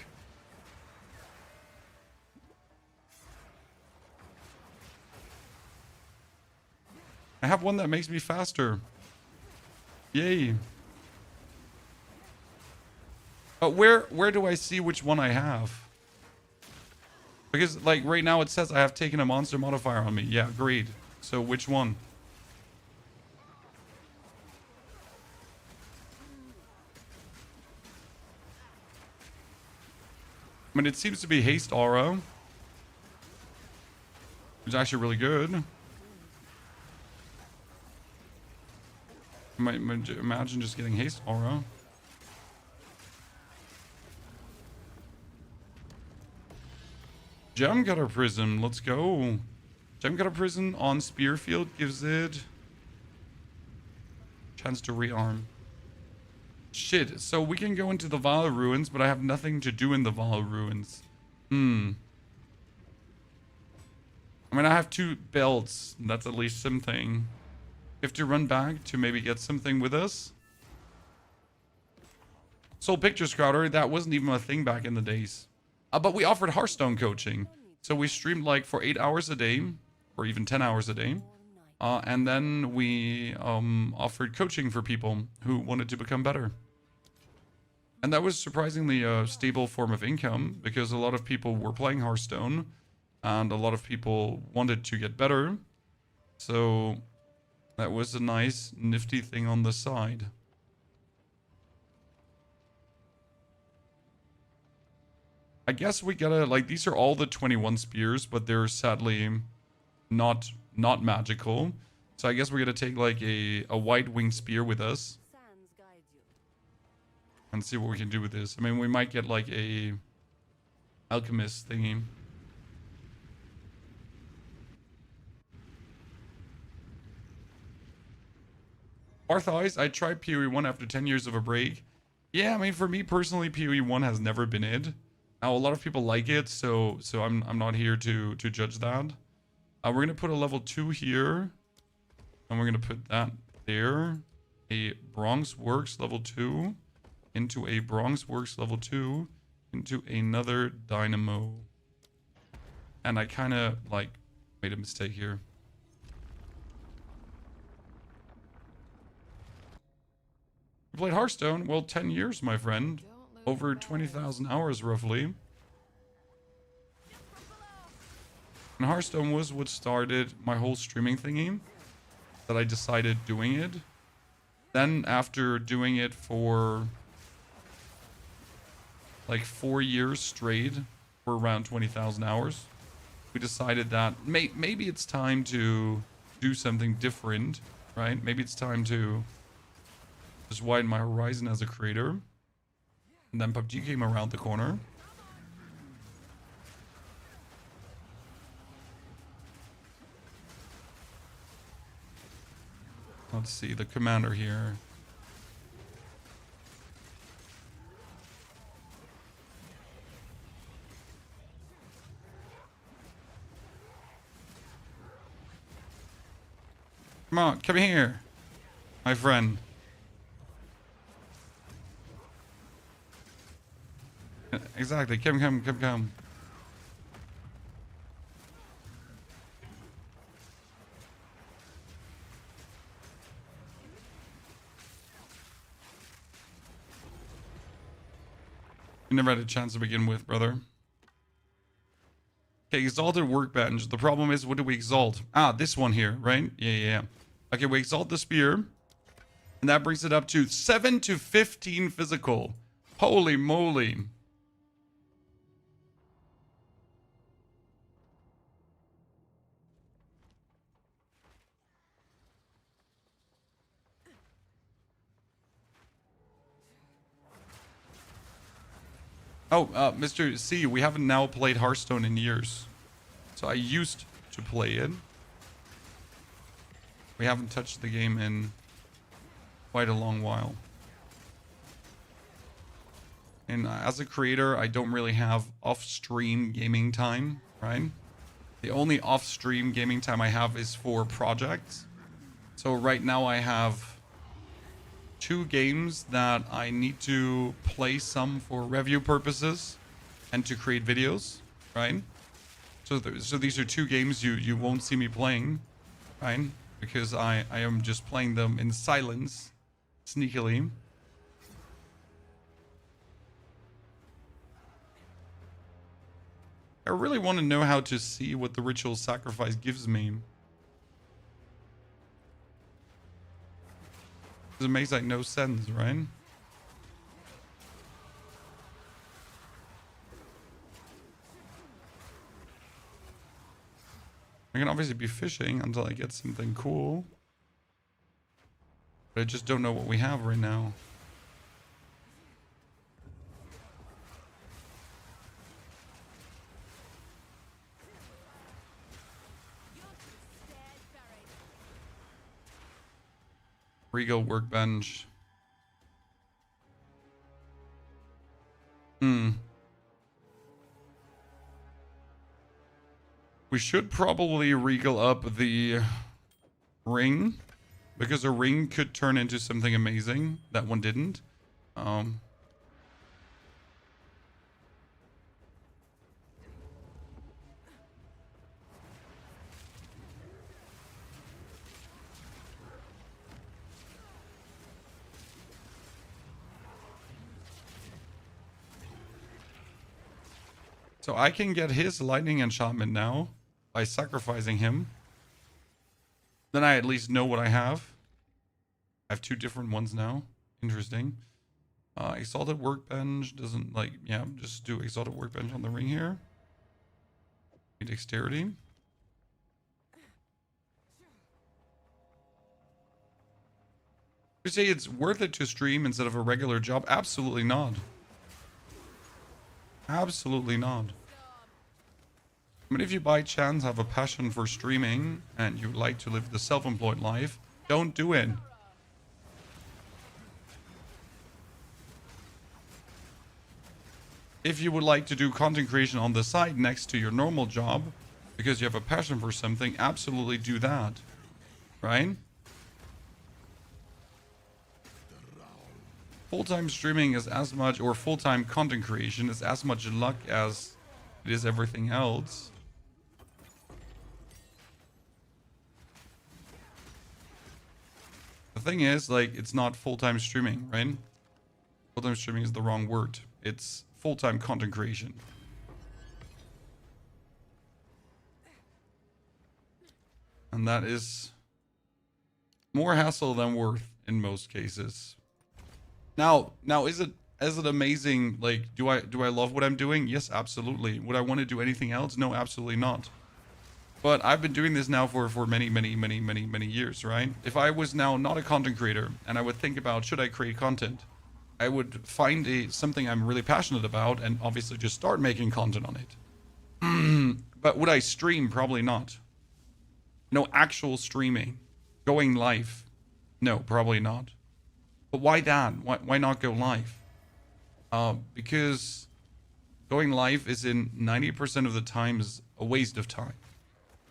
I have one that makes me faster. Yay. But where do I see which one I have? Because, like, right now it says I have taken a monster modifier on me. Yeah, agreed. So, which one? I mean, it seems to be Haste Aura. Which is actually really good. Imagine just getting Haste Aura. Gem Cutter Prism, let's go. Gem Cutter Prism on Spear Field gives it chance to rearm. Shit, so we can go into the Vaal Ruins, but I have nothing to do in the Vaal Ruins. I mean, I have 2 belts. That's at least something. We have to run back to maybe get something with us. Soul Picture Scrouter, that wasn't even a thing back in the days. But we offered Hearthstone coaching. So we streamed like for 8 hours a day, or even 10 hours a day. And then we offered coaching for people who wanted to become better. And that was surprisingly a stable form of income because a lot of people were playing Hearthstone and a lot of people wanted to get better. So that was a nice, nifty thing on the side. I guess we gotta, like, these are all the 21 spears, but they're sadly not magical. So I guess we're gonna take, like, a white winged spear with us. Sands guide you. And see what we can do with this. I mean, we might get, like, a alchemist thingy. Arthais, I tried PoE 1 after 10 years of a break. Yeah, I mean, for me personally, PoE 1 has never been it. Now, a lot of people like it, so I'm not here to judge that. We're going to put a level 2 here. And we're going to put that there. A Bronze Works level 2. Into a Bronze Works level 2. Into another Dynamo. And I kind of, like, made a mistake here. You played Hearthstone? Well, 10 years, my friend. Over 20,000 hours, roughly. And Hearthstone was what started my whole streaming thingy. That I decided doing it. Then, after doing it for like 4 years straight, for around 20,000 hours, we decided that maybe it's time to do something different, right? Maybe it's time to just widen my horizon as a creator. And then PUBG came around the corner. Let's see, the commander here. Come on, come here, my friend. Exactly, come. You never had a chance to begin with, brother. Okay, exalted workbench. The problem is, what do we exalt? Ah, this one here, right? Yeah. Okay, we exalt the spear. And that brings it up to 7 to 15 physical. Holy moly. Oh, Mr. C, we haven't now played Hearthstone in years. So I used to play it. We haven't touched the game in quite a long while. And as a creator, I don't really have off-stream gaming time, right? The only off-stream gaming time I have is for projects. So right now I have 2 games that I need to play some for review purposes and to create videos, right? So these are 2 games you won't see me playing, right? Because I am just playing them in silence, sneakily. I really want to know how to see what the ritual sacrifice gives me. It makes like no sense, right? I can obviously be fishing until I get something cool. But I just don't know what we have right now. Regal workbench. We should probably regal up the ring, because a ring could turn into something amazing. That one didn't. So I can get his lightning enchantment now by sacrificing him. Then I at least know what I have. I have 2 different ones now. Interesting. Exalted workbench doesn't like, yeah, just do exalted workbench on the ring here. Dexterity. You say it's worth it to stream instead of a regular job? Absolutely not. Absolutely not. I mean, if you by chance have a passion for streaming and you like to live the self-employed life, don't do it. If you would like to do content creation on the side next to your normal job, because you have a passion for something, absolutely do that. Right? full-time streaming is as much, or full-time content creation is as much luck as it is everything else. The thing is, like, it's not full-time streaming, right? Full-time streaming is the wrong word. It's full-time content creation. And that is more hassle than worth in most cases. Now is it amazing? Like, do I love what I'm doing? Yes, absolutely. Would I want to do anything else? No, absolutely not. But I've been doing this now for many years, right? If I was now not a content creator and I would think about, should I create content? I would find something I'm really passionate about and obviously just start making content on it. But would I stream? Probably not. No actual streaming. Going live? No, probably not. But why that? Why not go live? Because going live is in 90% of the time is a waste of time,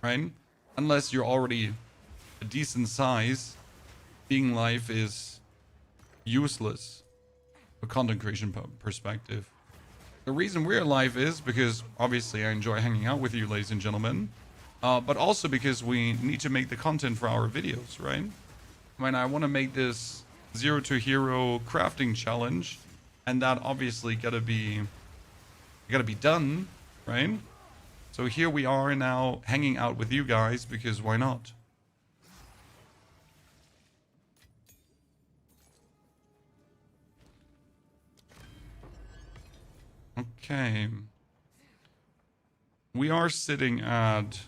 right? Unless you're already a decent size, being live is useless from a content creation perspective. The reason we're live is because obviously I enjoy hanging out with you, ladies and gentlemen, but also because we need to make the content for our videos, right? I mean, I want to make this 0 to hero crafting challenge, and that obviously gotta be done, right? So here we are now hanging out with you guys because why not? Okay. We are sitting at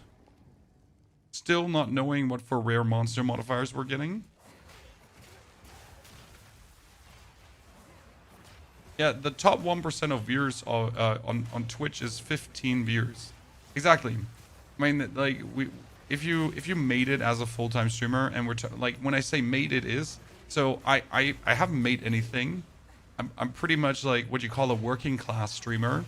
still not knowing what for rare monster modifiers we're getting. Yeah, the top 1% of viewers on Twitch is 15 viewers. Exactly. I mean, like, if you made it as a full-time streamer, and like, when I say made it is, so I haven't made anything. I'm pretty much like what you call a working class streamer,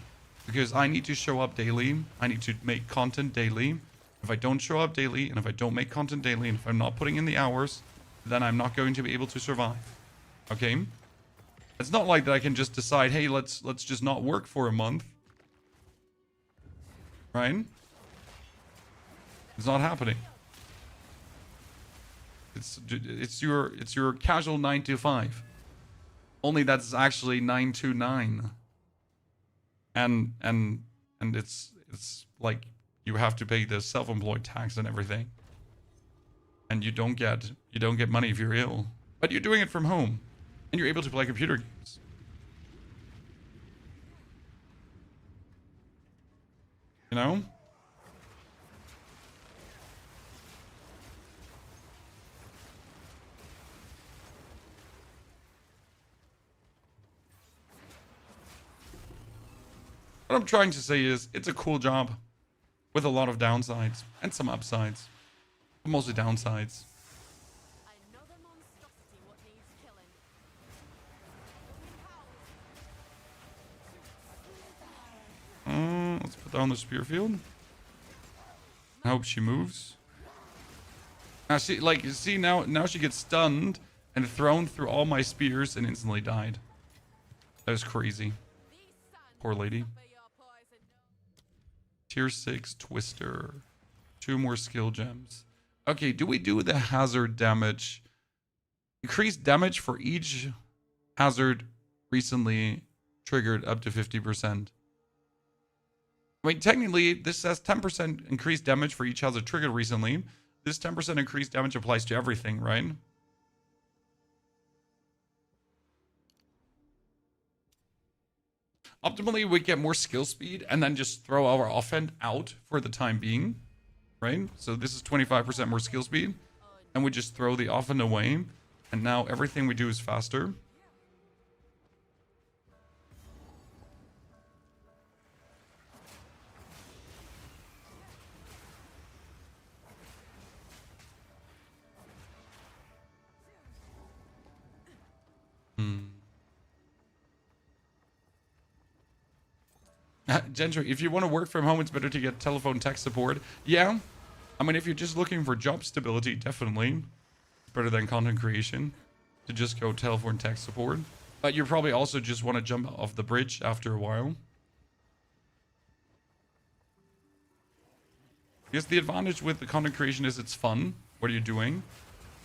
because I need to show up daily. I need to make content daily. If I don't show up daily, and if I don't make content daily, and if I'm not putting in the hours, then I'm not going to be able to survive. Okay? It's not like that I can just decide, hey, let's just not work for a month. Right? It's not happening. It's your casual 9 to 5. Only that's actually 9 to 9. And it's like you have to pay the self-employed tax and everything. And you don't get money if you're ill. But you're doing it from home. And you're able to play computer games. You know? What I'm trying to say is, it's a cool job. With a lot of downsides. And some upsides. But mostly downsides. Another monstrosity what needs killing. Let's put down the spear field. I hope she moves. Now she, like, you see, now she gets stunned and thrown through all my spears and instantly died. That was crazy. Poor lady. Tier 6 Twister. 2 more skill gems. Okay, do we do the hazard damage? Increased damage for each hazard recently triggered up to 50%. I mean, technically, this says 10% increased damage for each hazard triggered recently. This 10% increased damage applies to everything, right? Optimally, we get more skill speed and then just throw our offhand out for the time being, right? So this is 25% more skill speed, and we just throw the offhand away, and now everything we do is faster. Gentry, if you want to work from home, it's better to get telephone tech support. Yeah. I mean, if you're just looking for job stability, definitely. It's better than content creation to just go telephone tech support. But you probably also just want to jump off the bridge after a while. Because the advantage with the content creation is it's fun. What are you doing?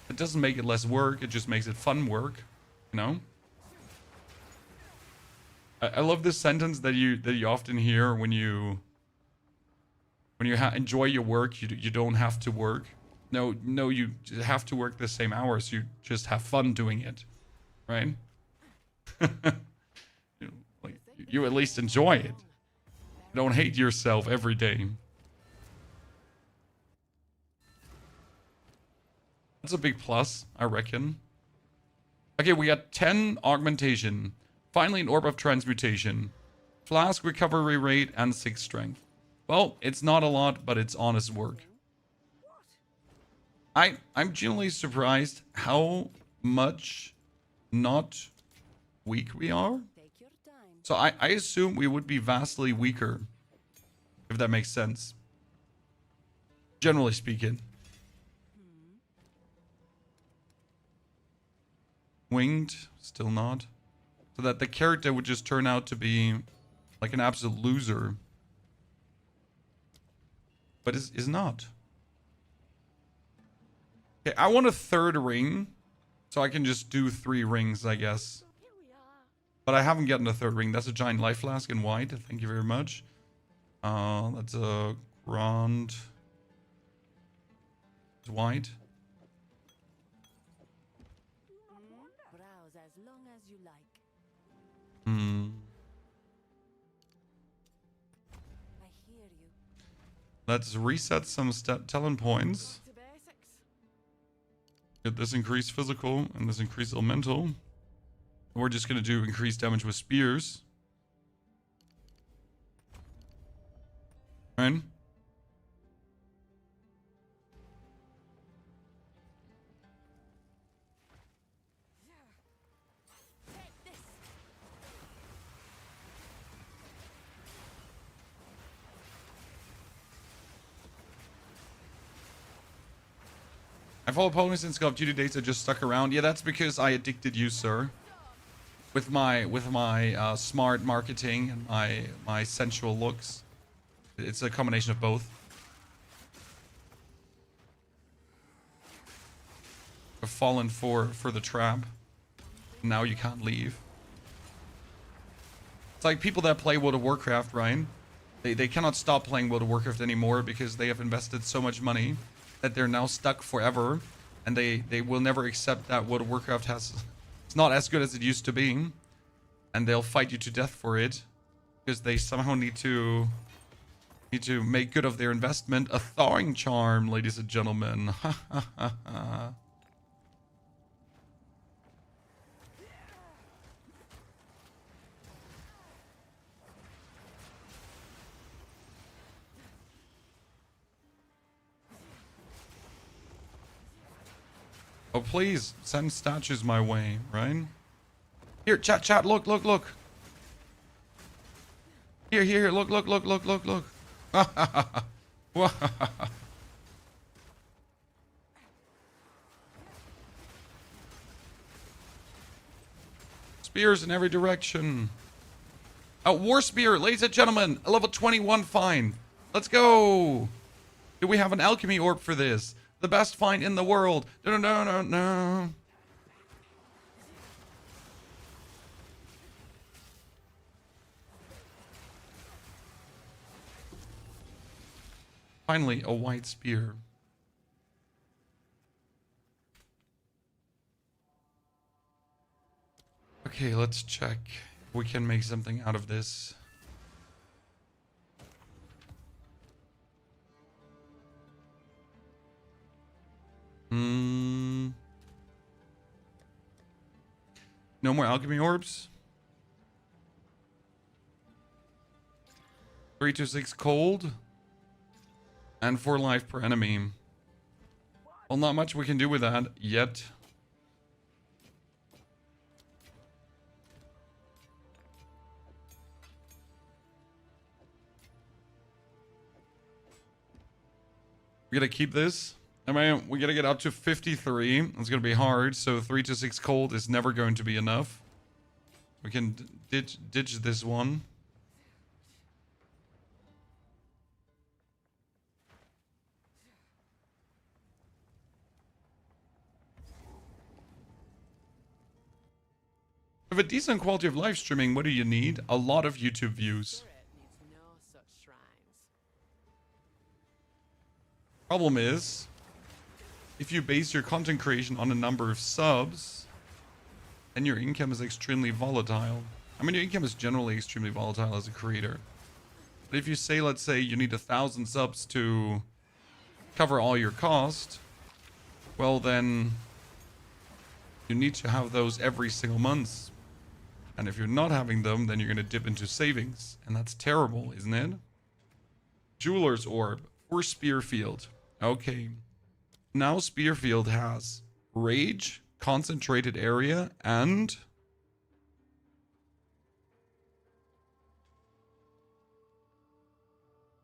It doesn't make it less work. It just makes it fun work. You know? I love this sentence that you often hear when you enjoy your work. You don't have to work. No, you have to work the same hours. You just have fun doing it, right? You at least enjoy it. Don't hate yourself every day. That's a big plus, I reckon. Okay, we got 10 augmentation. Finally, an orb of transmutation. Flask recovery rate and 6 strength. Well, it's not a lot, but it's honest work. I'm genuinely surprised how much not weak we are. So I assume we would be vastly weaker, if that makes sense. Generally speaking. Winged, still not. So that the character would just turn out to be like an absolute loser. But is not. Okay, I want a 3rd ring. So I can just do 3 rings, I guess. But I haven't gotten a 3rd ring. That's a giant life flask in white. Thank you very much. That's a grand. It's white. Browse as long as you like. I hear you. Let's reset some talent points. To basics. Get this increased physical and this increased elemental. We're just going to do increased damage with spears. Right? I follow opponents in Call of Duty days that just stuck around. Yeah, that's because I addicted you, sir. With my smart marketing and my sensual looks. It's a combination of both. I've fallen for the trap. Now you can't leave. It's like people that play World of Warcraft, right? They cannot stop playing World of Warcraft anymore because they have invested so much money that they're now stuck forever, and they will never accept that World of Warcraft it's not as good as it used to be, and they'll fight you to death for it because they somehow need to make good of their investment. A thawing charm, ladies and gentlemen. Ha ha ha ha. Oh, please, send statues my way, right? Here, chat, look. Here, look. Spears in every direction. A war spear, ladies and gentlemen, a level 21 find. Let's go. Do we have an alchemy orb for this? The best find in the world. No. Finally, a white spear. Okay, let's check. We can make something out of this. No more alchemy orbs. 3 to 6 cold. And 4 life per enemy. Well, not much we can do with that yet. We're gonna keep this. I mean, we gotta get up to 53. It's gonna be hard, so 3 to 6 cold is never going to be enough. We can ditch this one. With a decent quality of live streaming, what do you need? A lot of YouTube views. Spirit needs no such shrines. Problem is, if you base your content creation on a number of subs, then your income is extremely volatile. I mean, your income is generally extremely volatile as a creator. But if you say, let's say, you need 1,000 subs to cover all your cost, well then, you need to have those every single month. And if you're not having them, then you're going to dip into savings. And that's terrible, isn't it? Jeweler's Orb for Spearfield. Okay. Now Spearfield has Rage, Concentrated Area, and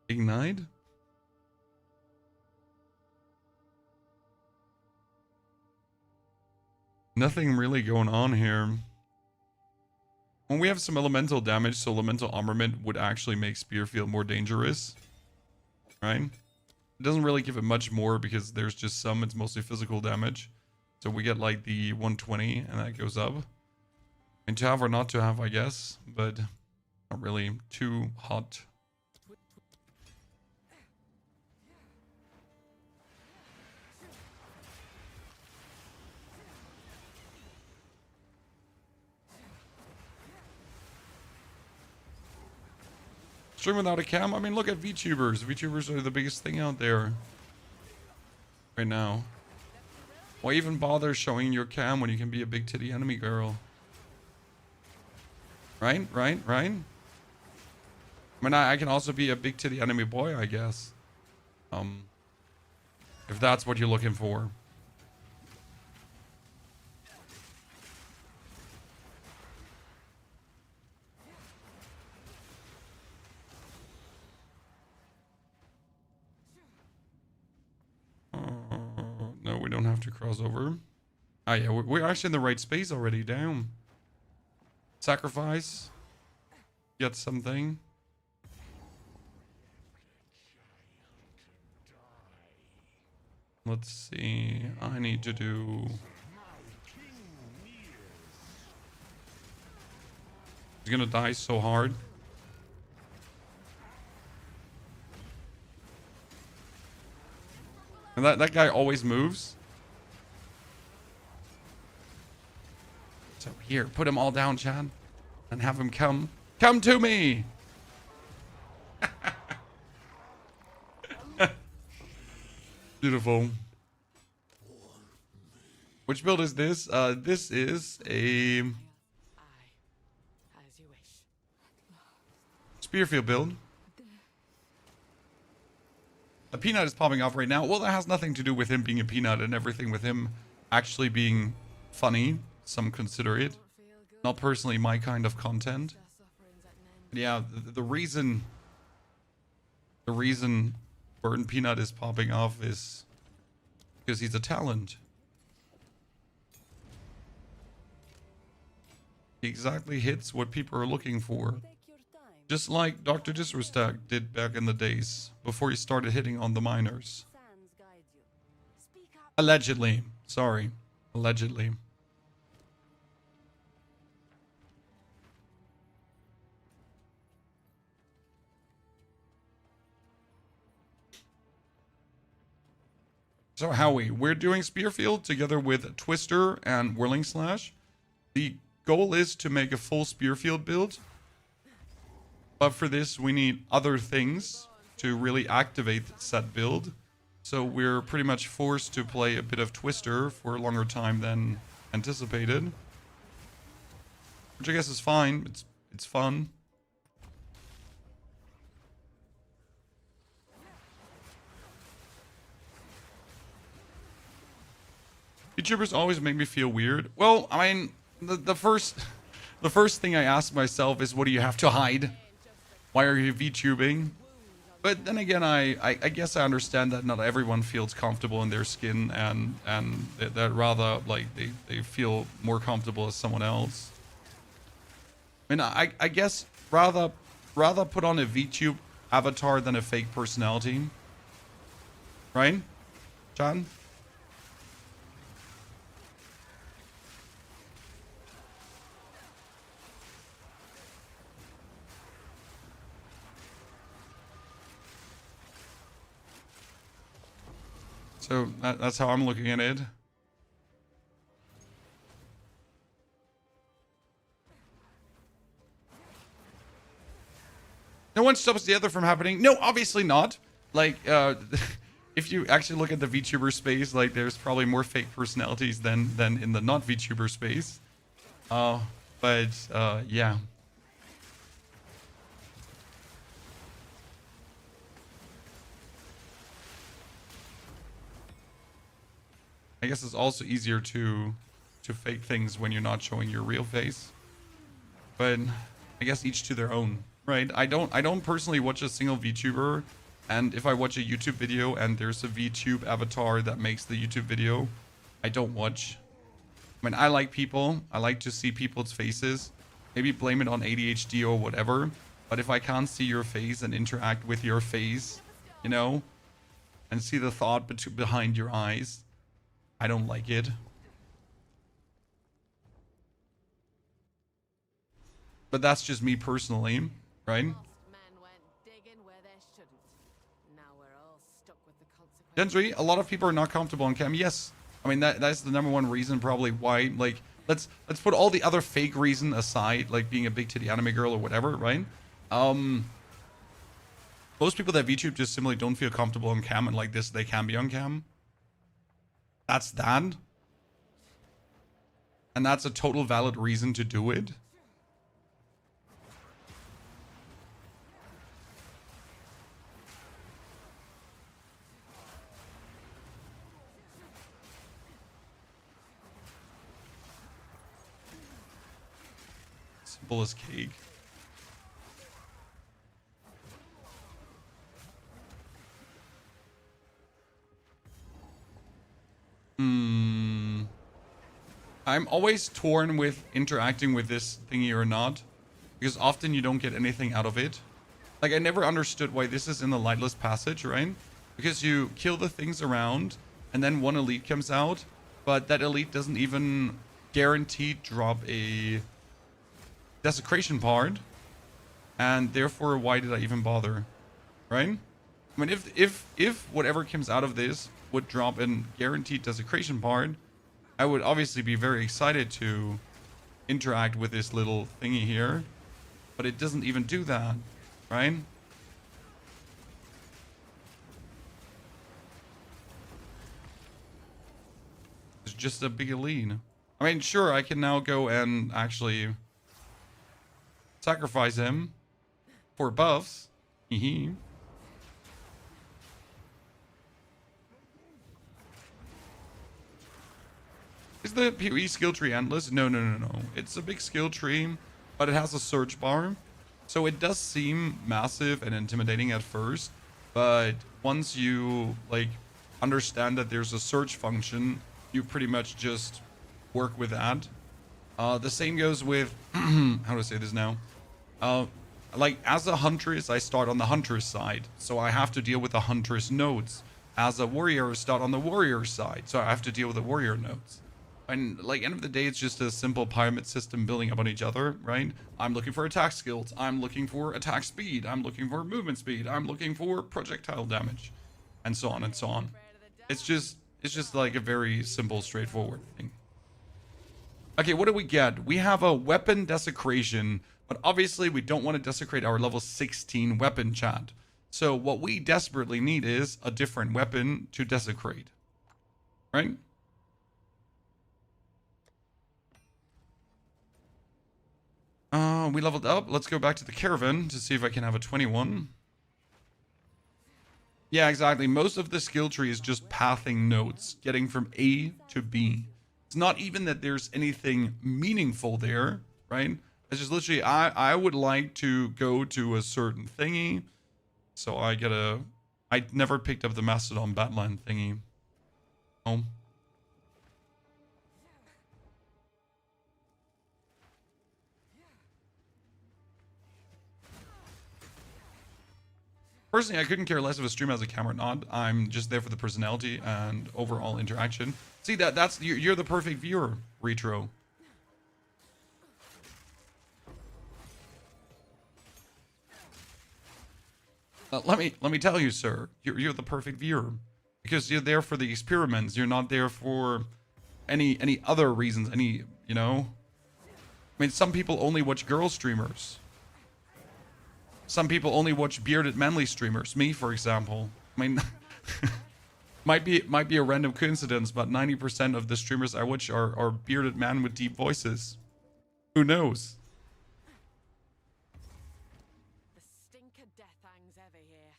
Ignite. Nothing really going on here. When we have some elemental damage, so elemental armament would actually make Spearfield more dangerous. Right? It doesn't really give it much more because there's just some, it's mostly physical damage. So we get like the 120 and that goes up. And to have or not to have, I guess, but not really too hot. Stream without a cam? I mean, look at VTubers. VTubers are the biggest thing out there right now. Why even bother showing your cam when you can be a big titty enemy girl? Right? I mean, I can also be a big titty enemy boy, I guess. If that's what you're looking for. No, we don't have to cross over. Ah, yeah, we're actually in the right space already. Damn. Sacrifice. Get something. Let's see. I need to do... He's gonna die so hard. And that guy always moves. So here, put them all down, Chad. And have him come. Come to me! Beautiful. Which build is this? This is a... Aye. As you wish. Spearfield build. A peanut is popping off right now. Well, that has nothing to do with him being a peanut and everything with him actually being funny. Some consider it. Not personally my kind of content. But yeah, the reason Burn Peanut is popping off is because he's a talent. He exactly hits what people are looking for. Just like Dr. Disrespect did back in the days, before he started hitting on the miners. Allegedly. Sorry. Allegedly. So Howie, we're doing Spearfield together with Twister and Whirling Slash. The goal is to make a full Spearfield build. But for this, we need other things to really activate said build. So we're pretty much forced to play a bit of Twister for a longer time than anticipated. Which I guess is fine. It's fun. YouTubers always make me feel weird. Well, I mean, the first thing I ask myself is, what do you have to hide? Why are you VTubing? But then again, I guess I understand that not everyone feels comfortable in their skin, and that rather like they feel more comfortable as someone else. I mean, I guess rather put on a VTube avatar than a fake personality. Right? John? So that's how I'm looking at it. No one stops the other from happening. No, obviously not. Like, if you actually look at the VTuber space, like, there's probably more fake personalities than in the not VTuber space. Yeah. I guess it's also easier to fake things when you're not showing your real face. But I guess each to their own, right? I don't personally watch a single VTuber, and if I watch a YouTube video and there's a VTube avatar that makes the YouTube video, I don't watch. I mean, I like people. I like to see people's faces. Maybe blame it on ADHD or whatever. But if I can't see your face and interact with your face, you know, and see the thought behind your eyes, I don't like it. But that's just me personally, right? Lost men went digging where they shouldn't. Now we're all stuck with the consequences. Gentry, a lot of people are not comfortable on cam. Yes. I mean, that's the number one reason probably why, like, let's put all the other fake reason aside, like being a big titty anime girl or whatever, right? Most people that VTube just simply don't feel comfortable on cam, and like this, they can be on cam. That's that. And that's a total valid reason to do it. Simple as cake. I'm always torn with interacting with this thingy or not, because often you don't get anything out of it. Like, I never understood why this is in the lightless passage, right? Because you kill the things around, and then one elite comes out, but that elite doesn't even guaranteed drop a desecration part, and therefore, why did I even bother, right? I mean, if whatever comes out of this would drop a guaranteed desecration part, I would obviously be very excited to interact with this little thingy here, but it doesn't even do that, right? It's just a big elite. I mean, sure, I can now go and actually sacrifice him for buffs. Hee. Is the PoE skill tree endless? No. It's a big skill tree, but it has a search bar. So it does seem massive and intimidating at first, but once you, like, understand that there's a search function, you pretty much just work with that. The same goes with, how do I say this now? Like, as a huntress, I start on the huntress side, so I have to deal with the huntress nodes. As a warrior, I start on the warrior side, so I have to deal with the warrior nodes. And, like, end of the day, it's just a simple pyramid system building up on each other, right? I'm looking for attack skills. I'm looking for attack speed. I'm looking for movement speed. I'm looking for projectile damage, and so on and so on. It's just like a very simple, straightforward thing. Okay, what do we get? We have a weapon desecration, but obviously we don't want to desecrate our level 16 weapon, chat. So what we desperately need is a different weapon to desecrate, right? We leveled up. Let's go back to the caravan to see if I can have a 21. Yeah, exactly. Most of the skill tree is just pathing nodes, getting from A to B. It's not even that there's anything meaningful there, right? It's just literally, I would like to go to a certain thingy. So I never picked up the Mastodon Batland thingy. Oh. Personally, I couldn't care less if a stream has a camera or not. I'm just there for the personality and overall interaction. See, that's you're the perfect viewer, Retro. Let me tell you, sir, you're the perfect viewer because you're there for the experiments. You're not there for any other reasons. You know. I mean, some people only watch girl streamers. Some people only watch bearded manly streamers. Me, for example. I mean, might be a random coincidence, but 90% of the streamers I watch are bearded men with deep voices. Who knows? The stink of death hangs heavy here.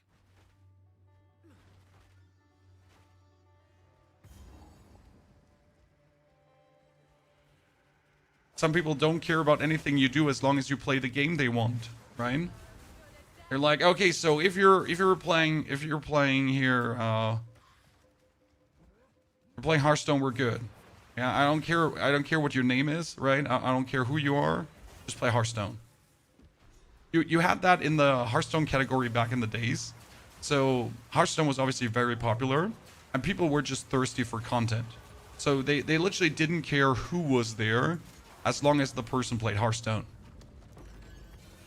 Some people don't care about anything you do as long as you play the game they want, right? They're like, okay, so if you're playing here, you're playing Hearthstone, we're good. Yeah, I don't care what your name is, right? I don't care who you are. Just play Hearthstone. You had that in the Hearthstone category back in the days. So Hearthstone was obviously very popular, and people were just thirsty for content. So they literally didn't care who was there, as long as the person played Hearthstone.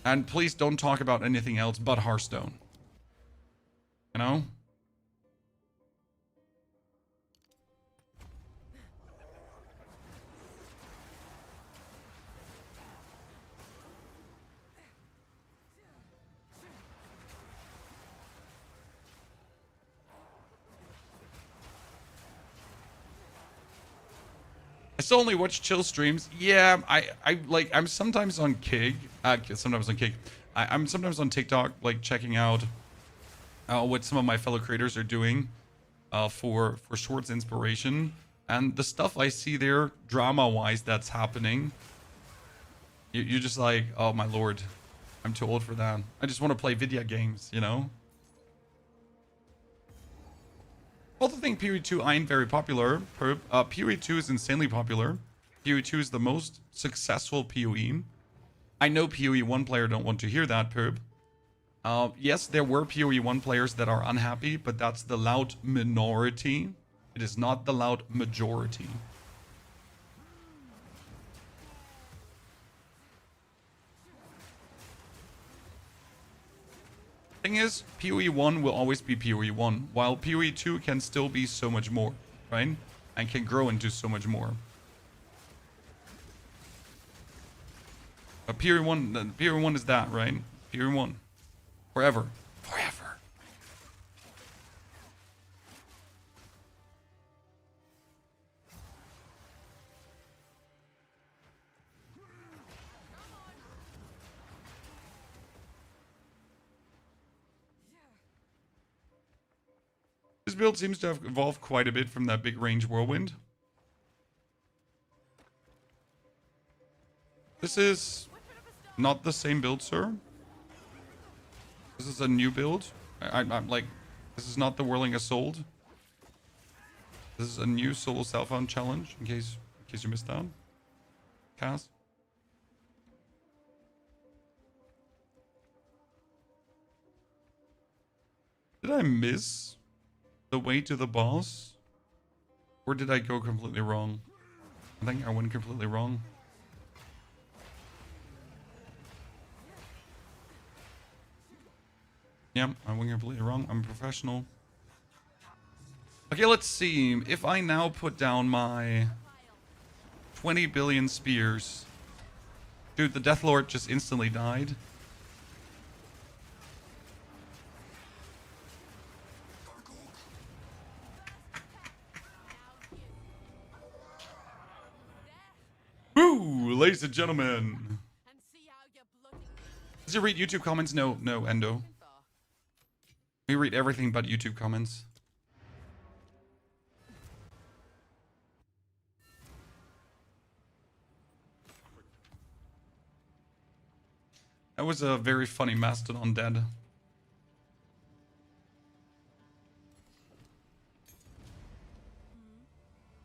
And please don't talk about anything else but Hearthstone. You know? I still only watch chill streams. Yeah, I'm sometimes on Kig. Sometimes on Kig. I'm sometimes on TikTok, like checking out what some of my fellow creators are doing for shorts inspiration. And the stuff I see there, drama-wise, that's happening. You're just like, oh my lord, I'm too old for that. I just want to play video games, you know? I also think PoE 2 ain't very popular. PoE 2 is insanely popular. PoE 2 is the most successful PoE. I know PoE 1 player don't want to hear that, Perb. Yes, there were PoE 1 players that are unhappy, but that's the loud minority. It is not the loud majority. Thing is, PoE 1 will always be PoE 1, while PoE 2 can still be so much more, right? And can grow into so much more. But PoE 1 is that, right? PoE 1. Forever. Forever. This build seems to have evolved quite a bit from that big range whirlwind. This is not the same build, sir. This is a new build. I'm like, this is not the Whirling Assault. This is a new solo self-found challenge, in case you missed out. Cast. Did I miss the way to the boss? Or did I go completely wrong? I think I went completely wrong. Yeah, I went completely wrong. I'm a professional. Okay, let's see. If I now put down my 20 billion spears. Dude, the Deathlord just instantly died. Woo, ladies and gentlemen. And see how you bloody Does he read YouTube comments? No, Endo. We read everything but YouTube comments. That was a very funny Mastodon dead.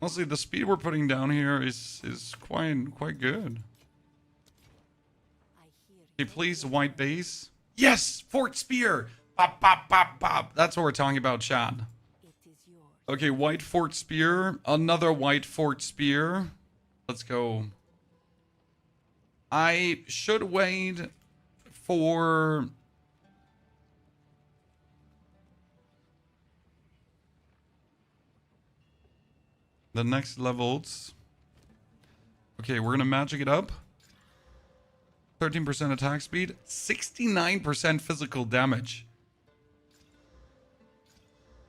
Honestly, the speed we're putting down here is quite good. I hear Okay, please, white base. Yes! Fort Spear! Pop, pop, pop, pop. That's what we're talking about, Chad. It is yours. Okay, white fort spear. Another white fort spear. Let's go. I should wait for... the next levels. Okay, we're gonna magic it up. 13% attack speed, 69% physical damage.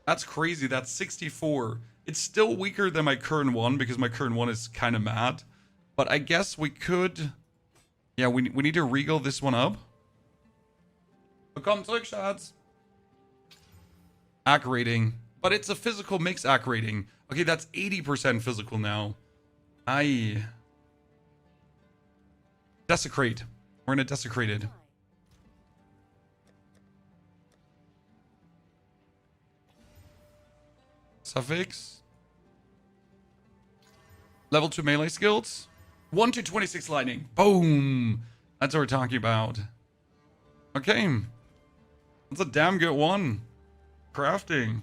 That's crazy. That's 64. It's still weaker than my current one because my current one is kind of mad. But I guess we could... yeah, we need to regal this one up. Become trick shots. Act rating. But it's a physical mix act rating. Okay, that's 80% physical now. Desecrate. We're gonna desecrate it. Suffix. Level 2 melee skills. 1 to 26 lightning. Boom. That's what we're talking about. Okay. That's a damn good one. Crafting.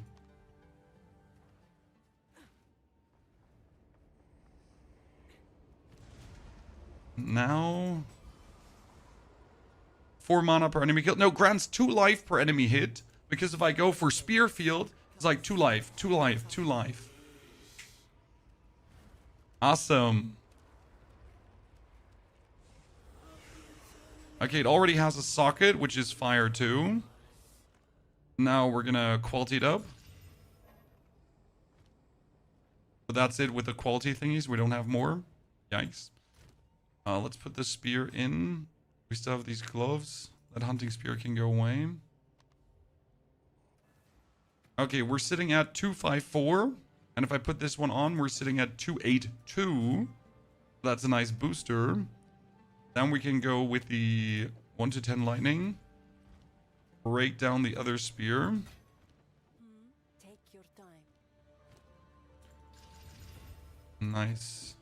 Now... 4 mana per enemy kill. No, grants 2 life per enemy hit. Because if I go for Spear Field, it's like 2 life, 2 life, 2 life. Awesome. Okay, it already has a socket, which is fire too. Now we're gonna quality it up. But that's it with the quality thingies. We don't have more. Yikes. Let's put the spear in. We still have these gloves. That hunting spear can go away. Okay, we're sitting at 254. And if I put this one on, we're sitting at 282. That's a nice booster. Then we can go with the 1 to 10 lightning. Break down the other spear. Take your time. Nice.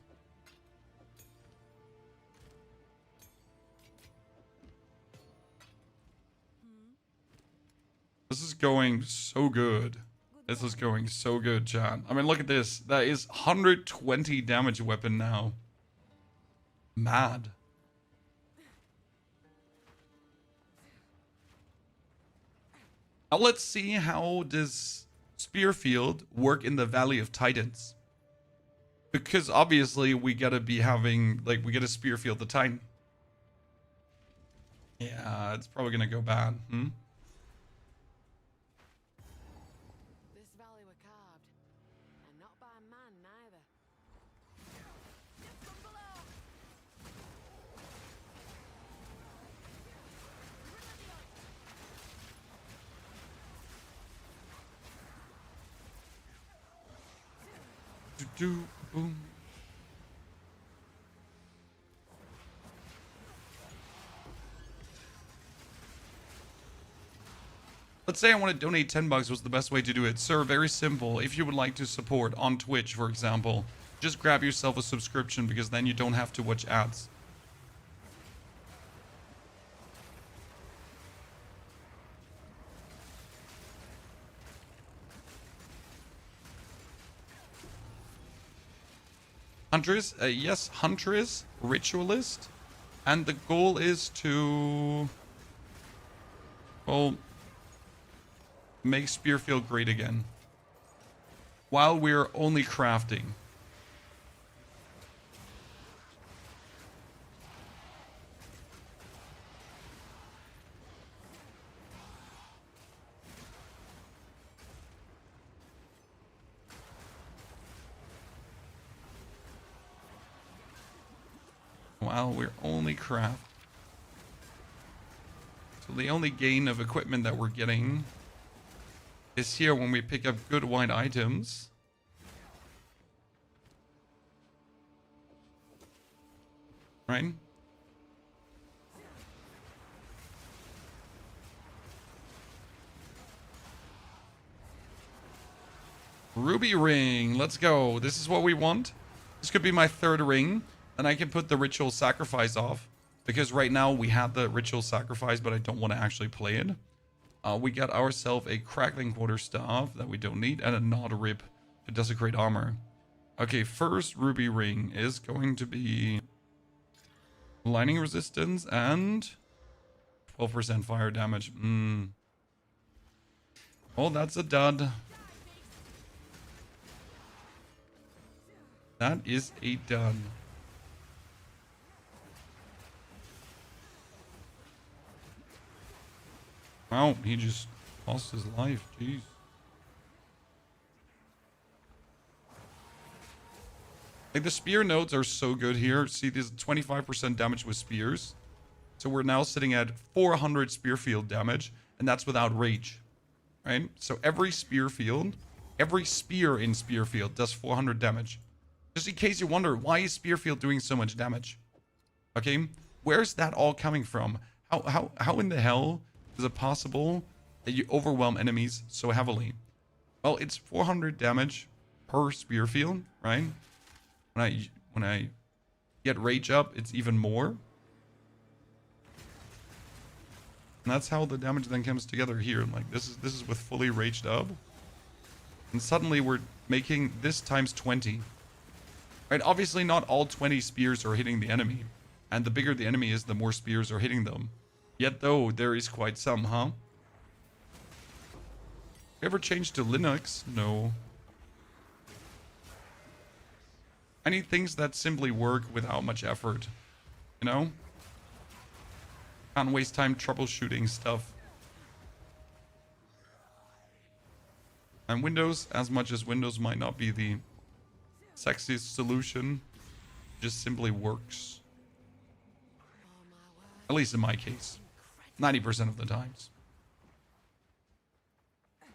This is going so good. This is going so good, chat. I mean, look at this. That is 120 damage weapon now. Mad. Now let's see how does Spearfield work in the Valley of Titans. Because obviously we gotta be having, like, we gotta Spearfield the Titan. Yeah, it's probably gonna go bad. This valley were carved, and not by man neither. From below. Boom. Let's say I want to donate 10 bucks was the best way to do it. Sir, very simple. If you would like to support on Twitch, for example, just grab yourself a subscription because then you don't have to watch ads. Huntress, yes, Huntress, Ritualist, and the goal is to, well, make Spearfield great again, while we're only crafting. While we're only craft. So the only gain of equipment that we're getting is here when we pick up good white items. Right? Ruby ring. Let's go. This is what we want. This could be my third ring. And I can put the ritual sacrifice off. Because right now we have the ritual sacrifice, but I don't want to actually play it. We got ourselves a crackling quarterstaff that we don't need, and a gnawed rib to desecrate armor. Okay, first ruby ring is going to be lightning resistance and 12% fire damage. Oh, that's a dud. That is a dud. Wow, he just lost his life. Jeez. Like, the spear nodes are so good here. See, there's 25% damage with spears. So we're now sitting at 400 spear field damage, and that's without rage. Right? So every spear field, every spear in spear field does 400 damage. Just in case you wonder, why is spear field doing so much damage? Okay, where's that all coming from? How in the hell is it possible that you overwhelm enemies so heavily? Well, it's 400 damage per spear field, right? When I get rage up, it's even more. And that's how the damage then comes together here. Like, this is with fully raged up. And suddenly we're making this times 20. Right? Obviously not all 20 spears are hitting the enemy. And the bigger the enemy is, the more spears are hitting them. Yet though, there is quite some, huh? You ever changed to Linux? No. I need things that simply work without much effort. You know? Can't waste time troubleshooting stuff. And Windows, as much as Windows might not be the sexiest solution, just simply works. At least in my case. 90% of the times. How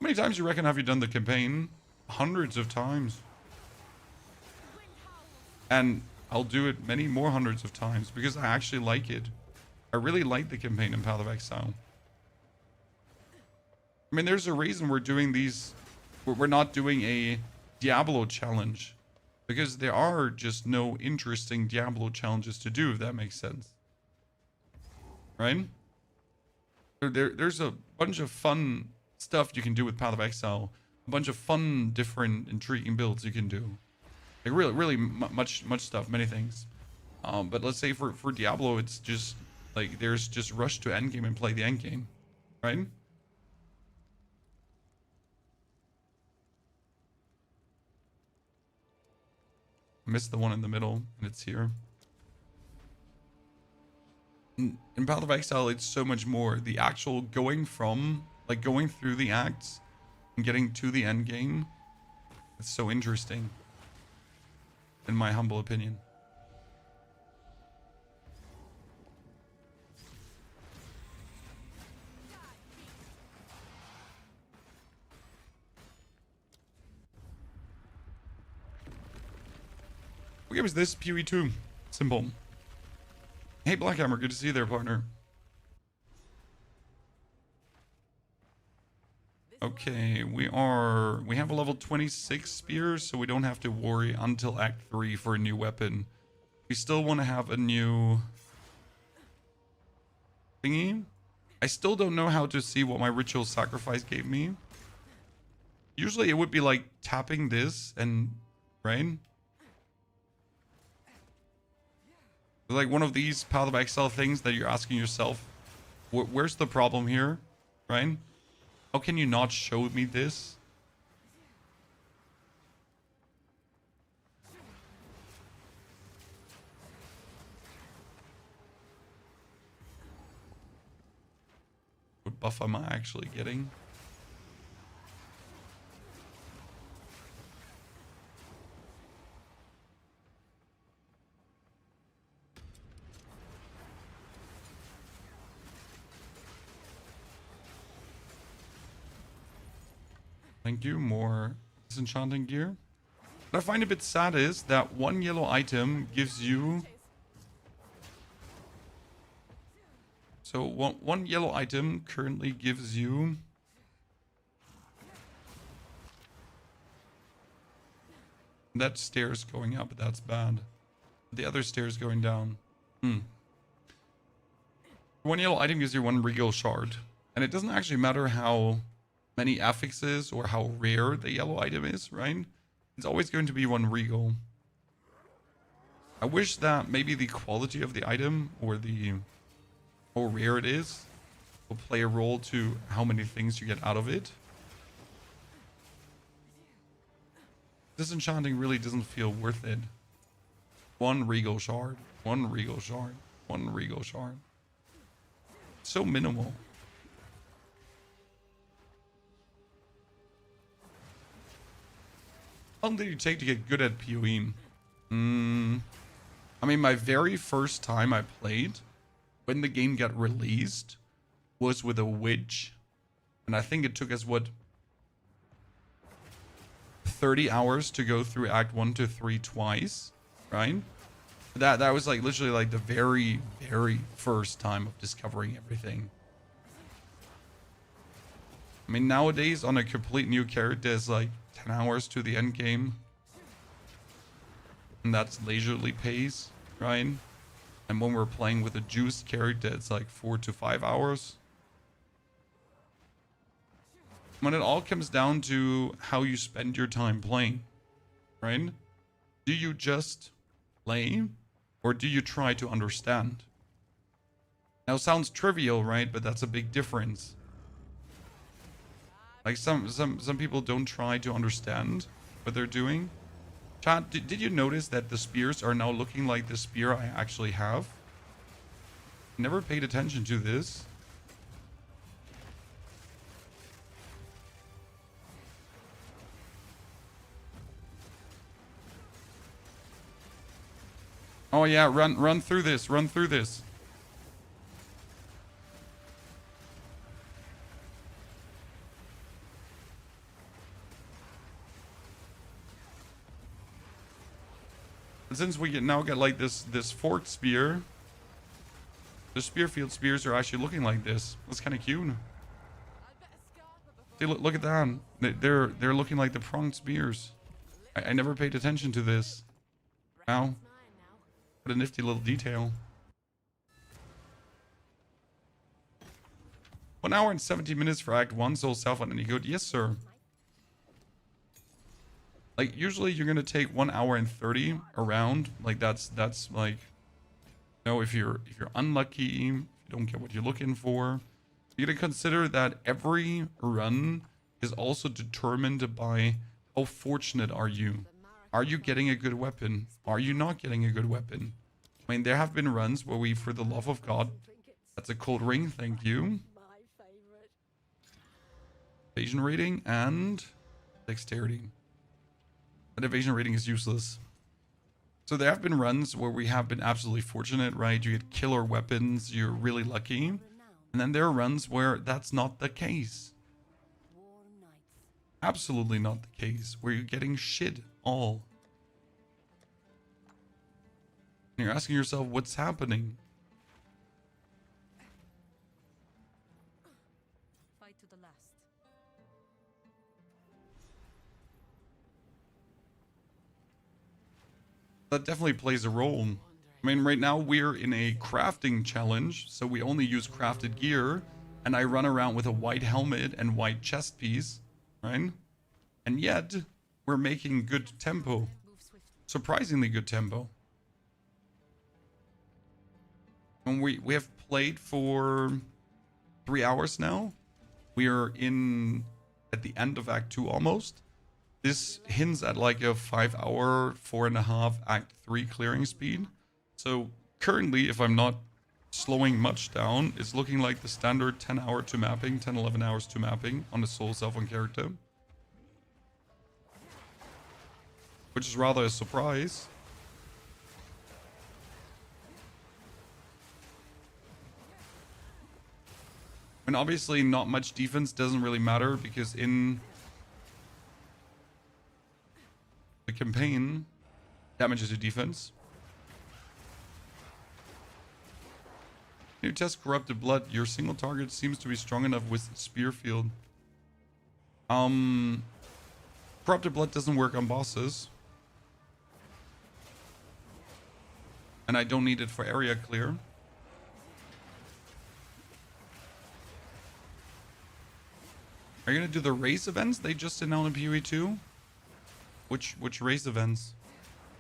many times you reckon have you done the campaign? Hundreds of times. And I'll do it many more hundreds of times because I actually like it. I really like the campaign in Path of Exile. I mean, there's a reason we're doing these. We're not doing a Diablo challenge. Because there are just no interesting Diablo challenges to do, if that makes sense. Right? There's a bunch of fun stuff you can do with Path of Exile. A bunch of fun, different, intriguing builds you can do. Like, really much stuff, many things. But let's say for Diablo, it's just like there's just rush to endgame and play the endgame, right? I missed the one in the middle, and it's here. In Path of Exile, it's so much more. The actual going from, like, going through the acts and getting to the end game, it's so interesting, in my humble opinion. What game is this? PoE 2. Simple. Hey, Blackhammer, good to see you there, partner. Okay, we have a level 26 spears, so we don't have to worry until Act 3 for a new weapon. We still want to have a new thingy. I still don't know how to see what my ritual sacrifice gave me. Usually it would be like tapping this and, right? Like one of these Path of Exile things that you're asking yourself, where's the problem here, right? How can you not show me this? What buff am I actually getting? Thank you. More disenchanting gear. What I find a bit sad is that one yellow item gives you... So one yellow item currently gives you... That stairs going up, that's bad. The other stairs going down. One yellow item gives you one regal shard. And And it doesn't actually matter how many affixes or how rare the yellow item is, right? It's always going to be one regal. I wish that maybe the quality of the item or the how rare it is will play a role to how many things you get out of it. Disenchanting really doesn't feel worth it. One regal shard, one regal shard, one regal shard. So minimal. How long did you take to get good at PoE? I mean, my very first time I played, when the game got released, was with a witch. And I think it took us, what, 30 hours to go through Act 1 to 3 twice, right? That was like literally like the very, very first time of discovering everything. I mean, nowadays on a complete new character, it's like 10 hours to the end game. And that's leisurely pace, right? And when we're playing with a juiced character, it's like 4 to 5 hours. When it all comes down to how you spend your time playing, right? Do you just play or do you try to understand? Now, it sounds trivial, right? But that's a big difference. Like some people don't try to understand what they're doing. Chat, did you notice that the spears are now looking like the spear I actually have? Never paid attention to this. Oh yeah, run through this, run through this. And since we now get like this forked spear, the spearfield spears are actually looking like this. That's kind of cute. See, look at that. They're looking like the pronged spears. I never paid attention to this. Wow. What a nifty little detail. 1 hour and 17 minutes for Act 1, Soul Self on any good? Yes, sir. Like, usually you're gonna take 1 hour and 30 around. Like, that's like, you know, if you're unlucky, if you don't get what you're looking for, you gotta consider that every run is also determined by how fortunate are you. Are you getting a good weapon? Are you not getting a good weapon? I mean, there have been runs where we, for the love of God, that's a cold ring, thank you. Evasion rating and dexterity. That evasion rating is useless. So there have been runs where we have been absolutely fortunate, right? You get killer weapons, you're really lucky. And then there are runs where that's not the case. Absolutely not the case, where you're getting shit all. And you're asking yourself, what's happening? Fight to the last. That definitely plays a role. I mean, right now we're in a crafting challenge, so we only use crafted gear, and I run around with a white helmet and white chest piece, right? And yet, we're making good tempo. Surprisingly good tempo. And we have played for 3 hours now. We are at the end of Act 2 almost. This hints at like a 5 hour, 4.5 Act 3 clearing speed. So currently, if I'm not slowing much down, it's looking like the standard 10 hour to mapping, 10, 11 hours to mapping on the Soul Self on character. Which is rather a surprise. And obviously not much defense doesn't really matter because in the campaign, damage is your defense. You test Corrupted Blood. Your single target seems to be strong enough with Spear Field. Corrupted Blood doesn't work on bosses. And I don't need it for area clear. Are you gonna do the race events they just announced in PoE 2? Which race events?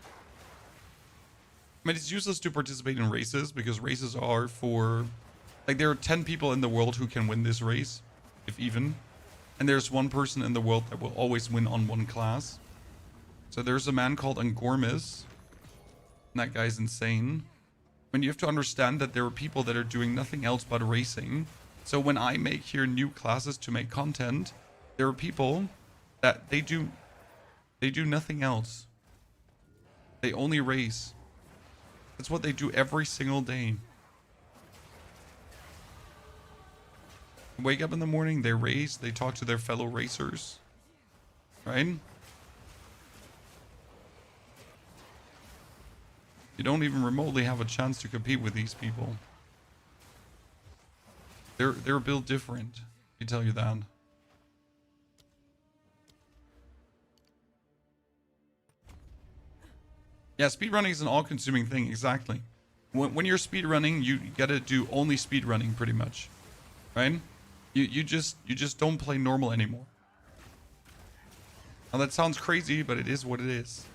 I mean, it's useless to participate in races because races are for, like, there are 10 people in the world who can win this race, if even. And there's one person in the world that will always win on one class. So there's a man called Angormis. And that guy's insane. I mean, you have to understand that there are people that are doing nothing else but racing. So when I make here new classes to make content, there are people that they do nothing else. They only race. That's what they do every single day. They wake up in the morning, they race, they talk to their fellow racers. Right? You don't even remotely have a chance to compete with these people. They're built different. I tell you that. Yeah, speedrunning is an all-consuming thing, exactly. When you're speedrunning, you gotta do only speedrunning pretty much. Right? You just don't play normal anymore. Now that sounds crazy, but it is what it is.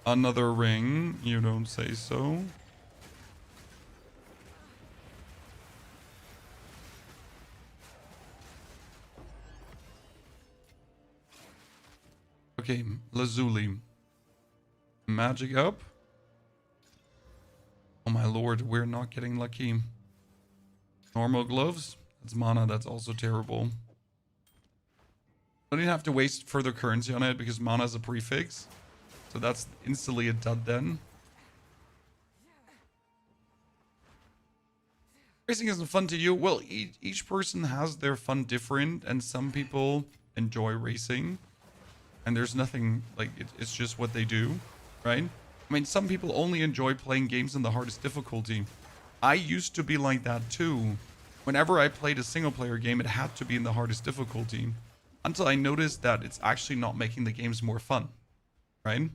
Another ring, you don't say so. Okay, Lazuli. Magic up. Oh my lord, we're not getting lucky. Normal gloves. That's mana, that's also terrible. Don't even have to waste further currency on it because mana is a prefix. So that's instantly a dud then. Racing isn't fun to you. Well, each person has their fun different, and some people enjoy racing. And there's nothing, like, it's just what they do, right? I mean, some people only enjoy playing games in the hardest difficulty. I used to be like that too. Whenever I played a single player game, it had to be in the hardest difficulty. Until I noticed that it's actually not making the games more fun, right?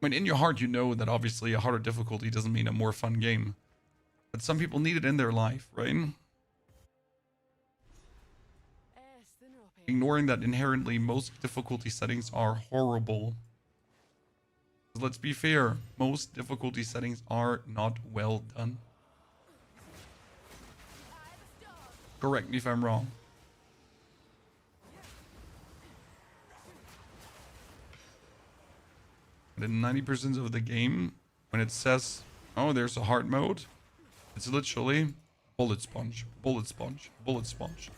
I mean, in your heart, you know that obviously a harder difficulty doesn't mean a more fun game. But some people need it in their life, right? Ignoring that inherently most difficulty settings are horrible. Let's be fair, most difficulty settings are not well done. Correct me if I'm wrong. But in 90% of the game, when it says, oh, there's a hard mode, it's literally bullet sponge, bullet sponge, bullet sponge.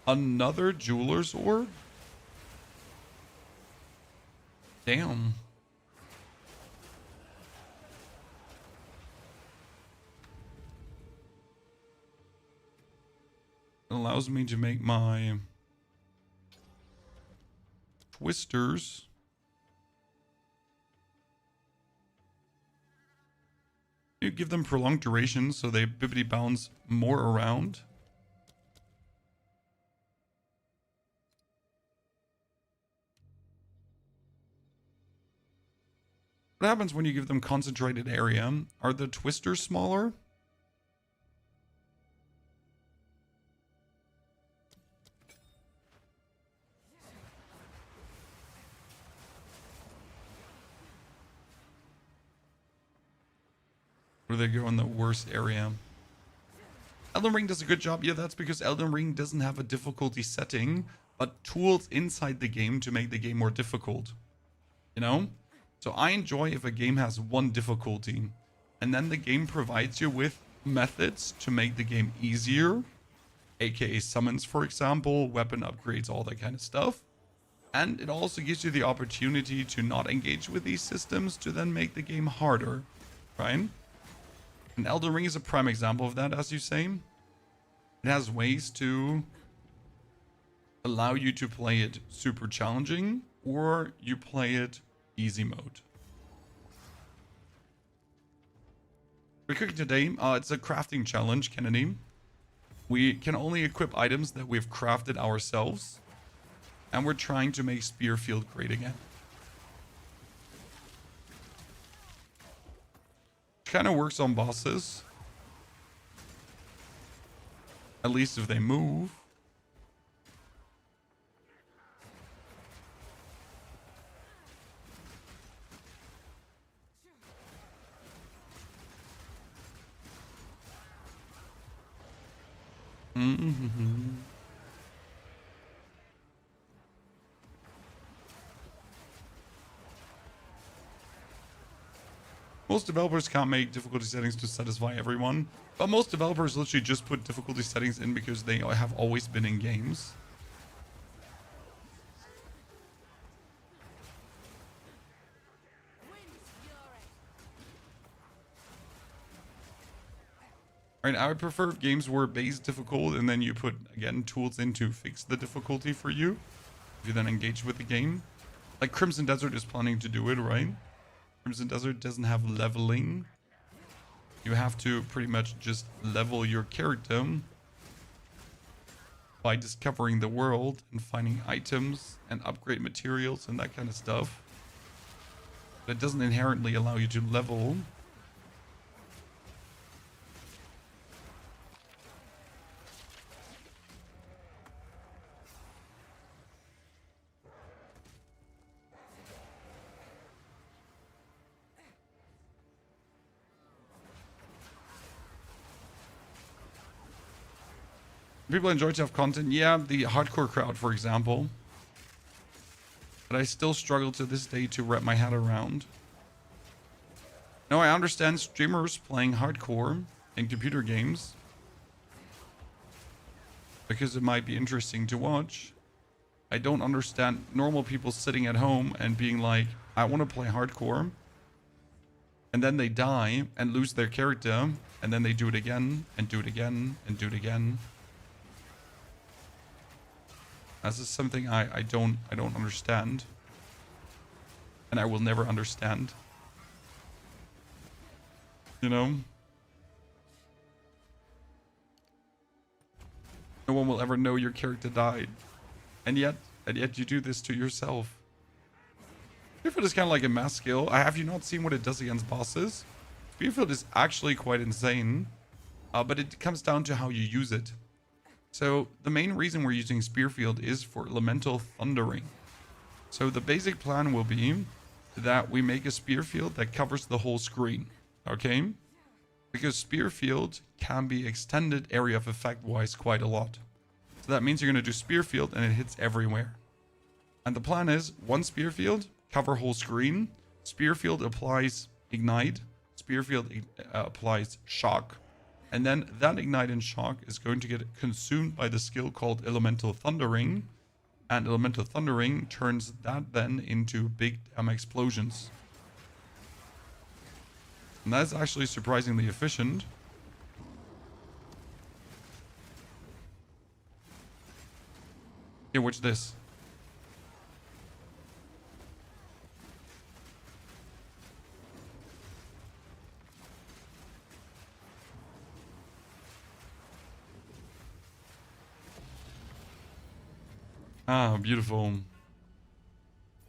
Another jeweler's orb? Damn. It allows me to make my twisters. You give them prolonged duration so they bibbity bounce more around. What happens when you give them concentrated area? Are the twisters smaller? Or do they go in the worst area? Elden Ring does a good job. Yeah, that's because Elden Ring doesn't have a difficulty setting, but tools inside the game to make the game more difficult. You know? So I enjoy if a game has one difficulty, and then the game provides you with methods to make the game easier, aka summons, for example, weapon upgrades, all that kind of stuff. And it also gives you the opportunity to not engage with these systems to then make the game harder, right? And Elden Ring is a prime example of that, as you say. It has ways to allow you to play it super challenging, or you play it easy mode. We're cooking today. It's a crafting challenge, Kennedy. We can only equip items that we've crafted ourselves. And we're trying to make Spearfield great again. kind of works on bosses. At least if they move. Mm-hmm. Most developers can't make difficulty settings to satisfy everyone, but most developers literally just put difficulty settings in because they have always been in games. Right, I would prefer if games were base difficult and then you put, again, tools in to fix the difficulty for you. If you then engage with the game. Like Crimson Desert is planning to do it, right? Crimson Desert doesn't have leveling. You have to pretty much just level your character by discovering the world and finding items and upgrade materials and that kind of stuff. But it doesn't inherently allow you to level. People enjoy tough content. Yeah, the hardcore crowd, for example. But I still struggle to this day to wrap my head around. No, I understand streamers playing hardcore in computer games. Because it might be interesting to watch. I don't understand normal people sitting at home and being like, I want to play hardcore. And then they die and lose their character. And then they do it again and do it again and do it again. This is something I don't understand. And I will never understand. You know? No one will ever know your character died. And yet you do this to yourself. Spearfield is kind of like a mass skill. Have you not seen what it does against bosses? Spearfield is actually quite insane. But it comes down to how you use it. So the main reason we're using Spearfield is for elemental thundering. So the basic plan will be that we make a Spearfield that covers the whole screen. Okay? Because Spearfield can be extended area of effect wise quite a lot. So that means you're going to do Spearfield and it hits everywhere. And the plan is one Spearfield, cover whole screen. Spearfield applies Ignite. Spearfield applies Shock. And then that Ignite and Shock is going to get consumed by the skill called Elemental Thundering. And Elemental Thundering turns that then into big damn explosions. And that's actually surprisingly efficient. Here, watch this. Ah, beautiful.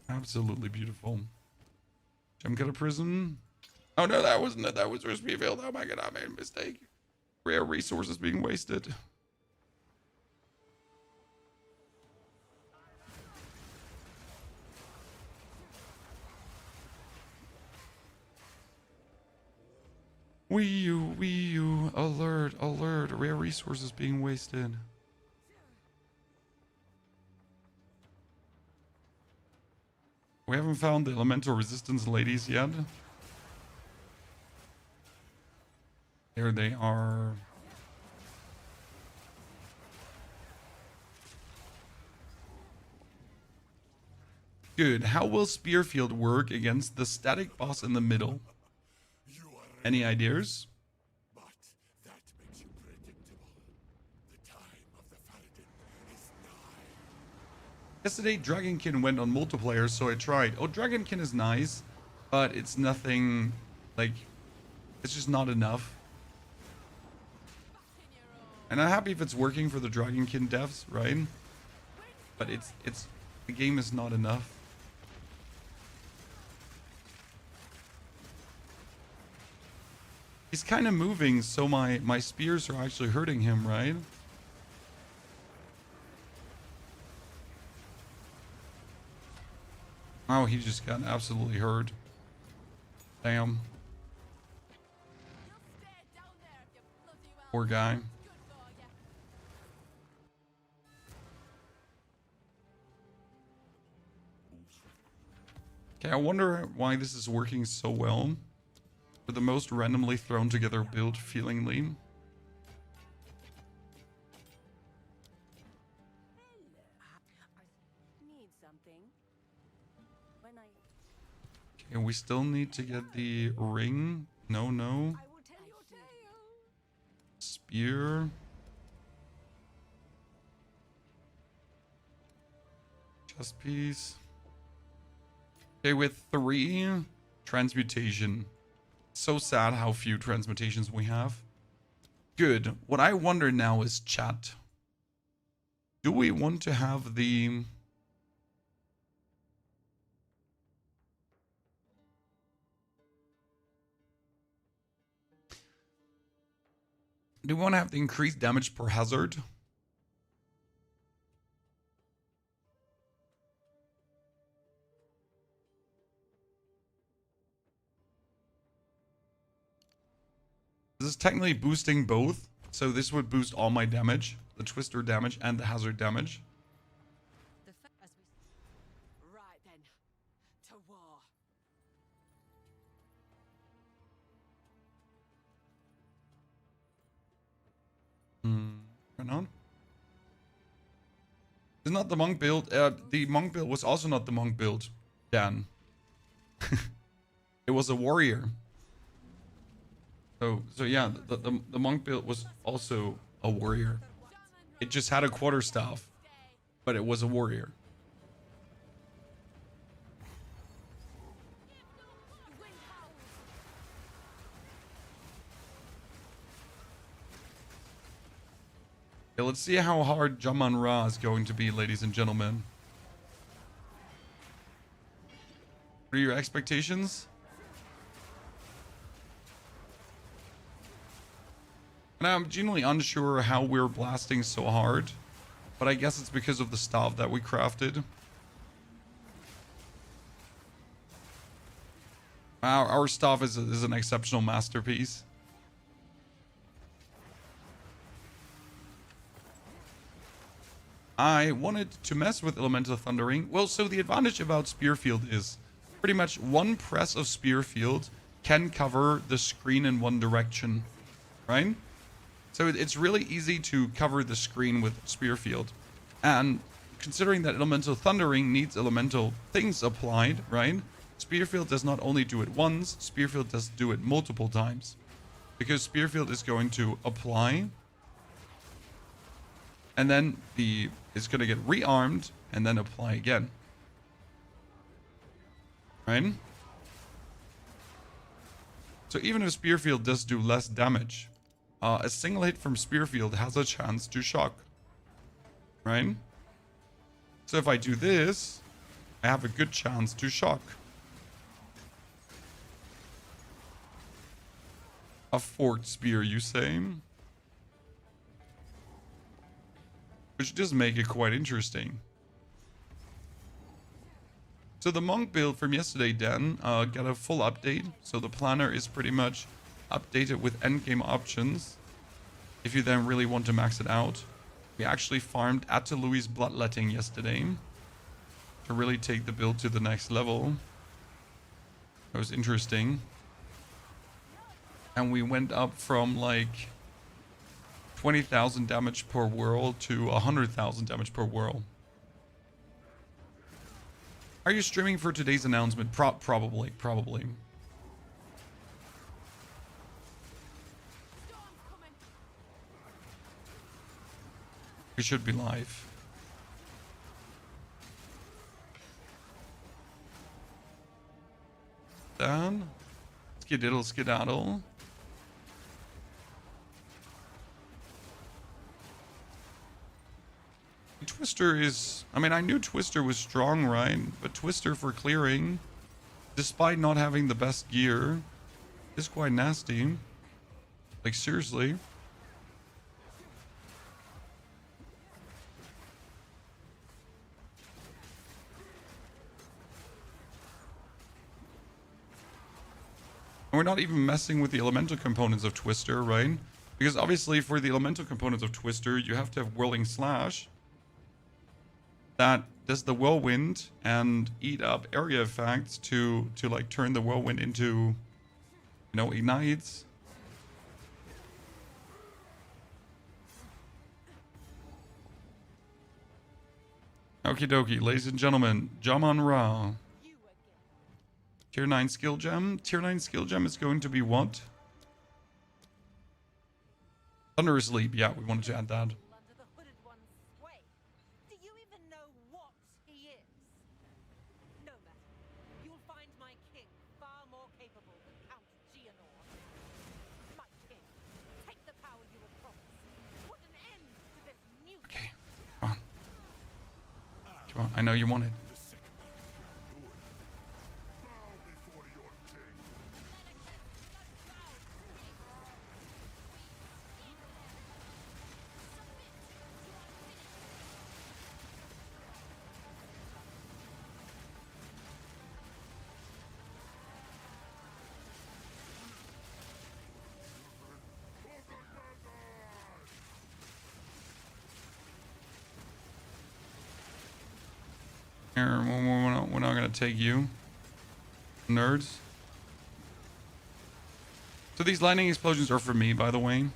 Absolutely beautiful. Jump out of prison. Oh no, that wasn't it. That was Spearfield. Oh my god, I made a mistake. Rare resources being wasted. Wii U, alert, alert. Rare resources being wasted. We haven't found the elemental resistance ladies yet. There they are. Good. How will Spearfield work against the static boss in the middle? Any ideas? But that makes you predictable. The time of the Paladin is nigh. Yesterday, Dragonkin went on multiplayer, so I tried. Oh, Dragonkin is nice, but it's nothing, like, it's just not enough. And I'm happy if it's working for the Dragonkin devs, right? But the game is not enough. He's kind of moving, so my spears are actually hurting him, right? Oh, he just got absolutely hurt. Damn. Poor guy. Okay, I wonder why this is working so well. For the most randomly thrown together build, feelingly. Need something? When I Okay, we still need to get the ring. No. I will tell your tale. Spear. Chest piece. Okay, with 3 transmutation. So sad how few transmutations we have. Good. What I wonder now is chat. Do we want to have the... Do we want to have the increased damage per hazard? This is technically boosting both. So this would boost all my damage. The twister damage and the hazard damage. Right then, to war. Right on. It's not the monk build. The monk build was also not the monk build, Dan. It was a warrior. So yeah, the monk build was also a warrior. It just had a quarterstaff, but it was a warrior. Okay, let's see how hard Jaman Ra is going to be, ladies and gentlemen. What are your expectations? And I'm genuinely unsure how we're blasting so hard, but I guess it's because of the staff that we crafted. Our staff is an exceptional masterpiece. I wanted to mess with Elemental Thundering. Well, so the advantage about Spearfield is pretty much one press of Spearfield can cover the screen in one direction, right? So it's really easy to cover the screen with Spearfield. And considering that Elemental Thundering needs elemental things applied, right? Spearfield does not only do it once, Spearfield does do it multiple times. Because Spearfield is going to apply. And then it's going to get rearmed and then apply again. Right? So even if Spearfield does do less damage, a single hit from Spearfield has a chance to shock. Right? So if I do this, I have a good chance to shock. A forked spear, you say? Which does make it quite interesting. So the monk build from yesterday, Dan, got a full update. So the planner is pretty much updated with endgame options. If you then really want to max it out. We actually farmed Atalui's Bloodletting yesterday to really take the build to the next level. That was interesting. And we went up from like 20,000 damage per whirl to 100,000 damage per whirl. Are you streaming for today's announcement? Probably. We should be live. Down. Skididdle, skedaddle. Twister is... I mean, I knew Twister was strong, right? But Twister for clearing, despite not having the best gear, is quite nasty. Like, seriously. And we're not even messing with the elemental components of Twister, right? Because obviously for the elemental components of Twister, you have to have Whirling Slash. That does the whirlwind and eat up area effects to like turn the whirlwind into, you know, ignites. Okie dokie, ladies and gentlemen, Jaman Ra. Tier 9 skill gem. Tier 9 skill gem is going to be what? Thunderous Leap. Yeah, we wanted to add that. Under the hooded one's sway. Do you even know what he is? No matter. You'll find my king far more capable than Count Geonor. My king, take the power you were promised. Put an end to this new. Okay, come on. Come on, I know you want it. Here, we're not gonna take you, nerds. So these lightning explosions are for me, by the way.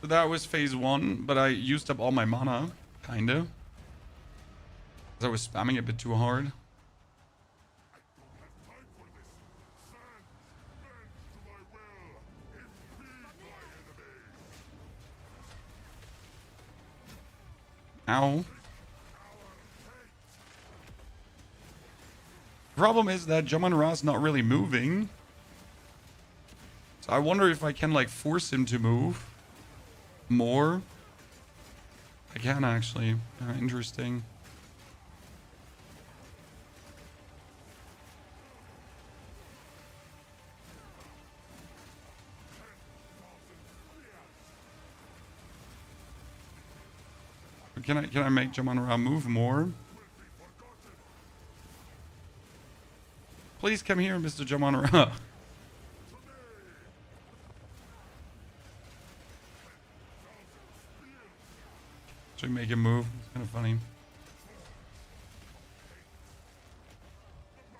So that was phase 1, but I used up all my mana, kinda. Because I was spamming it a bit too hard. Ow. The problem is that Jaman Ra's not really moving. So I wonder if I can like force him to move more. I can actually. Interesting. Can I make Jaman Ra move more? Please come here, Mr. Jaman Ra. Should we make him move? It's kind of funny.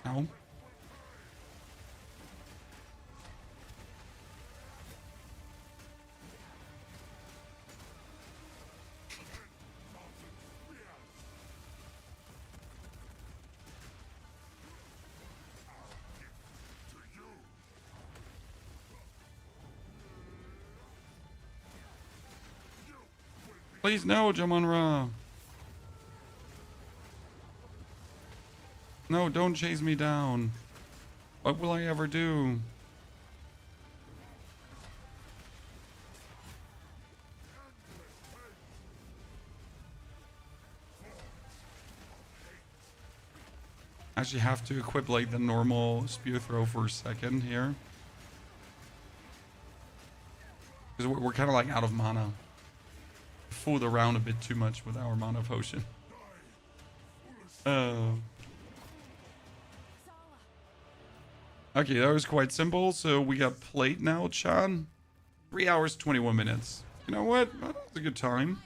Ow. Please no, Jaman Ra. No, don't chase me down. What will I ever do? I actually have to equip like the normal spear throw for a second here. Because we're kind of like out of mana. Fooled around a bit too much with our mana potion. Okay, that was quite simple. So we got plate now, Chan. 3 hours, 21 minutes. You know what? That was a good time.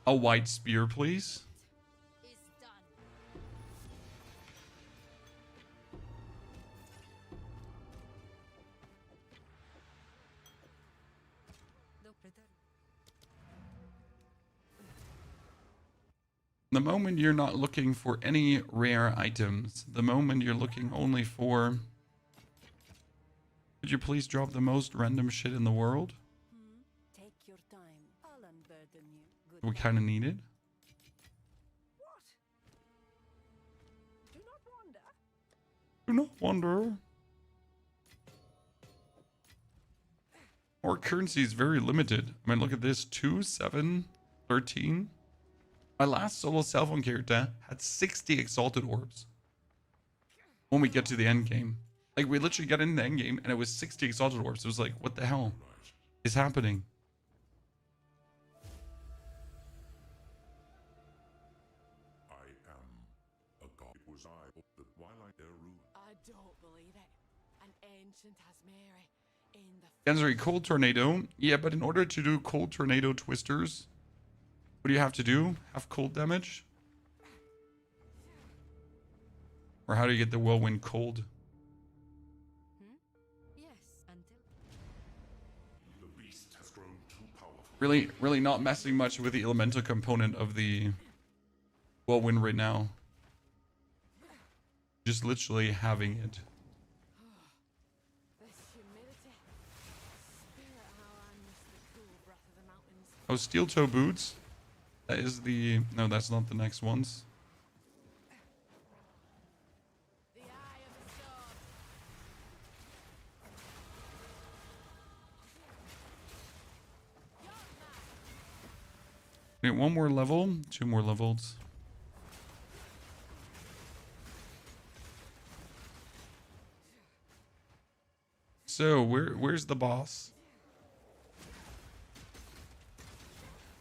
A white spear, please. The moment you're not looking for any rare items, the moment you're looking only for... Could you please drop the most random shit in the world? Take your time. I'll unburden you. Good. We kind of need it. What? Do not wander. Do not wonder. our currency is very limited. I mean, look at this, 2, 7, 13. My last solo cell phone character had 60 exalted orbs when we get to the end game. Like, we literally got in the end game and it was 60 exalted orbs. It was like, what the hell is happening? I am a god. It was I, the Twilight Eru. I don't believe it. An ancient Asmeri in the Genzuri, cold tornado. Yeah, but in order to do cold tornado twisters, what do you have to do? Have cold damage? Or how do you get the whirlwind cold? Yes, until The beast has grown too powerful. Really not messing much with the elemental component of the whirlwind right now. Just literally having it. this humidity. Spirit how I miss the cool breath of the mountains. Oh, steel toe boots. That is the... No, that's not the next ones. The eye of the storm. Wait, one more level. 2 more levels. So, where's the boss?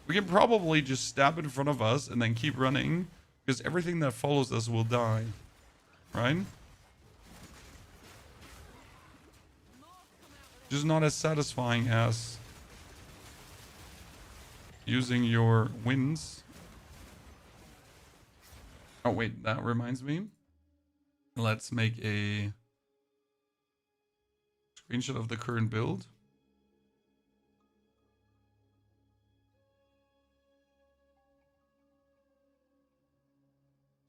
We can probably just stab in front of us and then keep running, because everything that follows us will die. Right? Just not as satisfying as using your wins. Oh wait, that reminds me. Let's make a screenshot of the current build.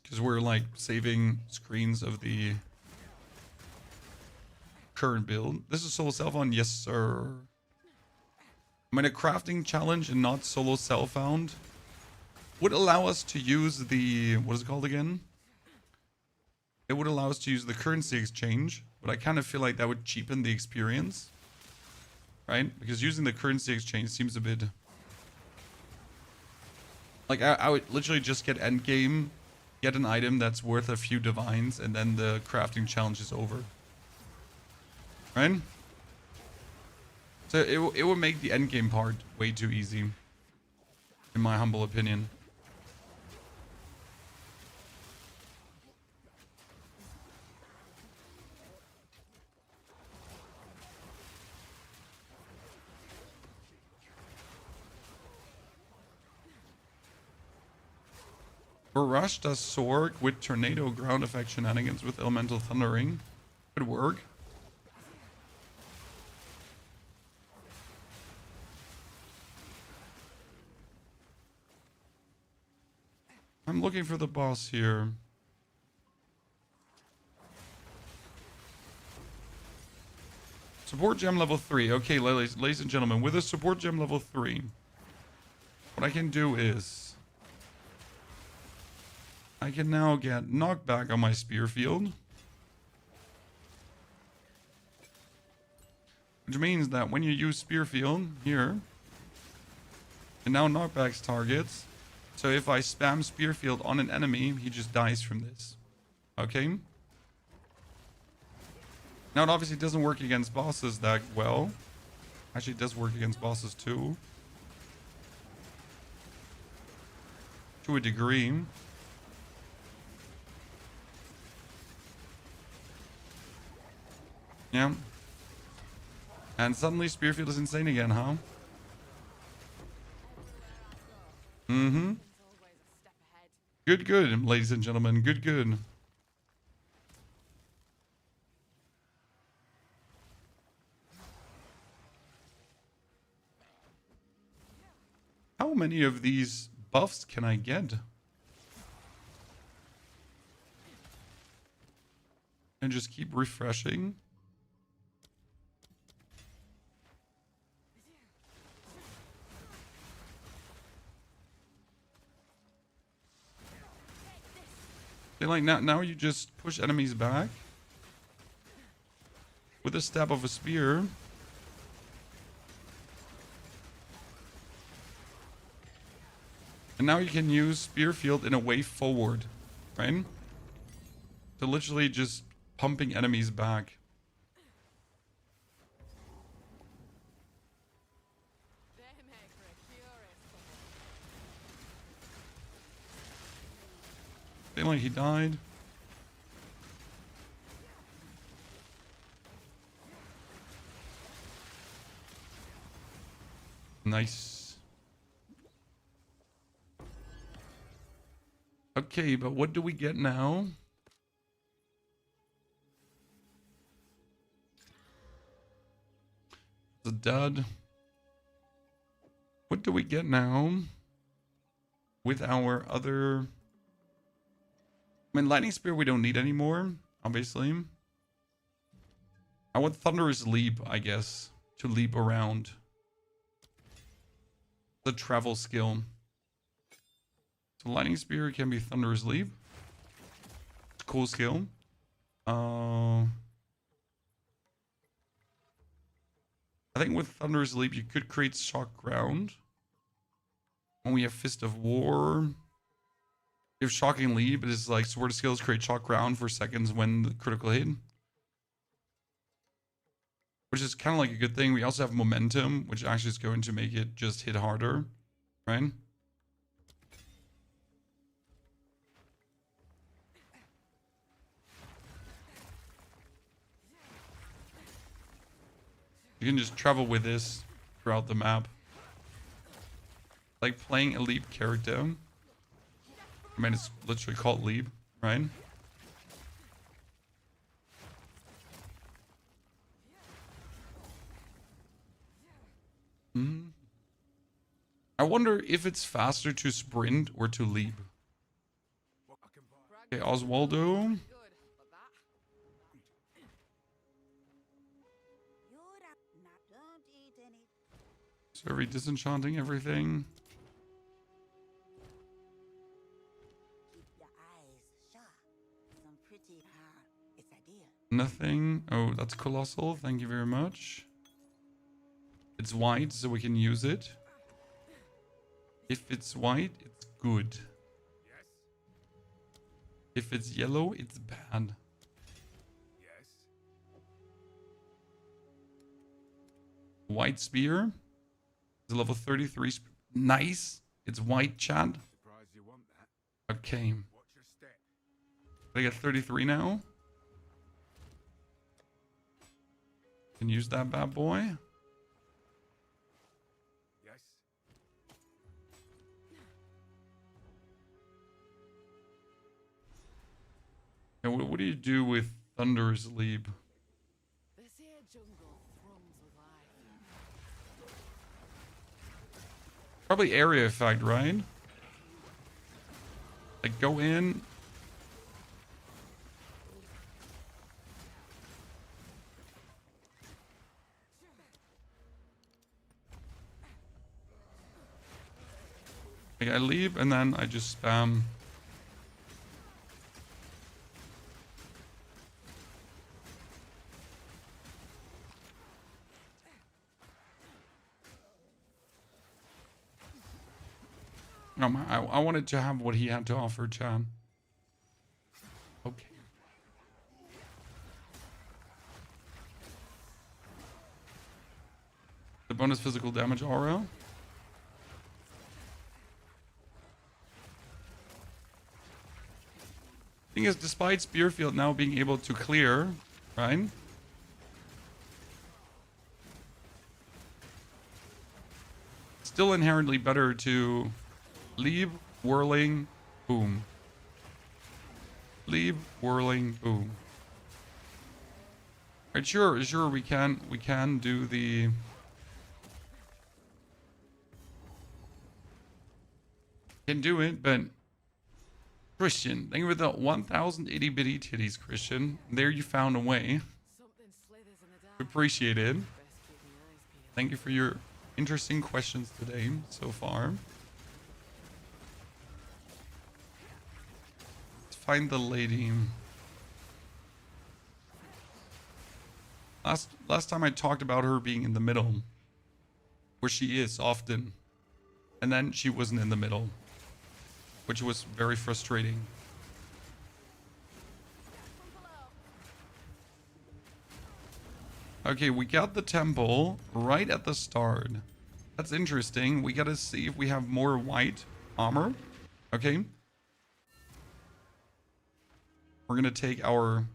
Because we're like saving screens of the current build. This is solo cell found? Yes, sir. I mean, a crafting challenge and not solo cell found would allow us to use the, what is it called again? It would allow us to use the currency exchange, but I kind of feel like that would cheapen the experience. Right? Because using the currency exchange seems a bit... Like, I would literally just get endgame, get an item that's worth a few divines, and then the crafting challenge is over. Right? So it would make the endgame part way too easy, in my humble opinion. Rush does Sorg with tornado ground effect shenanigans with elemental thundering. Could work. I'm looking for the boss here. Support gem level 3. Okay, ladies and gentlemen, with a support gem level 3, what I can do is I can now get knockback on my spear field, which means that when you use spear field here, it now knockbacks targets. So if I spam spear field on an enemy, he just dies from this. Okay? Now it obviously doesn't work against bosses that well. Actually, it does work against bosses too. To a degree. Yeah. And suddenly Spearfield is insane again, huh? Mm-hmm. It's always a step ahead. Good, ladies and gentlemen. Good. How many of these buffs can I get? And just keep refreshing. Okay, like now you just push enemies back with a stab of a spear. And now you can use Spear Field in a way forward, right? So literally just pumping enemies back. They make for a curious couple. Seemed like he died. Nice. Okay, but what do we get now? The dud. What do we get now with our other... I mean, Lightning Spear we don't need anymore, obviously. I want Thunderous Leap, I guess, to leap around. The travel skill. So Lightning Spear can be Thunderous Leap. It's a cool skill. I think with Thunderous Leap you could create Shock Ground. When we have Fist of War. If Shocking Leap is like sword skills create Shock Ground for seconds when the critical hit. Which is kind of like a good thing. We also have Momentum, which actually is going to make it just hit harder, right? You can just travel with this throughout the map. Like playing a Leap character. I mean, it's literally called Leap, right? I wonder if it's faster to sprint or to leap. Okay, Oswaldo. Good, but that. Survey disenchanting everything. Nothing. Oh, that's colossal. Thank you very much. It's white, so we can use it. If it's white, it's good. If it's yellow, it's bad. White spear. It's a level 33. Nice. It's white, Chad. Okay. I get 33 now. Can use that bad boy. And what do you do with Thunderous Leap? This here jungle thrums with life. Probably area effect, right? Like go in. Like I leap and then I just spam. No, I wanted to have what he had to offer, Chad. Okay. The bonus physical damage aura. Thing is, despite Spearfield now being able to clear, right? Still inherently better to leave, whirling, boom. Leave, whirling, boom. Right, sure, we can do the... Can do it, but... Christian, thank you for the 1,080 bitty titties, Christian. There you found a way. Something slithers in the dark. Appreciate it. Best keep my eyes peeled. Thank you for your interesting questions today so far. Let's find the lady. Last time I talked about her being in the middle, where she is often, and then she wasn't in the middle. which was very frustrating. Okay, we got the temple right at the start. That's interesting. We gotta see if we have more white armor. Okay. We're gonna take our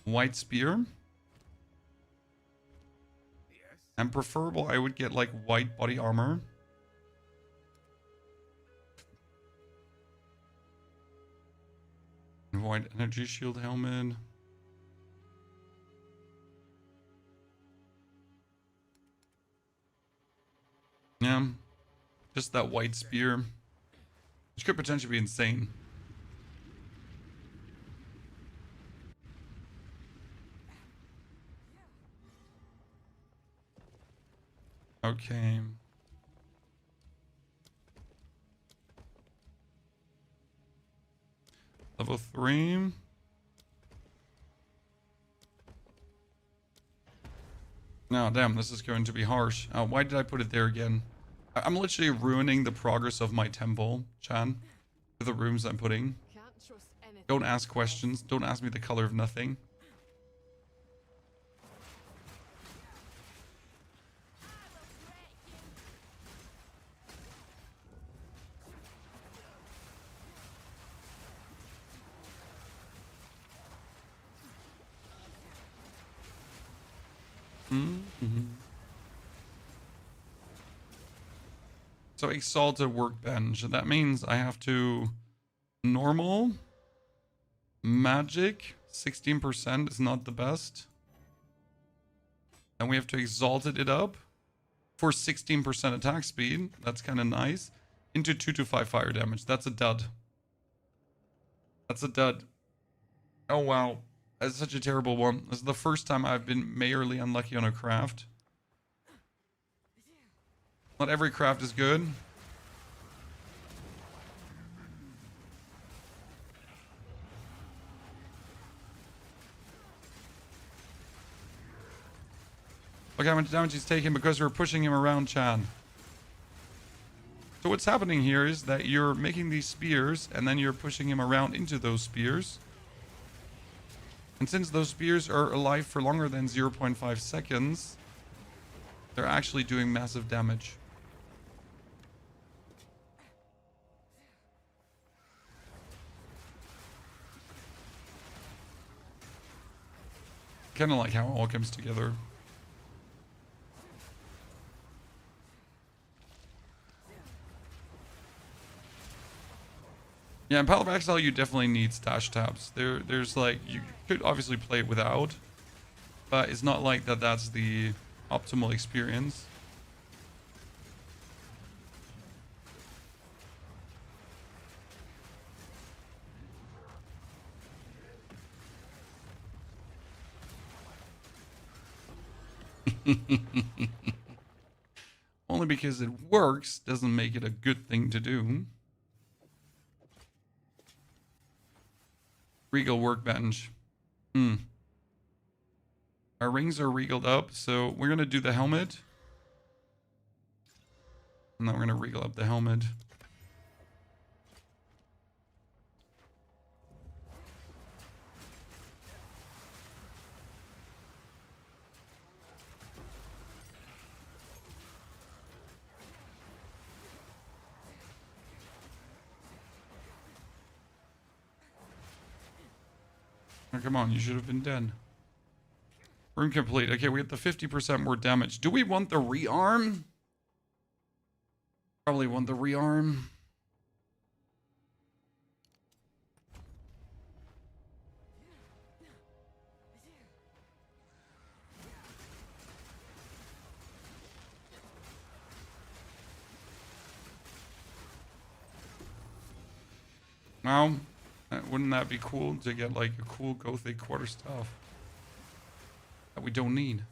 white spear. And preferable, I would get like white body armor. White energy shield helmet. Yeah, just that white spear, which could potentially be insane. Okay. Level 3. No, damn, this is going to be harsh. Why did I put it there again? I'm literally ruining the progress of my temple, Chan, with the rooms I'm putting. Can't trust anything. Don't ask questions. Don't ask me the color of nothing. So exalted workbench. That means I have to normal, magic, 16% is not the best. And we have to exalted it up for 16% attack speed. That's kind of nice. Into 2 to 5 fire damage. That's a dud. That's a dud. Oh wow. That's such a terrible one. This is the first time I've been majorly unlucky on a craft. Not every craft is good. Look how much damage he's taking because we're pushing him around, Chan. So what's happening here is that you're making these spears and then you're pushing him around into those spears. And since those spears are alive for longer than 0.5 seconds, they're actually doing massive damage. Kind of like how it all comes together. Yeah, in Path of Exile, you definitely need stash tabs. There's like, you could obviously play it without, but it's not like that's the optimal experience. Only because it works doesn't make it a good thing to do. Regal workbench. Our rings are regaled up, so we're gonna do the helmet. And then we're gonna regal up the helmet. Oh, come on, you should have been dead. Room complete. Okay, we have the 50% more damage. Do we want the rearm? Probably want the rearm. Well, wouldn't that be cool to get like a cool Gothic quarterstaff that we don't need?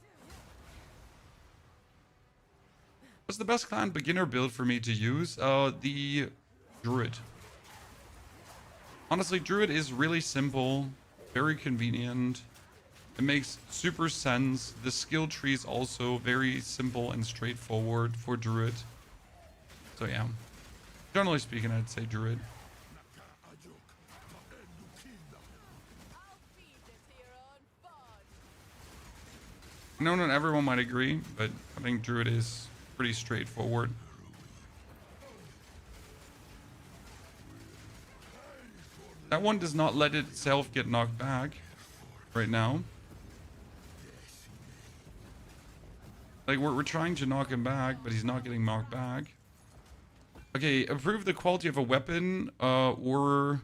What's the best clan beginner build for me to use? The Druid. Honestly, Druid is really simple, very convenient. It makes super sense. The skill tree is also very simple and straightforward for Druid. So yeah. Generally speaking, I'd say druid. I'll feed this here on fun. I know not everyone might agree, but I think druid is pretty straightforward. That one does not let itself get knocked back right now. Like, we're trying to knock him back, but he's not getting knocked back. Okay, improve the quality of a weapon or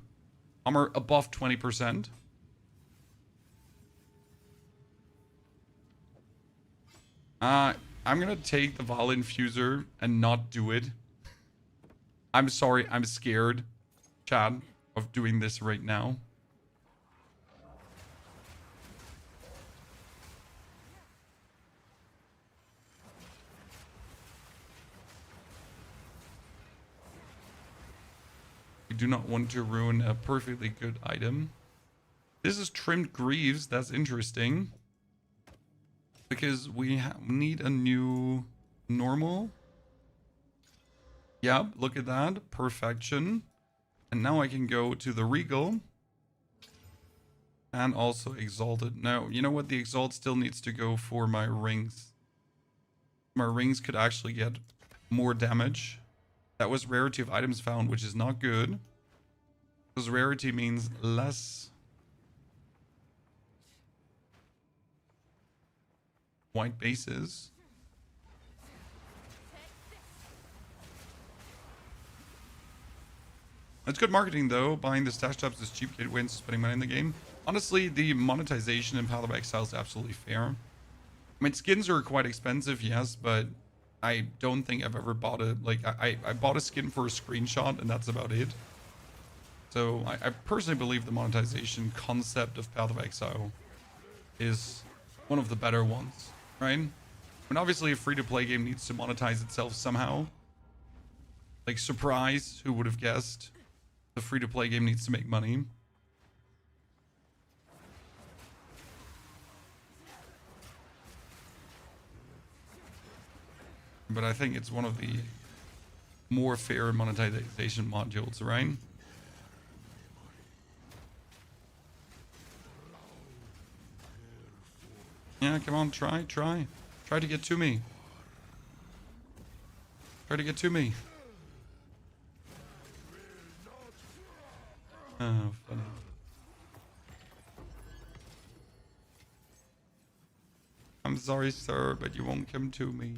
armor above 20%. I'm gonna take the Vaal Infuser and not do it. I'm sorry, I'm scared, Chad, of doing this right now. We do not want to ruin a perfectly good item. This is trimmed greaves. That's interesting. Because we need a new normal. Yep, look at that. Perfection. And now I can go to the Regal. And also Exalted. Now, you know what? The Exalt still needs to go for my rings. My rings could actually get more damage. That was rarity of items found, which is not good. Because rarity means less white bases. It's good marketing though. Buying the stash jobs is cheap gateway and spending money in the game. Honestly, the monetization in Path of Exile is absolutely fair. I mean, skins are quite expensive, yes, but I don't think I've ever bought a, like, I bought a skin for a screenshot and that's about it. So I personally believe the monetization concept of Path of Exile is one of the better ones, right? I mean, obviously a free-to-play game needs to monetize itself somehow. Like, surprise, who would have guessed? The free-to-play game needs to make money. But I think it's one of the more fair monetization modules, right? Yeah, come on, try. Try to get to me. Try to get to me. Oh, funny. I'm sorry, sir, but you won't come to me.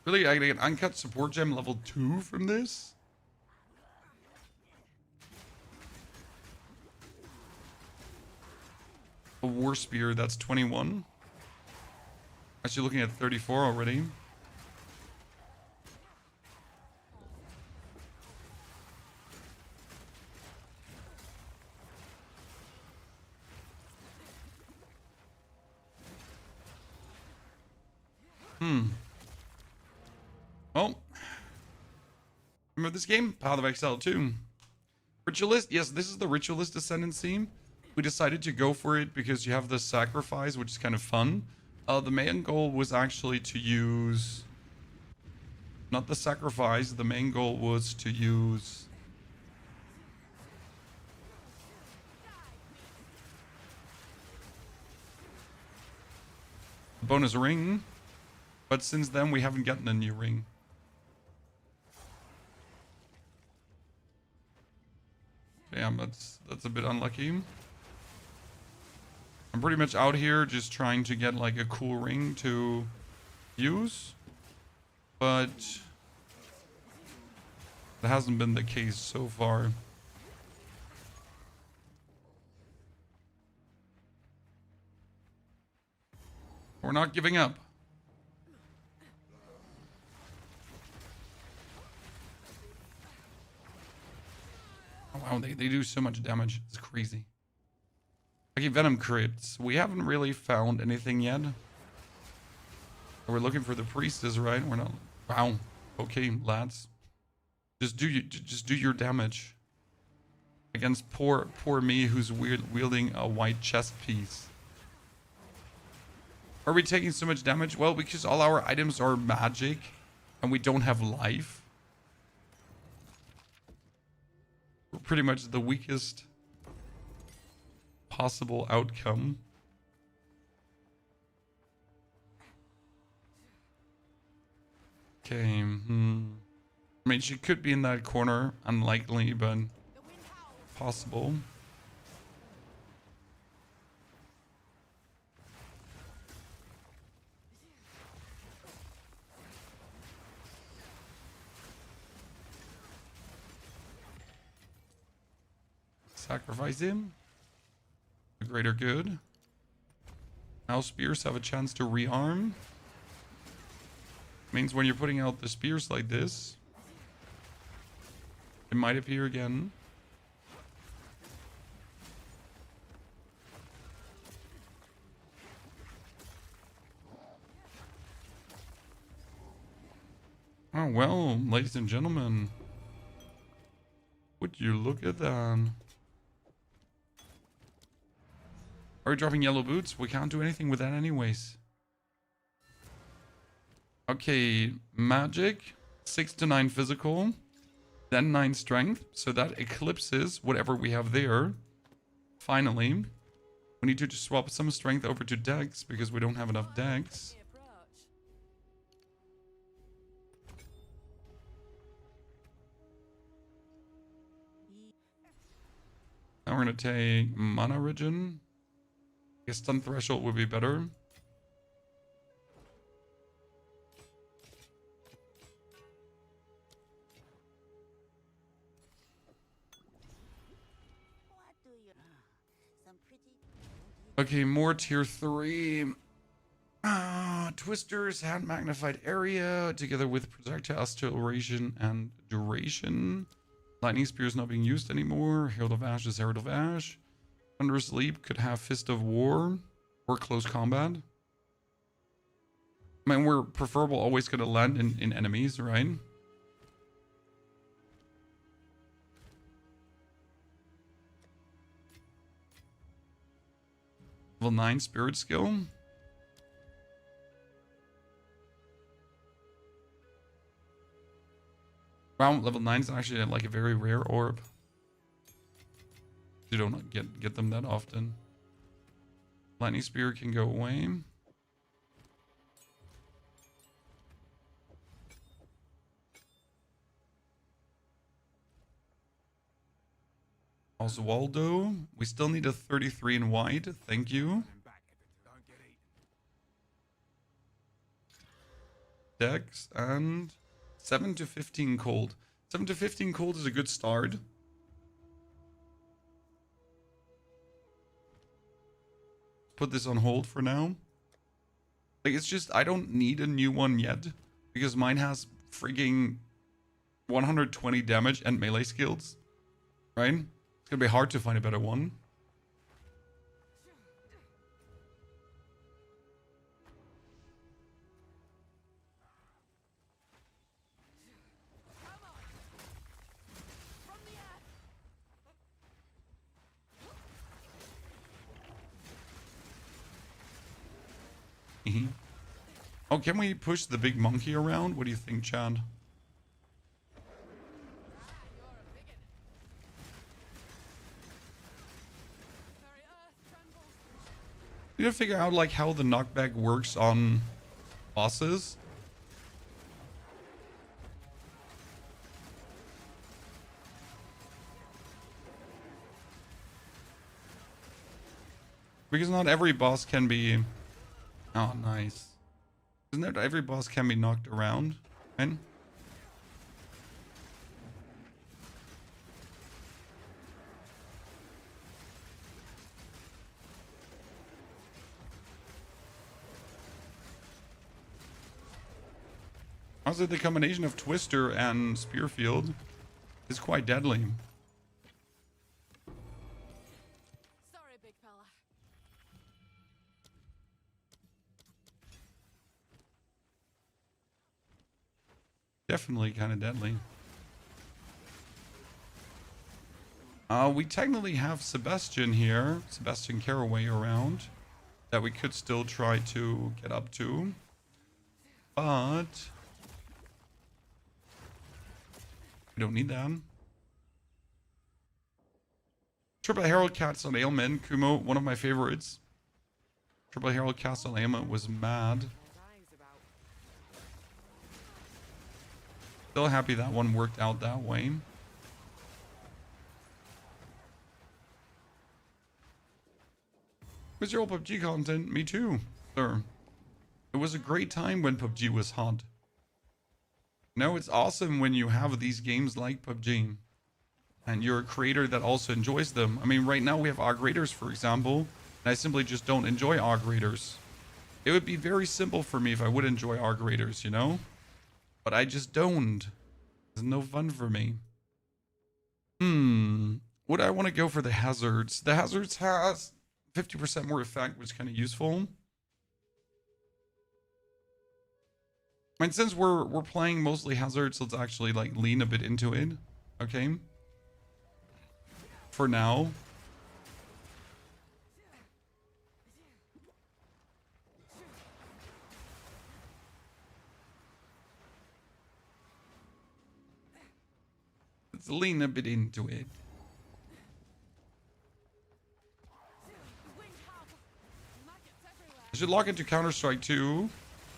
Really? I get uncut support gem level 2 from this? A war spear, that's 21. Actually looking at 34 already. Well, remember this game? Path of Exile 2. Ritualist? Yes, this is the Ritualist Ascendancy. We decided to go for it because you have the sacrifice, which is kind of fun. The main goal was actually to use... Not the sacrifice, the main goal was to use... the bonus ring. But since then, we haven't gotten a new ring. Damn, that's a bit unlucky. I'm pretty much out here just trying to get like a cool ring to use. But that hasn't been the case so far. We're not giving up. Wow, they do so much damage. It's crazy. Okay, Venom crits. We haven't really found anything yet. We're looking for the priestess, right? We're not. Wow. Okay, lads. Just do your damage against poor me, who's wielding a white chess piece. Are we taking so much damage? Well, because all our items are magic and we don't have life. We're pretty much the weakest possible outcome. Okay. I mean, she could be in that corner. Unlikely, but possible. Sacrifice him. The greater good. Now spears have a chance to rearm. Means when you're putting out the spears like this, it might appear again. Oh well, ladies and gentlemen. Would you look at that? Are we dropping yellow boots? We can't do anything with that anyways. Okay, magic, 6 to 9 physical, then 9 strength. So that eclipses whatever we have there. Finally, we need to just swap some strength over to dex because we don't have enough dex. Now we're going to take mana regen. I guess stun threshold would be better. Okay, more tier 3. Twisters, hand magnified area, together with projectile acceleration and duration. Lightning spear is not being used anymore. Herald of Ash is Herald of Ash. Thunderous Leap could have Fist of War or close combat. I mean, we're preferable always going to land in enemies, right? Level 9 Spirit Skill. Wow, level 9 is actually like a very rare orb. You don't get them that often. Lightning Spear can go away. Oswaldo. We still need a 33 in white. Thank you. Dex and 7 to 15 cold. 7 to 15 cold is a good start. Put this on hold for now. Like, it's just, I don't need a new one yet. Because mine has frigging 120 damage and melee skills. Right? It's gonna be hard to find a better one. Oh, can we push the big monkey around? What do you think, Chad? We need to figure out like how the knockback works on bosses. Because not every boss can be... Oh, nice. Isn't it every boss can be knocked around, right? Also, the combination of Twister and Spearfield is quite deadly. Sorry, big fella. Definitely kind of deadly. We technically have Sebastian here, Sebastian Caraway around. that we could still try to get up to. But we don't need them. Triple Herald Castle Ailment, Kumo, one of my favorites. Triple Herald Castle Ailment was mad. There's eyes about. Still happy that one worked out that way. Was your old PUBG content? Me too, sir. It was a great time when PUBG was hot. No, it's awesome when you have these games like PUBG. And you're a creator that also enjoys them. I mean, right now we have AUG Raiders, for example. And I simply just don't enjoy AUG Raiders. It would be very simple for me if I would enjoy AUG Raiders, you know? But I just don't. It's no fun for me. Would I want to go for the hazards? The hazards has 50% more effect, which is kind of useful. I mean, since we're playing mostly hazards, let's actually like lean a bit into it. Okay. For now. Let's lean a bit into it. I should log into Counter-Strike 2.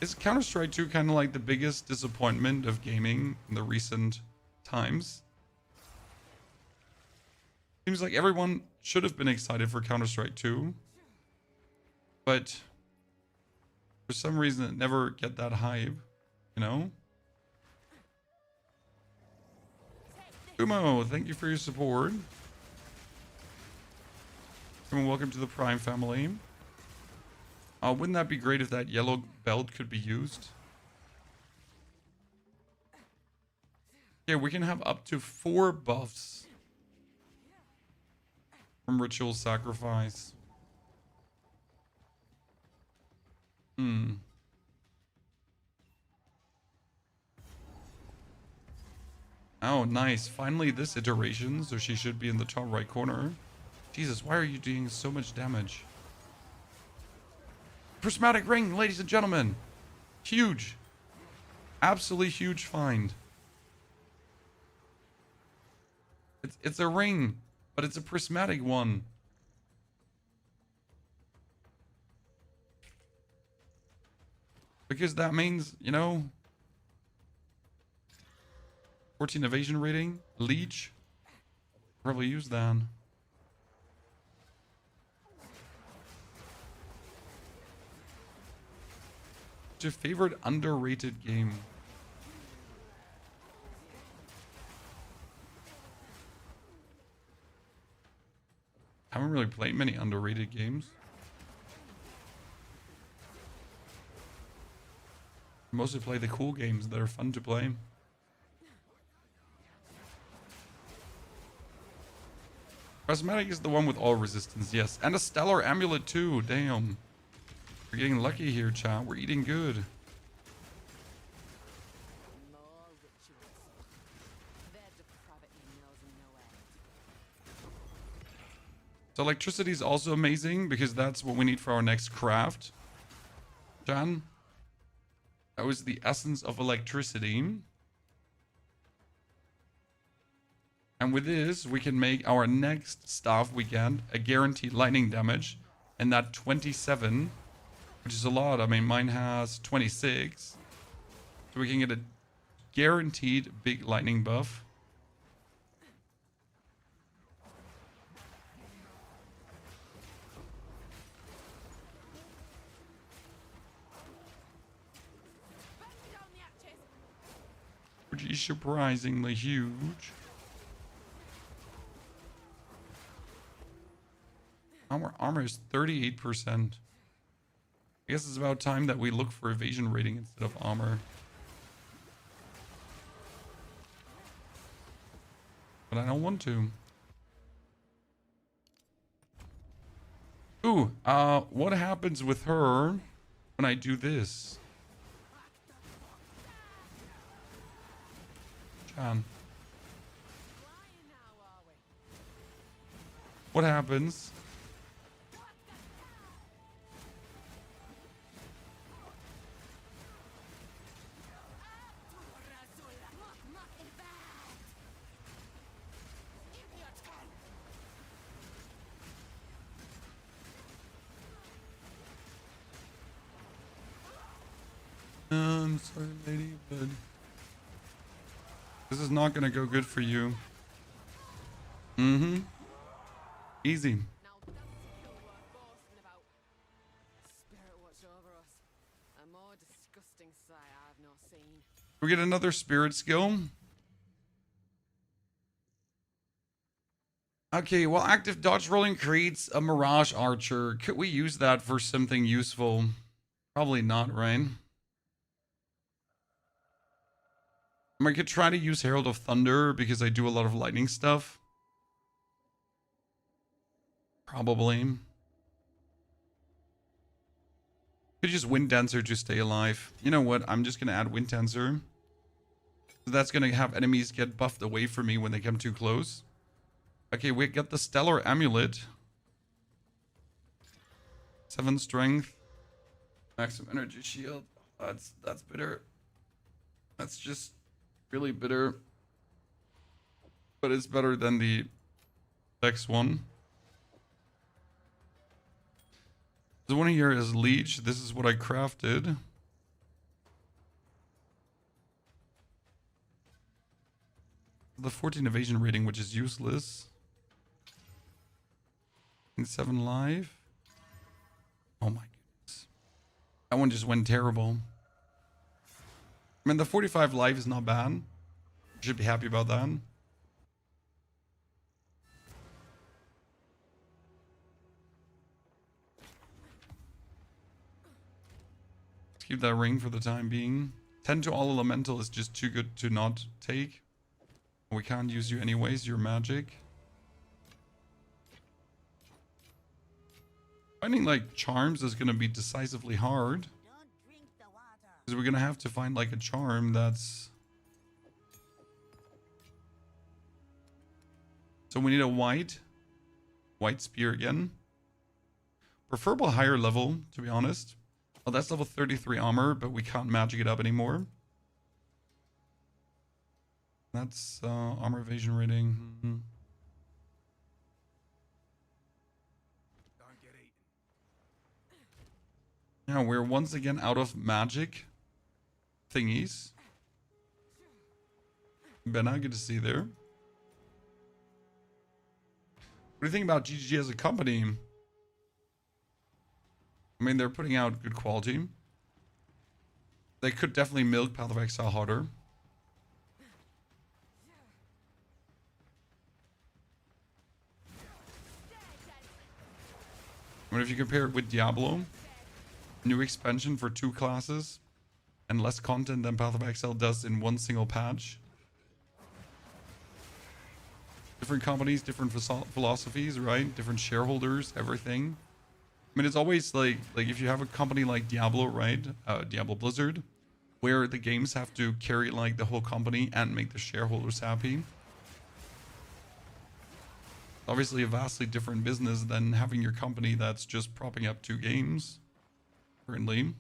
Is Counter-Strike 2 kind of like the biggest disappointment of gaming in the recent times? Seems like everyone should have been excited for Counter-Strike 2. But for some reason it never get that hype, you know? Umo, thank you for your support. And welcome to the Prime family. Wouldn't that be great if that yellow belt could be used? Yeah, we can have up to 4 buffs from Ritual Sacrifice. Oh, nice. Finally this iteration, so she should be in the top right corner. Jesus, why are you doing so much damage? Prismatic ring, ladies and gentlemen. Huge. Absolutely huge find. It's a ring, but it's a prismatic one. Because that means, you know, 14 evasion rating, leech. Probably use that. What's your favorite underrated game? I haven't really played many underrated games. I mostly play the cool games that are fun to play. Prismatic is the one with all resistance, yes. And a stellar amulet too, damn. We're getting lucky here, chat. We're eating good. More rituals. Their depravity knows no end. So electricity is also amazing because that's what we need for our next craft. Jan? That was the essence of electricity. And with this, we can make our next stuff we get a guaranteed lightning damage. And that 27, which is a lot. I mean, mine has 26. So we can get a guaranteed big lightning buff. Which is surprisingly huge. Our armor is 38%. I guess it's about time that we look for evasion rating instead of armor. But I don't want to. Ooh, what happens with her when I do this? Chan. What happens sorry, lady, but this is not gonna go good for you. Mm-hmm. Easy. Now that's a kill worth boasting about. Spirit watch over us. A more disgusting sight I've not seen. We get another spirit skill. Okay, well, active dodge rolling creates a Mirage Archer. Could we use that for something useful? Probably not, right? I could try to use Herald of Thunder because I do a lot of lightning stuff. Probably. Could use Wind Dancer to stay alive. You know what? I'm just going to add Wind Dancer. So that's going to have enemies get buffed away from me when they come too close. Okay, we get the Stellar Amulet. 7 strength. Maximum energy shield. That's bitter. That's just really bitter. But it's better than the next one. The one here is Leech. This is what I crafted. The 14 evasion rating, which is useless. And 7 life. Oh my goodness. That one just went terrible. I mean, the 45 life is not bad. Should be happy about that. Let's keep that ring for the time being. 10 to all elemental is just too good to not take. We can't use you anyways, you're magic. Finding like charms is going to be decisively hard. Because we're going to have to find like a charm that's... So we need a white spear again. Preferable higher level, to be honest. Well, that's level 33 armor, but we can't magic it up anymore. That's armor evasion rating. Mm-hmm. Now we're once again out of magic thingies. Benna, good to see you there. What do you think about GGG as a company? I mean, they're putting out good quality. They could definitely milk Path of Exile harder. I mean, if you compare it with Diablo, new expansion for 2 classes, and less content than Path of Exile does in one single patch. Different companies, different philosophies, right? Different shareholders, everything. I mean, it's always like if you have a company like Diablo, right? Diablo Blizzard, where the games have to carry like the whole company and make the shareholders happy. Obviously a vastly different business than having your company that's just propping up 2 games currently.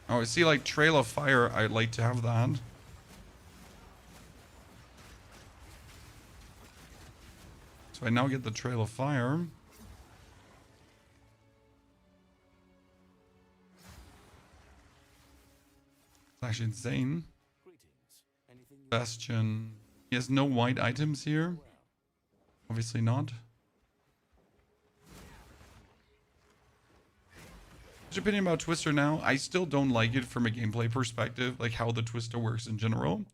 Oh, I see like Trail of Fire. I'd like to have that. So I now get the Trail of Fire. It's actually insane. Bastion. He has no white items here. Obviously not. What's your opinion about Twister now? I still don't like it from a gameplay perspective, like how the Twister works in general.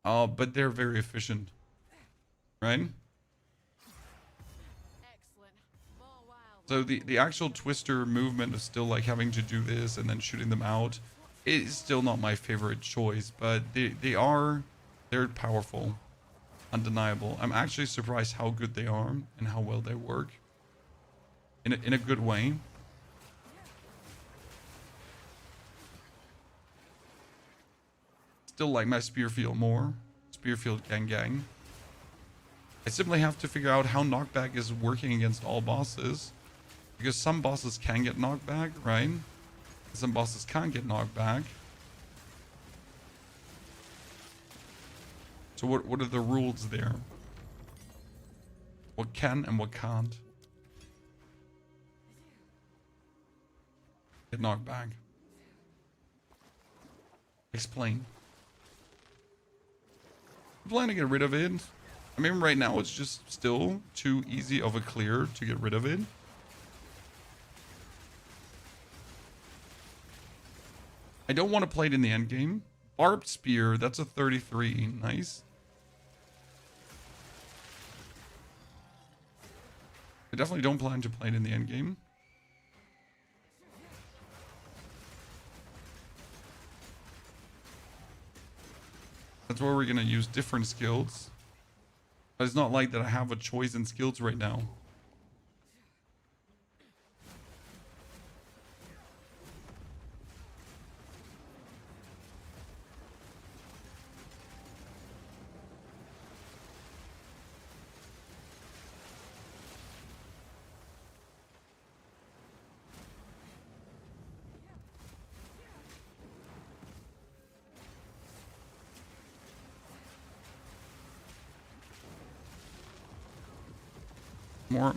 But they're very efficient. Right? Excellent. More wild. So the actual Twister movement of still like having to do this and then shooting them out is still not my favorite choice, but they're powerful. Undeniable. I'm actually surprised how good they are and how well they work. In a good way. Still like my Spearfield more. Spearfield gang. I simply have to figure out how knockback is working against all bosses. Because some bosses can get knocked back, right? Some bosses can't get knocked back. So what are the rules there? What can and what can't? Get knocked back. Explain. I'm planning to get rid of it. I mean, right now it's just still too easy of a clear to get rid of it. I don't want to play it in the end game. Barbed Spear, that's a 33. Nice. I definitely don't plan to play it in the end game. That's where we're going to use different skills. But it's not like that I have a choice in skills right now.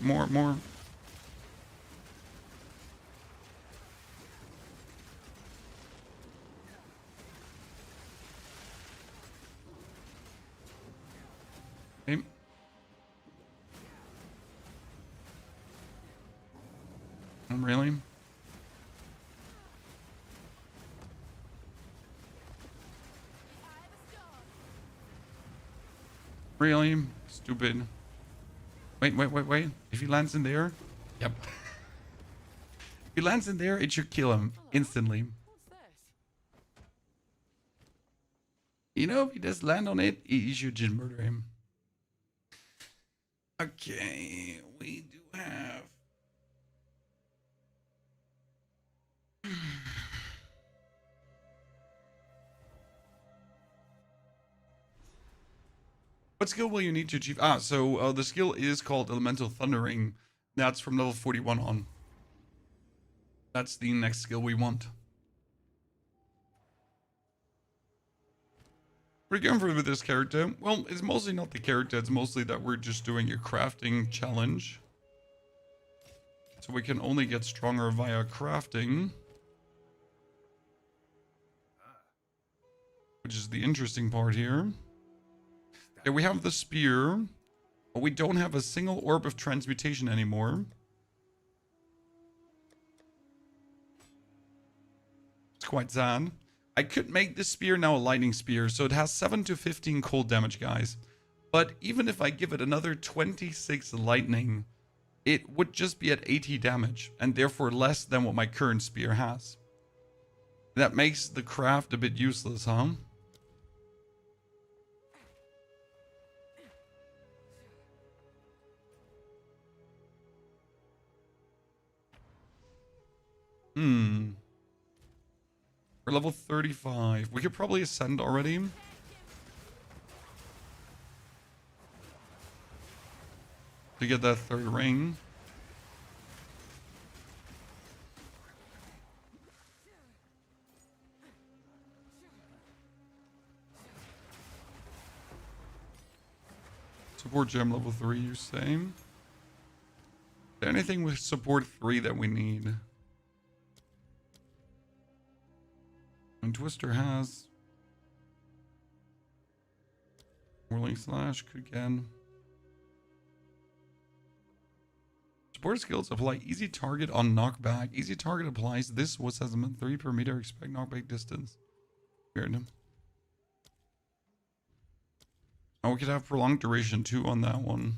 More. Okay. Really? Really? Stupid. Wait. If he lands in there... Yep. If he lands in there, it should kill him instantly. What's this? You know, if he does land on it, you should just murder him. Okay, we do have... What skill will you need to achieve? So the skill is called Elemental Thundering. That's from level 41 on. That's the next skill we want. What are you going for with this character? Well, it's mostly not the character. It's mostly that we're just doing a crafting challenge. So we can only get stronger via crafting. Which is the interesting part here. Okay, we have the spear, but we don't have a single orb of transmutation anymore. It's quite sad. I could make this spear now a lightning spear, so it has 7 to 15 cold damage, guys. But even if I give it another 26 lightning, it would just be at 80 damage, and therefore less than what my current spear has. That makes the craft a bit useless, huh? We're level 35. We could probably ascend already. To get that third ring. Support gem level 3, you say? Is there anything with support 3 that we need? And Twister has Whirling Slash, could again. Support skills apply easy target on knockback. Easy target applies. This was as a 3 per meter. Expect knockback distance. Weird. Oh, we could have prolonged duration too on that one.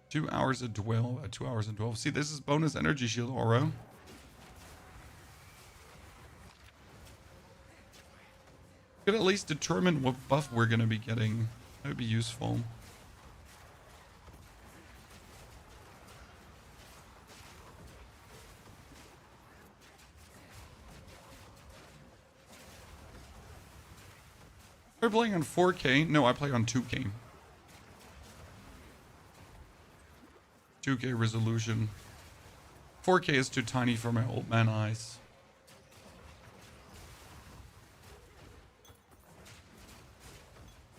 Two hours and 12. 2 hours and 12. See, this is bonus energy shield aura. Could at least determine what buff we're going to be getting. That would be useful. They're playing on 4K. No, I play on 2K. 2K resolution. 4K is too tiny for my old man eyes.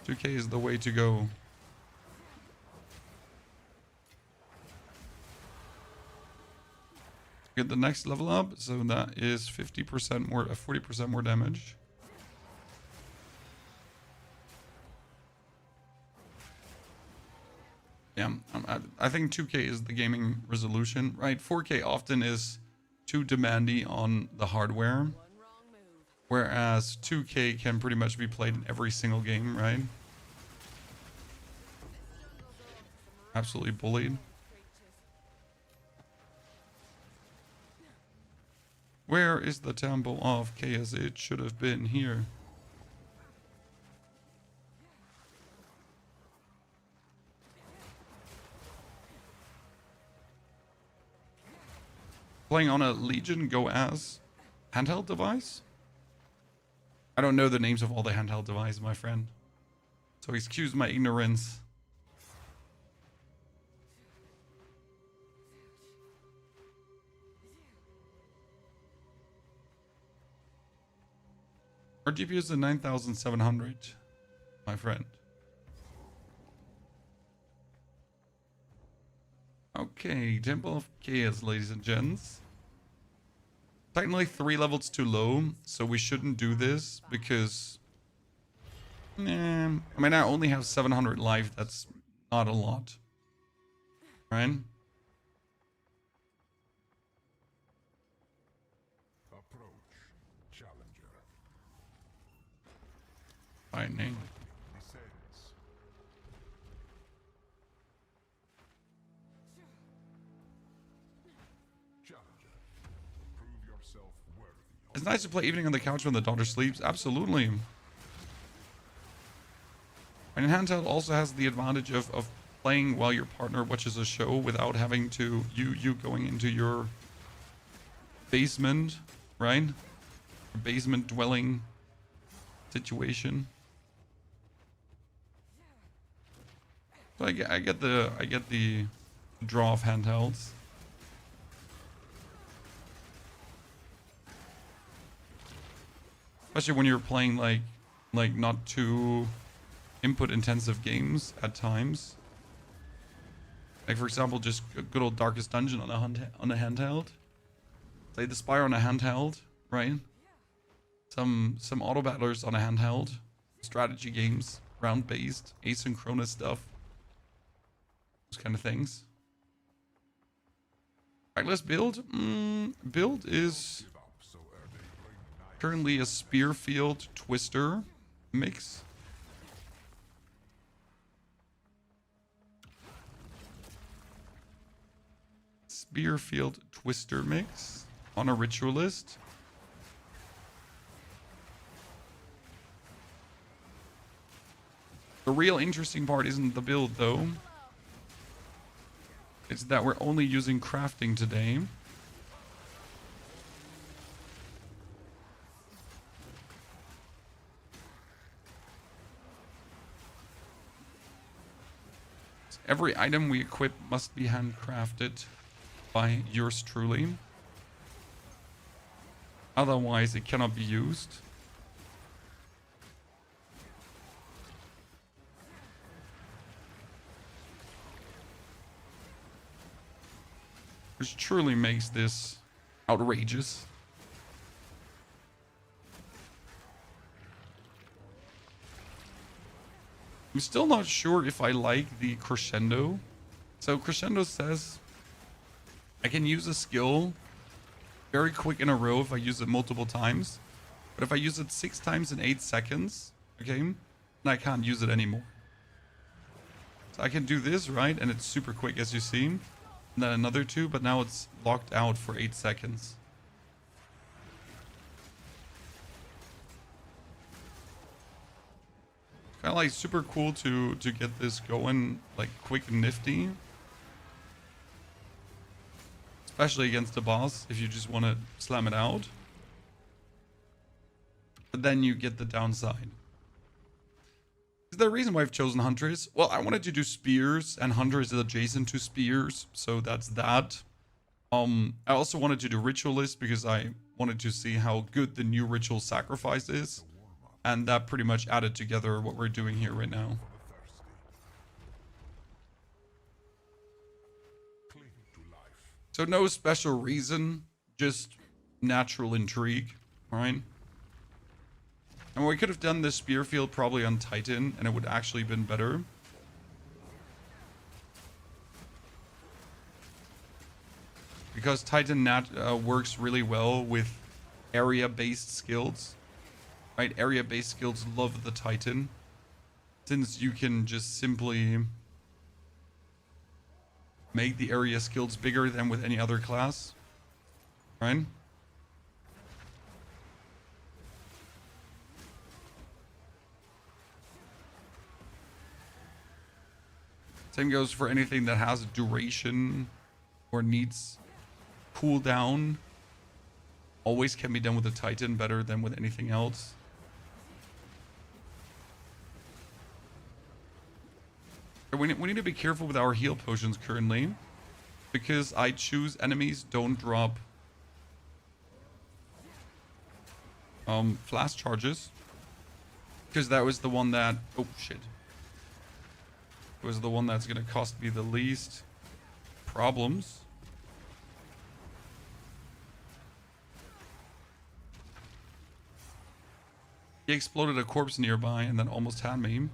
2k is the way to go. Get the next level up, so that is 50% more, 40% more damage. Yeah, I think 2k is the gaming resolution, right? 4k often is too demanding on the hardware, whereas 2k can pretty much be played in every single game, right? Absolutely bullied. Where is the temple of chaos? It should have been here. Playing on a Legion Go as handheld device? I don't know the names of all the handheld devices, my friend. So excuse my ignorance. Our GPU is a 9700, my friend. Okay, Temple of Chaos, ladies and gents. Technically 3 levels too low, so we shouldn't do this because... I mean, I only have 700 life, that's not a lot. Right? Lightning. It's nice to play evening on the couch when the daughter sleeps. Absolutely. And handheld also has the advantage of playing while your partner watches a show without having to you going into your basement, right? Your basement dwelling situation. So I get the draw of handhelds. Especially when you're playing like not too input intensive games at times. Like for example, just a good old Darkest Dungeon on a handheld. Play the Spire on a handheld, right? Some auto battlers on a handheld. Strategy games, round based, asynchronous stuff. Those kind of things. Alright, let's build. Build is currently a Spearfield Twister mix. Spearfield Twister mix on a Ritualist. The real interesting part isn't the build though. It's that we're only using crafting today. Every item we equip must be handcrafted by yours truly. Otherwise, it cannot be used. Which truly makes this outrageous. I'm still not sure if I like the crescendo. So crescendo says I can use a skill very quick in a row if I use it multiple times. But if I use it 6 times in 8 seconds, okay, then I can't use it anymore. So I can do this, right? And it's super quick as you see. And then another 2, but now it's locked out for 8 seconds. Kind of like super cool to get this going like quick and nifty. Especially against the boss if you just want to slam it out. But then you get the downside. Is there a reason why I've chosen Huntress? Well, I wanted to do spears and Huntress is adjacent to spears, so that's that. I also wanted to do Ritualist because I wanted to see how good the new Ritual Sacrifice is. And that pretty much added together what we're doing here right now. So no special reason, just natural intrigue, right? And we could have done this spear field probably on Titan, and it would actually been better. Because Titan works really well with area-based skills. Right, area-based skills love the Titan. Since you can just simply make the area skills bigger than with any other class. Right? Same goes for anything that has duration or needs cooldown. Always can be done with a Titan better than with anything else. We need to be careful with our heal potions currently, because I choose enemies don't drop flash charges, because that was the one that, oh shit, it was the one that's gonna cost me the least problems. He exploded a corpse nearby and then almost had me.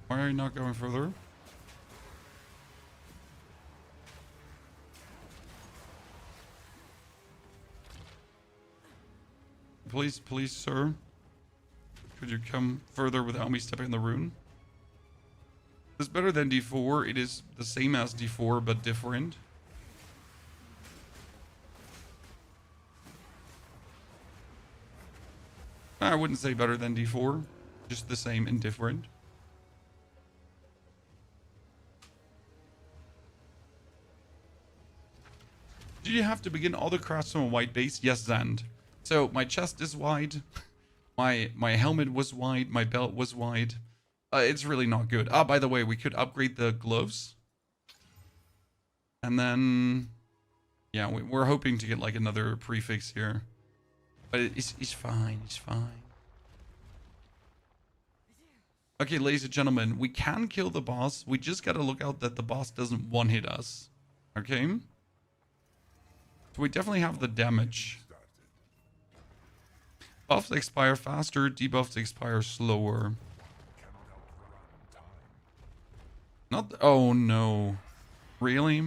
Why are you not going further? Please, please, sir. Could you come further without me stepping in the rune? It's better than D4. It is the same as D4, but different. I wouldn't say better than D4. Just the same and different. Do you have to begin all the crafts from a white base? Yes, Zand. So my chest is wide. My helmet was wide. My belt was wide. It's really not good. Ah, by the way, we could upgrade the gloves. And then... yeah, we're hoping to get like another prefix here. But it's fine. It's fine. Okay, ladies and gentlemen, we can kill the boss. We just gotta look out that the boss doesn't one-hit us. Okay? So we definitely have the damage. Buffs expire faster, debuffs expire slower. Not oh no. Really?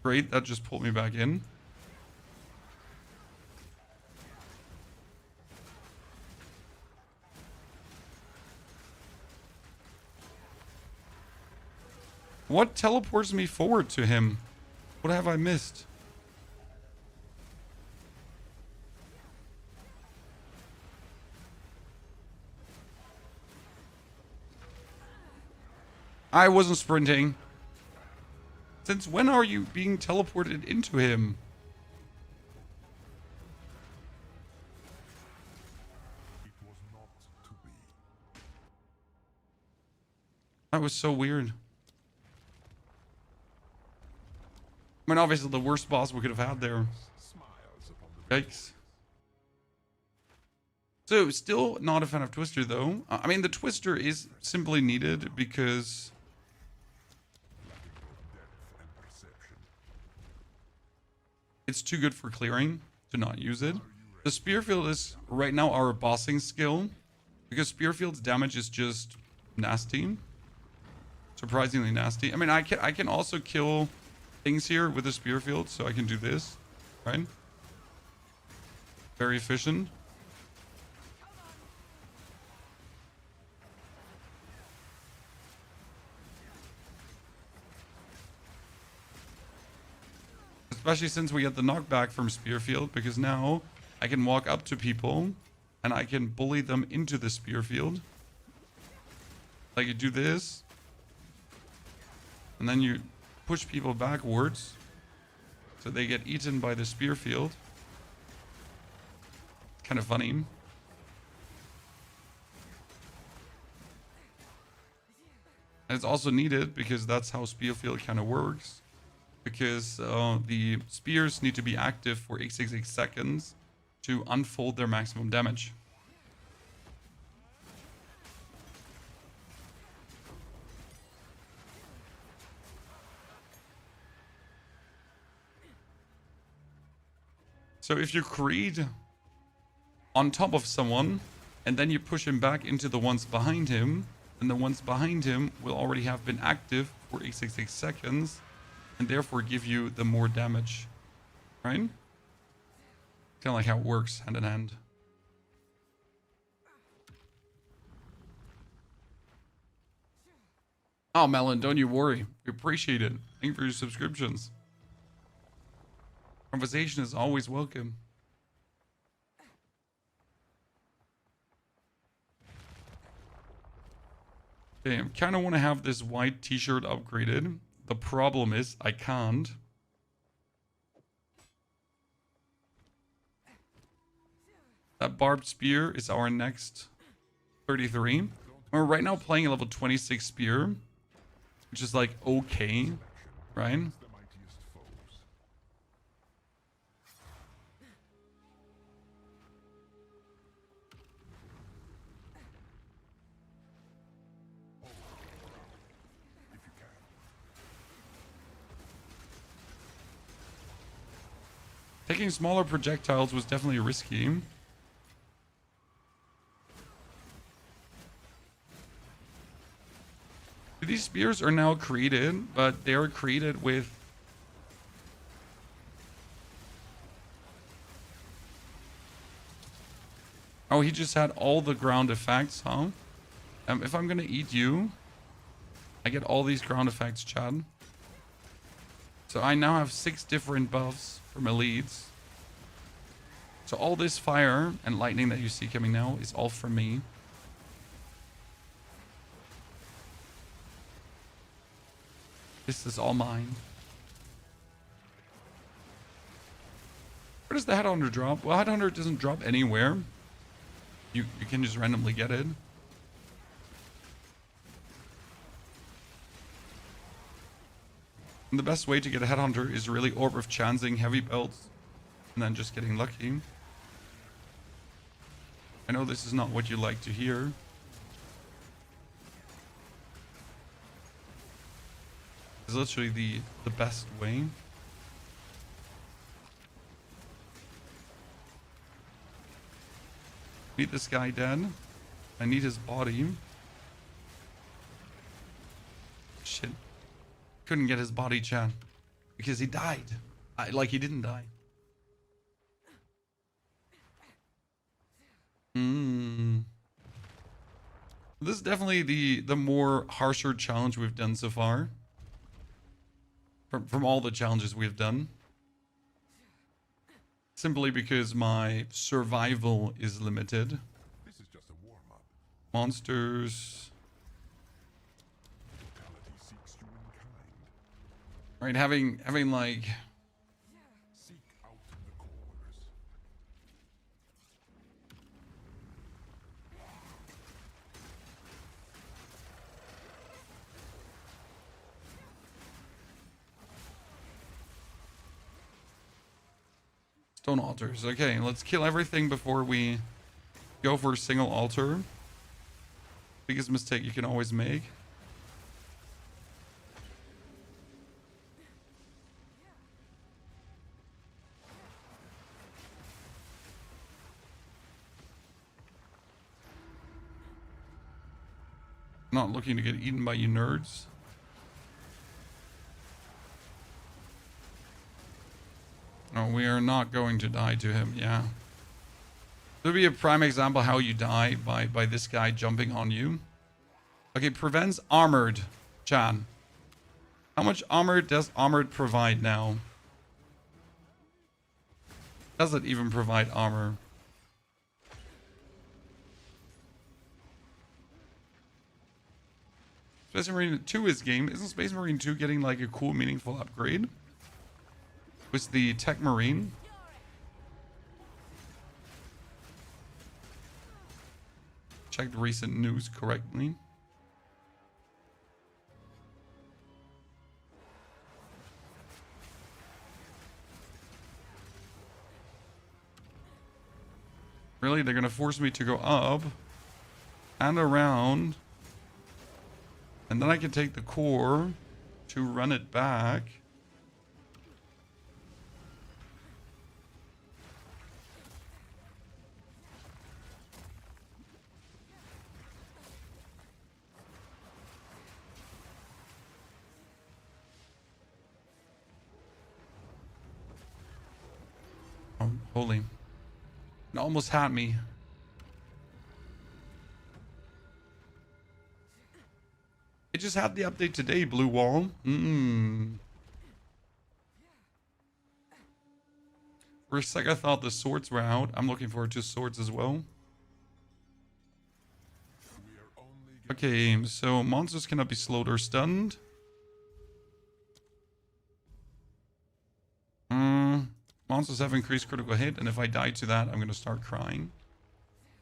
Great, that just pulled me back in. What teleports me forward to him? What have I missed? I wasn't sprinting. Since when are you being teleported into him? It was not to be. That was so weird. I mean, obviously the worst boss we could have had there. Yikes. So, still not a fan of Twister, though. I mean, the Twister is simply needed because... it's too good for clearing to not use it. The Spear Field is right now our bossing skill, because Spear Field's damage is just nasty. Surprisingly nasty. I mean, I can also kill things here with the Spear Field, so I can do this, right? Very efficient. Especially since we get the knockback from Spear Field, because now I can walk up to people and I can bully them into the Spear Field. Like you do this, and then you push people backwards so they get eaten by the Spear Field. Kind of funny. And it's also needed because that's how spear field kind of works. Because the spears need to be active for 866 seconds to unfold their maximum damage. So if you create on top of someone and then you push him back into the ones behind him, and the ones behind him will already have been active for 866 seconds and therefore give you the more damage, right? Kind of like how it works hand in hand. Oh, Melon, don't you worry. We appreciate it. Thank you for your subscriptions. Conversation is always welcome. Okay, I kind of want to have this white t-shirt upgraded. The problem is I can't. That barbed spear is our next 33. We're right now playing a level 26 spear, which is like okay, right? Taking smaller projectiles was definitely risky. These spears are now created, but they are created with... Oh, he just had all the ground effects, huh? If I'm gonna eat you, I get all these ground effects, Chad. So I now have 6 different buffs from elites. So all this fire and lightning that you see coming now is all from me. This is all mine. Where does the Headhunter drop? Well, Headhunter doesn't drop anywhere. You can just randomly get it. And the best way to get a Headhunter is really Orb of Chancing, heavy belts, and then just getting lucky. I know this is not what you like to hear. It's literally the best way. Need this guy dead. I need his body. Shit. Couldn't get his body, Chan. Because he died. Like he didn't die. This is definitely the more harsher challenge we've done so far. From all the challenges we've done. Simply because my survival is limited. This is just a warm-up. Monsters. Mortality seeks you in kind. Right, having like... Seek out the cores. Stone altars. Okay, let's kill everything before we go for a single altar. Biggest mistake you can always make. Not looking to get eaten by you nerds. No, we are not going to die to him, yeah. There'll be a prime example how you die by this guy jumping on you. Okay, prevents armored, Chan. How much armor does armored provide now? Does it even provide armor? Space Marine 2 is game. Isn't Space Marine 2 getting like a cool, meaningful upgrade? With the Tech Marine. Checked recent news correctly. Really? They're gonna force me to go up and around. And then I can take the core to run it back. Oh, holy. It almost had me. It just had the update today, Blue Wall. For a sec, I thought the swords were out. I'm looking forward to swords as well. Okay, so monsters cannot be slowed or stunned. Monsters have increased critical hit, and if I die to that, I'm going to start crying.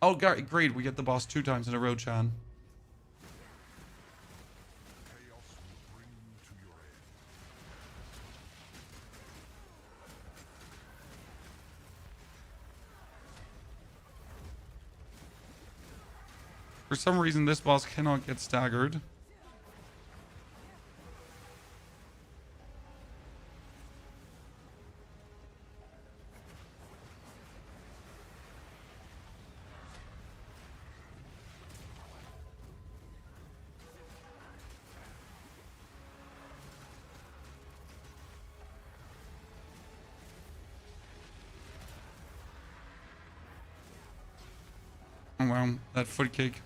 Oh, great. We get the boss 2 times in a row, Chan. For some reason, this boss cannot get staggered. Oh wow, that foot kick.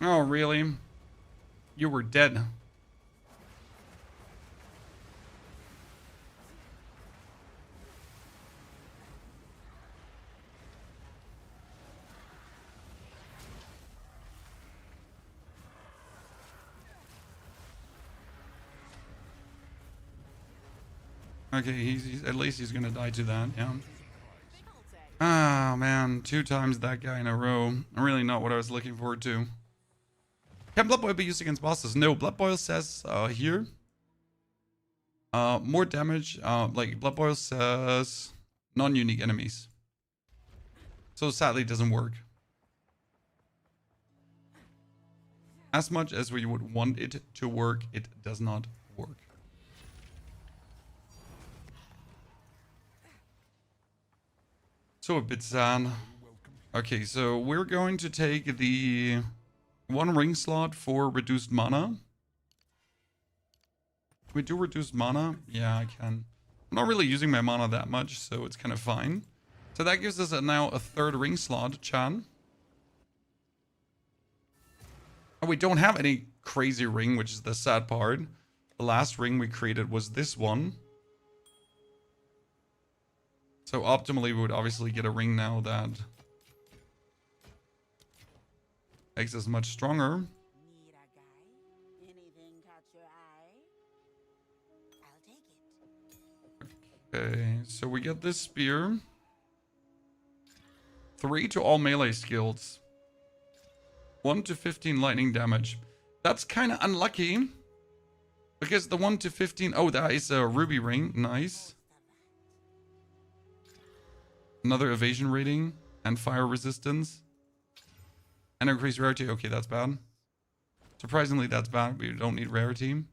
Oh, really? You were dead. Okay, he's at least he's gonna die to that, yeah. Ah, man, 2 times that guy in a row. Really not what I was looking forward to. Can Blood Boil be used against bosses? No, Blood Boil says here. More damage. Like Blood Boil says non-unique enemies. So sadly, it doesn't work. As much as we would want it to work, it does not work. So a bit sad. Okay, so we're going to take the 1 ring slot for reduced mana. Can we do reduced mana? Yeah, I can. I'm not really using my mana that much, so it's kind of fine. So that gives us now a 3rd ring slot, Chan. And we don't have any crazy ring, which is the sad part. The last ring we created was this one. So optimally, we would obviously get a ring now that makes us much stronger. Need a guy? Anything catch your eye? I'll take it. Okay, so we get this spear. 3 to all melee skills. 1 to 15 lightning damage. That's kind of unlucky. Because the 1 to 15... Oh, that is a ruby ring. Nice. Another evasion rating. And fire resistance. And increased rarity. Okay, that's bad. Surprisingly, that's bad. We don't need rarity.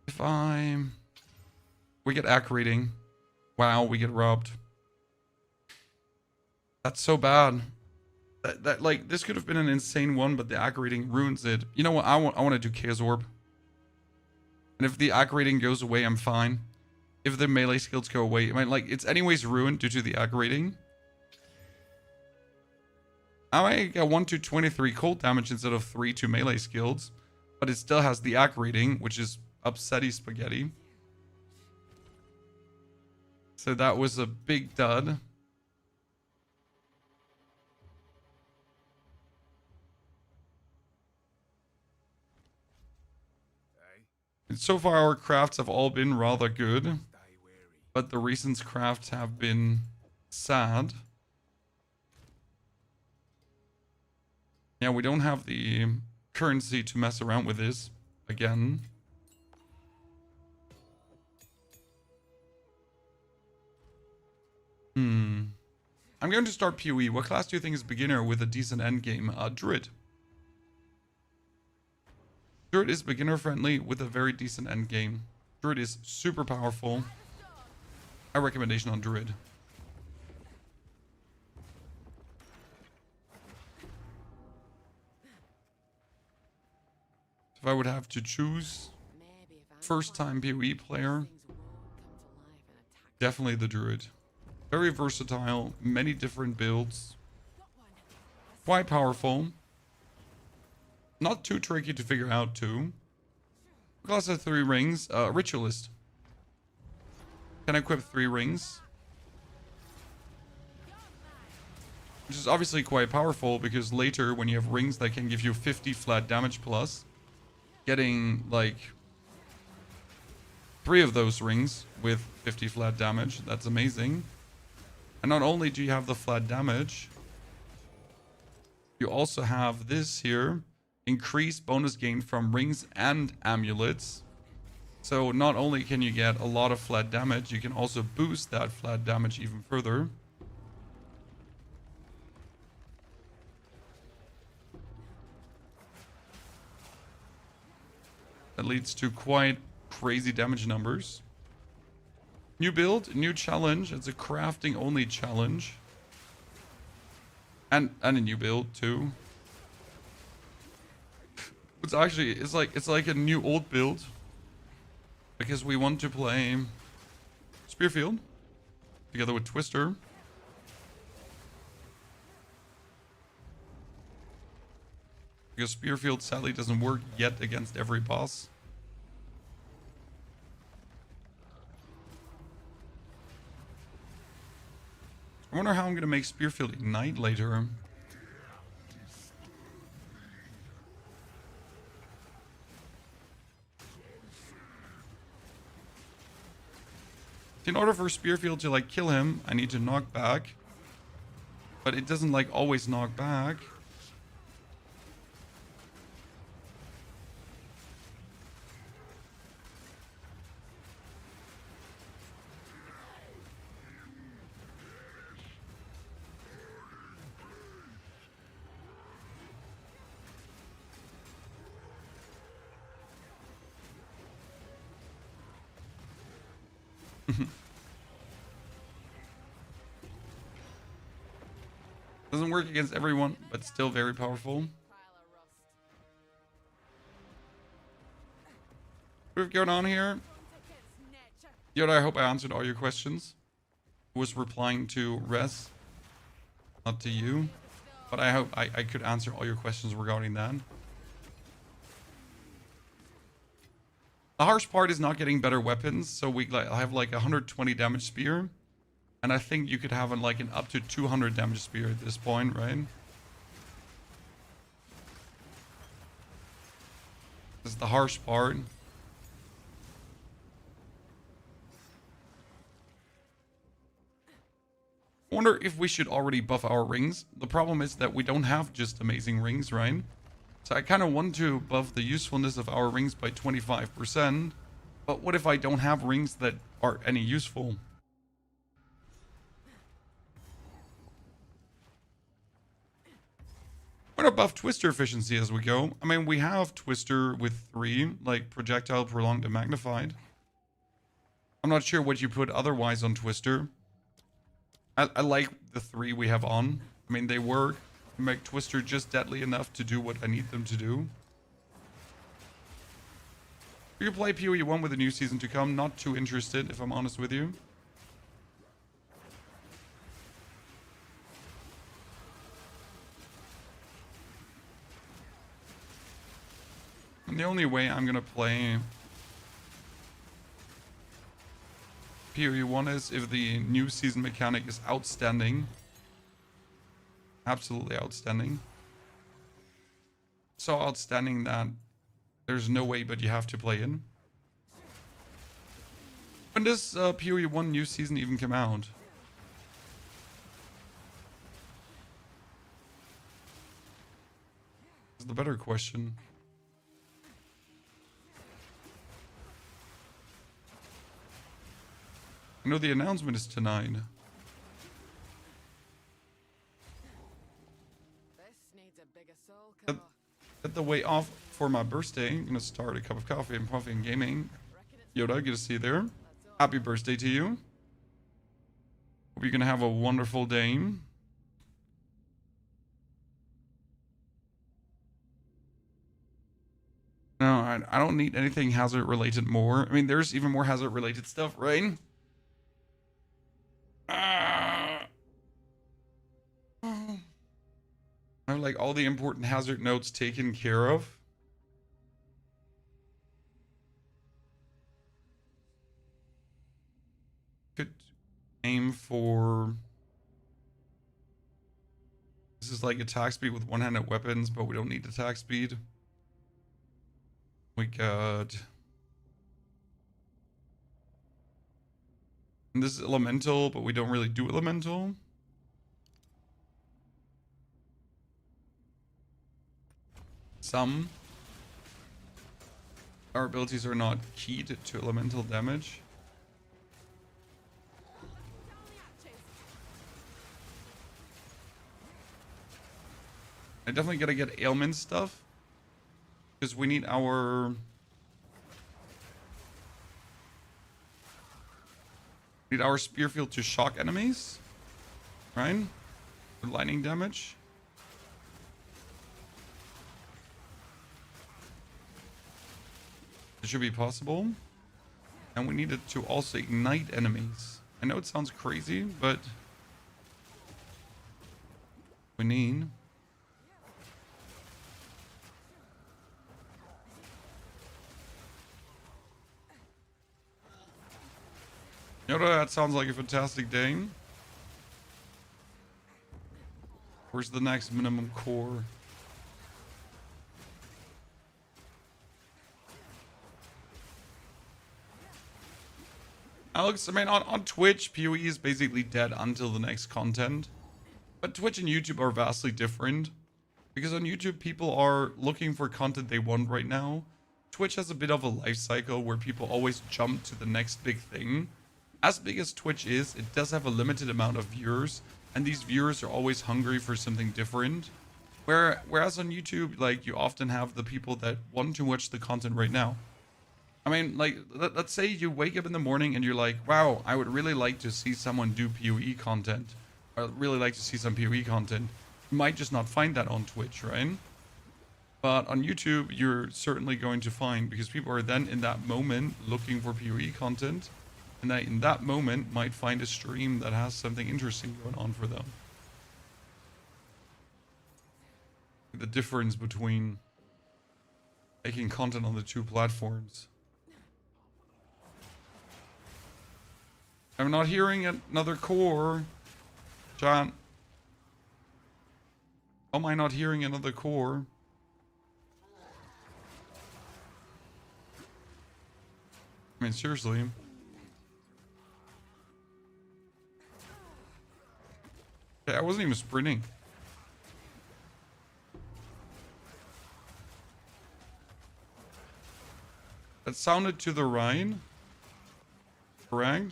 If we get AC rating. Wow, we get robbed. That's so bad. That like this could have been an insane one, but the AC rating ruins it. You know what? I want to do Chaos Orb. And if the AC rating goes away, I'm fine. If the melee skills go away, I mean, like it's anyways ruined due to the AC rating. I got 1 to 23 cold damage instead of 3 to melee skills, but it still has the AC rating, which is upsetty spaghetti. So that was a big dud. And so far our crafts have all been rather good, but the recent crafts have been sad. Yeah, we don't have the currency to mess around with this again. I'm going to start PoE. What class do you think is beginner with a decent endgame? Druid. Druid is beginner friendly with a very decent endgame. Druid is super powerful. High recommendation on Druid. If I would have to choose first time PoE player, definitely the Druid. Very versatile, many different builds. Quite powerful. Not too tricky to figure out too. Class has 3 rings. Ritualist. Can equip 3 rings. Which is obviously quite powerful because later when you have rings that can give you 50 flat damage plus, getting like 3 of those rings with 50 flat damage, that's amazing. And not only do you have the flat damage, you also have this here, increased bonus gain from rings and amulets. So not only can you get a lot of flat damage, you can also boost that flat damage even further. That leads to quite crazy damage numbers. New build, new challenge. It's a crafting only challenge. And a new build too. It's actually it's like a new old build. Because we want to play Spearfield together with Twister. Because Spearfield sadly doesn't work yet against every boss. I wonder how I'm going to make Spearfield ignite later. In order for Spearfield to like kill him, I need to knock back. But it doesn't like always knock back. Doesn't work against everyone, but still very powerful. What's going on here? Yoda, I hope I answered all your questions. Who was replying to Res, not to you. But I hope I could answer all your questions regarding that. The harsh part is not getting better weapons, so I have like 120 damage spear. And I think you could have like an up to 200 damage spear at this point, right? This is the harsh part. I wonder if we should already buff our rings. The problem is that we don't have just amazing rings, right? So I kind of want to buff the usefulness of our rings by 25%. But what if I don't have rings that are any useful? We're gonna buff Twister efficiency as we go. I mean, we have Twister with 3, like projectile, prolonged, and magnified. I'm not sure what you put otherwise on Twister. I like the 3 we have on. I mean, they work. They make Twister just deadly enough to do what I need them to do. You can play PoE 1 with a new season to come. Not too interested, if I'm honest with you. And the only way I'm gonna play PoE 1 is if the new season mechanic is outstanding. Absolutely outstanding. So outstanding that there's no way but you have to play in. When does PoE 1 new season even come out? Is the better question. I know the announcement is tonight. This needs a bigger soul At, core. at the way off for my birthday, I'm gonna start a cup of coffee and puffy and gaming. Yoda, good to see you there. Happy birthday to you. Hope you're gonna have a wonderful day. No, I don't need anything hazard related more. I mean, there's even more hazard related stuff, right? I have like all the important hazard notes taken care of. Could aim for... This is like attack speed with one-handed weapons, but we don't need attack speed. We got... And this is elemental, but we don't really do elemental. Some. Our abilities are not keyed to elemental damage. I definitely gotta get ailment stuff. Because we need our... Need our spear field to shock enemies. Right? For lightning damage. It should be possible. And we need it to also ignite enemies. I know it sounds crazy, but... We need... Yoda, that sounds like a fantastic day. Where's the next minimum core? Alex, I mean, on Twitch, PoE is basically dead until the next content. But Twitch and YouTube are vastly different. Because on YouTube, people are looking for content they want right now. Twitch has a bit of a life cycle where people always jump to the next big thing. As big as Twitch is, it does have a limited amount of viewers, and these viewers are always hungry for something different. Whereas on YouTube, like, you often have the people that want to watch the content right now. I mean, like, let's say you wake up in the morning and you're like, wow, I would really like to see someone do PoE content. I'd really like to see some PoE content. You might just not find that on Twitch, right? But on YouTube, you're certainly going to find, because people are then in that moment looking for PoE content. And they, in that moment, might find a stream that has something interesting going on for them. The difference between making content on the two platforms. I'm not hearing another core. John. How am I not hearing another core? I mean, seriously. I wasn't even sprinting. That sounded to the right. Correct?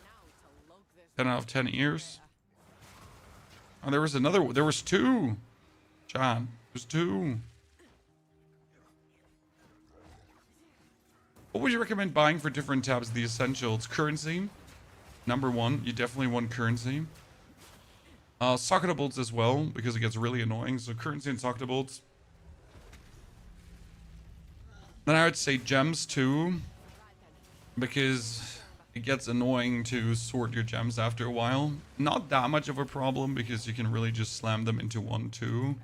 Now to lug this 10 out of 10 ears. there. Oh, there was another. There was two. John, there's two. What would you recommend buying for different tabs? The essentials. Currency. Number one. You definitely want currency. Socketables as well, because it gets really annoying. So currency and socketables. Then I would say gems too, because it gets annoying to sort your gems after a while. Not that much of a problem, because you can really just slam them into one too.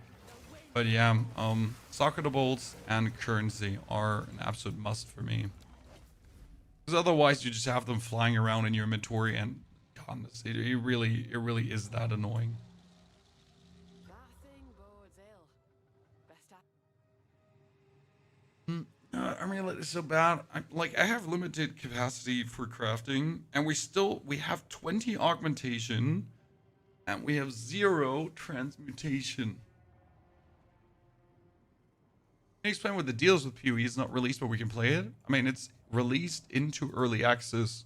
But yeah, socketables and currency are an absolute must for me. Because otherwise you just have them flying around in your inventory, and God, it really is that annoying. That thing bodes ill. Best Amulet is so bad. I have limited capacity for crafting, and we have 20 augmentation, and we have 0 transmutation. Can you explain what the deal is with PoE? It's not released, but we can play it. I mean, it's released into early access.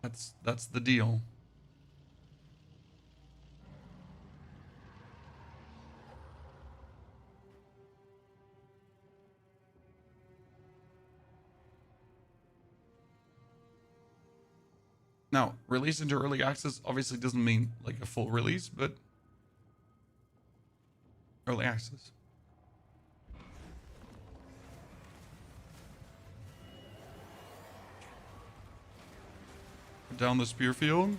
That's the deal. Now, release into early access obviously doesn't mean like a full release, but early access. Down the spear field.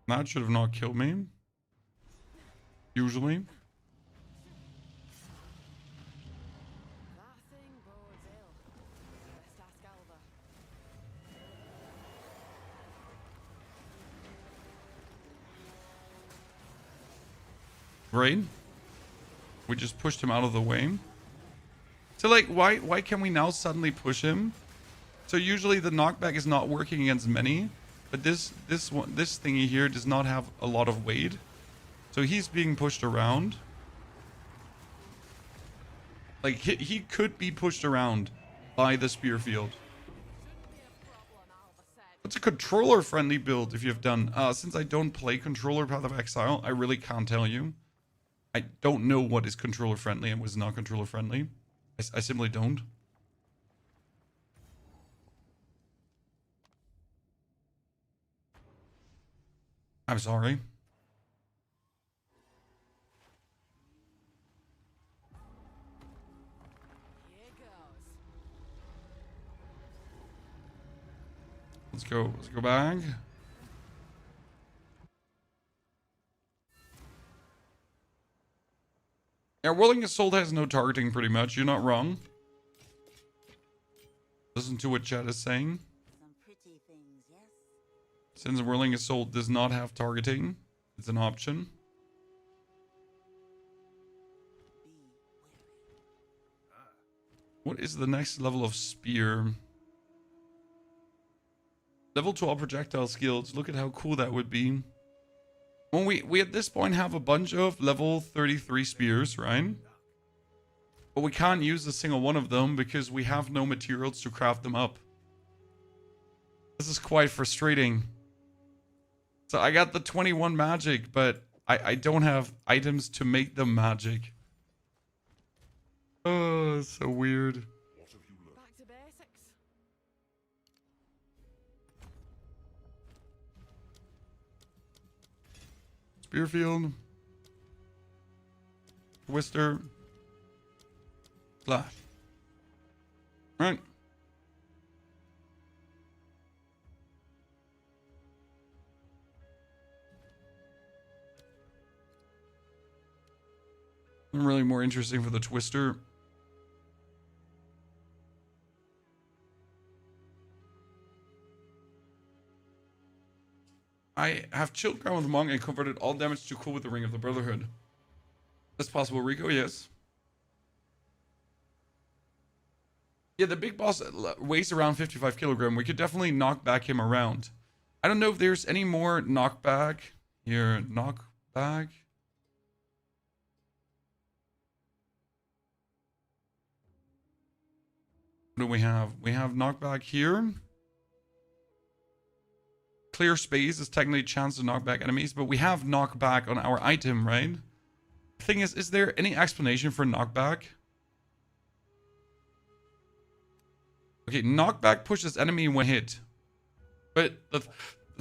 That should have not killed me. Usually. That thing bodes ill. Best ask Alva. Right? We just pushed him out of the way. So like, why can we now suddenly push him? So usually the knockback is not working against many, but this thingy here does not have a lot of weight. So he's being pushed around. Like he could be pushed around by the spear field. It's a controller friendly build if you've done. Since I don't play controller Path of Exile, I really can't tell you. I don't know what is controller friendly and what is not controller friendly. I simply don't. I'm sorry. Here goes. Let's go. Let's go back. Yeah, Whirling Assault has no targeting pretty much. You're not wrong. Listen to what chat is saying. Some pretty things, yes? Since Whirling Assault does not have targeting, it's an option. Be wary. What is the next level of spear? Level 12 projectile skills. Look at how cool that would be. Well, we at this point have a bunch of level 33 spears, right? But we can't use a single one of them because we have no materials to craft them up. This is quite frustrating. So I got the 21 magic, but I don't have items to make them magic. Oh, it's so weird. Back to basics. Spearfield. Twister. Slash. Right. Really more interesting for the Twister. I have chilled ground with Monk and converted all damage to cool with the Ring of the Brotherhood. That's possible, Rico, yes. Yeah, the big boss weighs around 55 kilogram. We could definitely knock back him around. I don't know if there's any more knockback. Here, knockback. What do we have? We have knockback here. Clear space is technically a chance to knock back enemies, but we have knockback on our item, right? The thing is there any explanation for knockback? Okay, knockback pushes enemy when hit. But the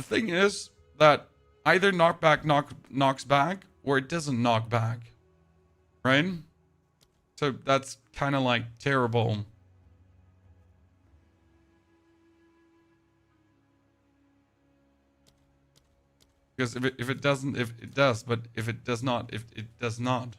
thing is that either knockback knocks back or it doesn't knock back. Right? So that's kind of like terrible. Because if it doesn't, if it does, but if it does not, if it does not.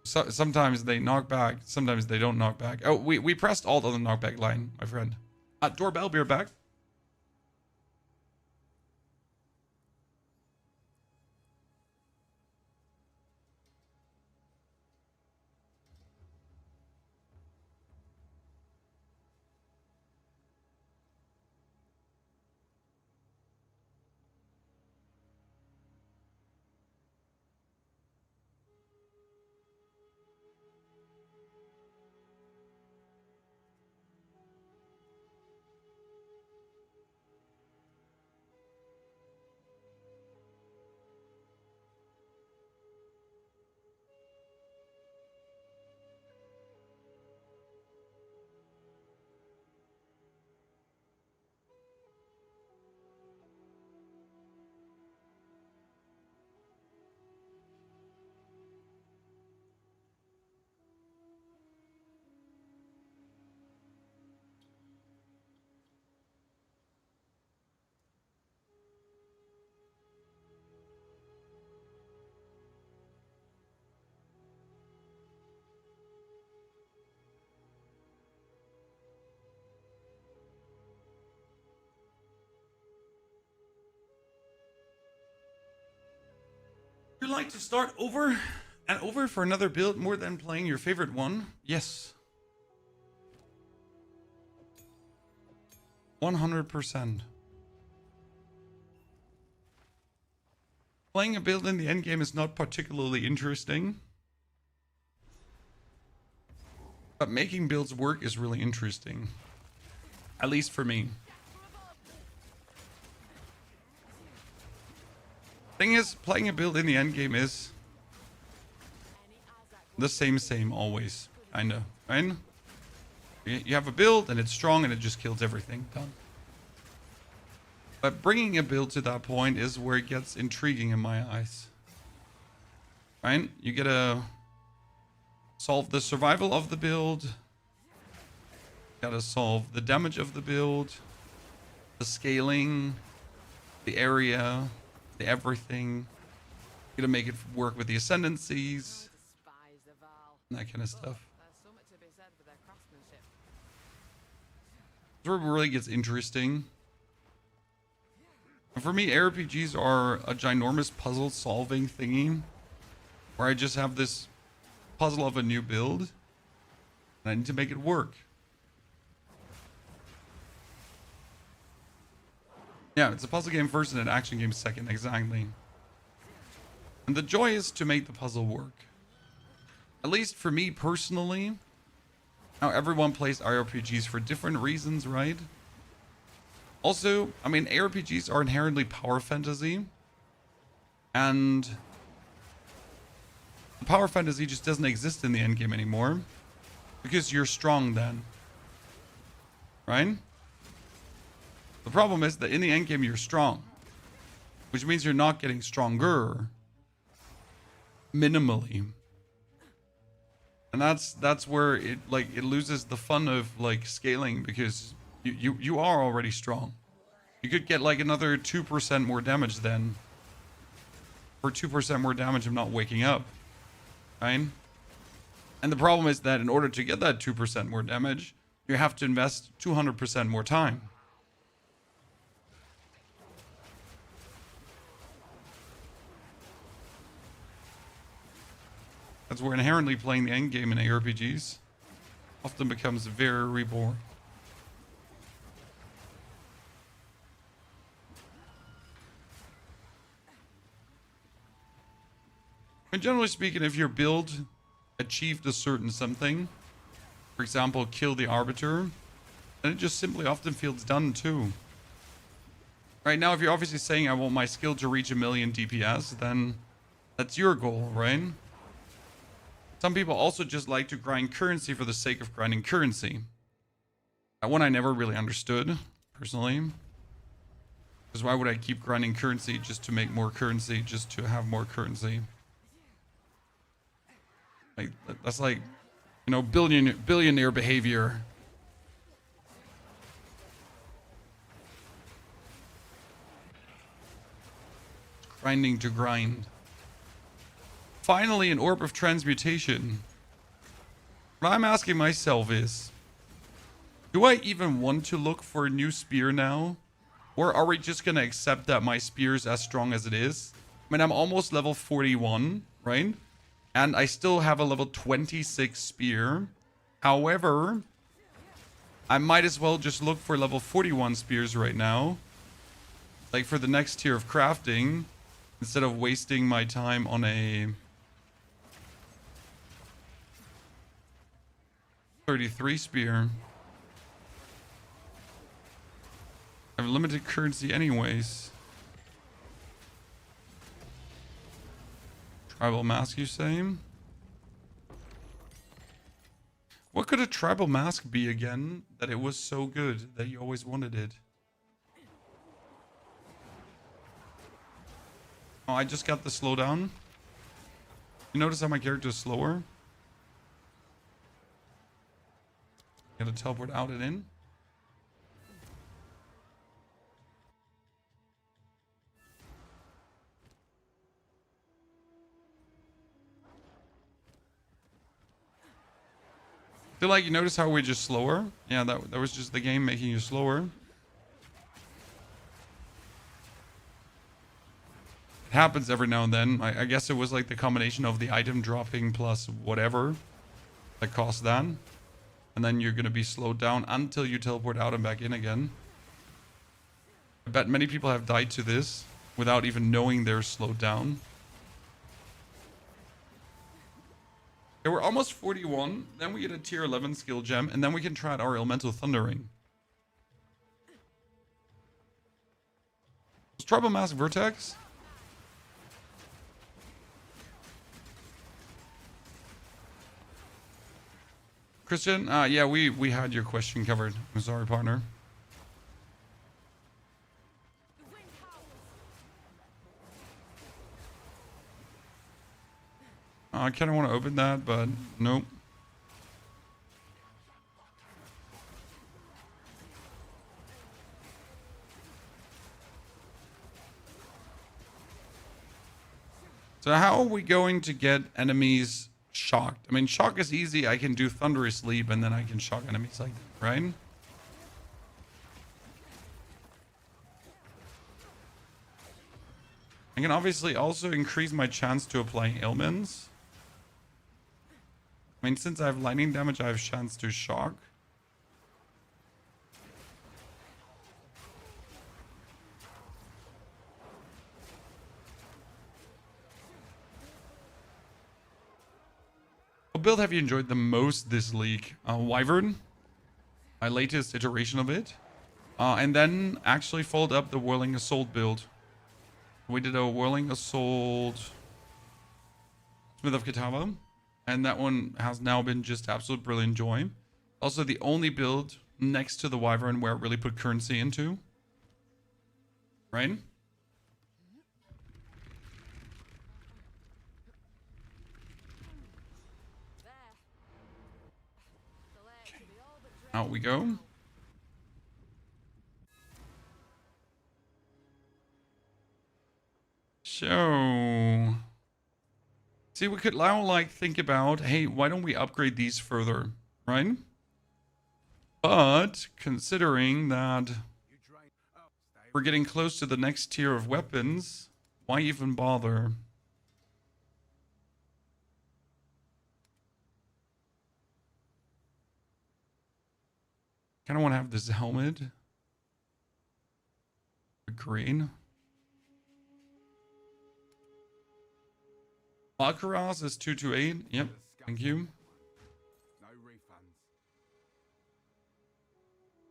So, sometimes they knock back, sometimes they don't knock back. Oh, we pressed alt on the knockback line, my friend. Doorbell, be right back. Would you like to start over and over for another build more than playing your favorite one? Yes. 100%. Playing a build in the endgame is not particularly interesting. But making builds work is really interesting. At least for me. Thing is, playing a build in the endgame is the same always. Kinda, right? You have a build and it's strong and it just kills everything. Done. But bringing a build to that point is where it gets intriguing in my eyes. Right? You gotta solve the survival of the build. Gotta solve the damage of the build. The scaling. The area. The everything. You gotta make it work with the ascendancies. Despise the Vaal. And that kind of stuff. There's so much to be said for their craftsmanship. That's where it really gets interesting. And for me, RPGs are a ginormous puzzle solving thingy. Where I just have this puzzle of a new build. And I need to make it work. Yeah, it's a puzzle game first and an action game second, exactly. And the joy is to make the puzzle work. At least for me personally. Now everyone plays RPGs for different reasons, right? Also, I mean, ARPGs are inherently power fantasy. And the power fantasy just doesn't exist in the endgame anymore. Because you're strong then. Right? The problem is that in the endgame you're strong. Which means you're not getting stronger. Minimally. And that's where it loses the fun of like scaling because you are already strong. You could get like another 2% more damage then. For 2% more damage of not waking up. Right? And the problem is that in order to get that 2% more damage, you have to invest 200% more time. That's where inherently playing the endgame in ARPGs often becomes very boring. And generally speaking, if your build achieved a certain something, for example, kill the Arbiter, then it just simply often feels done too. Right now, if you're obviously saying I want my skill to reach 1,000,000 DPS, then that's your goal, right? Some people also just like to grind currency for the sake of grinding currency. That one I never really understood, personally. Because why would I keep grinding currency just to make more currency, just to have more currency? Like, that's like, you know, billionaire behavior. Grinding to grind. finally an orb of transmutation. What I'm asking myself is, do I even want to look for a new spear now? Or are we just going to accept that my spear is as strong as it is? I mean, I'm almost level 41, right? And I still have a level 26 spear. However, I might as well just look for level 41 spears right now. Like for the next tier of crafting. Instead of wasting my time on a 33 spear. I have limited currency anyways. Tribal mask, you say? What could a tribal mask be again that it was so good that you always wanted it? Oh, I just got the slowdown. You notice how my character is slower? Gotta teleport out and in. Feel like you notice how we're just slower? Yeah, that was just the game making you slower. It happens every now and then. I guess it was like the combination of the item dropping plus whatever that caused that. And then you're going to be slowed down until you teleport out and back in again. I bet many people have died to this without even knowing they're slowed down. Okay, we're almost 41. Then we get a tier 11 skill gem. And then we can try out our elemental thundering. Was Tribal Mask Vertex? Christian? Yeah, we had your question covered. I'm sorry, partner. I kind of want to open that, but nope. So how are we going to get enemies shocked? I mean, shock is easy. I can do thunderous leap and then I can shock enemies like that, right? I can obviously also increase my chance to apply ailments. I mean, since I have lightning damage, I have chance to shock. What build have you enjoyed the most this league? Wyvern, my latest iteration of it. And then actually followed up the Whirling Assault build. We did a Whirling Assault Smith of Kitava. And that one has now been just absolute brilliant joy. Also the only build next to the Wyvern where it really put currency into. Right? Out we go. So, see, we could now like think about, hey, why don't we upgrade these further, right? But considering that we're getting close to the next tier of weapons, why even bother? Kind of want to have this helmet. Green. Alcaraz is 228. Yep. Thank you. No refunds.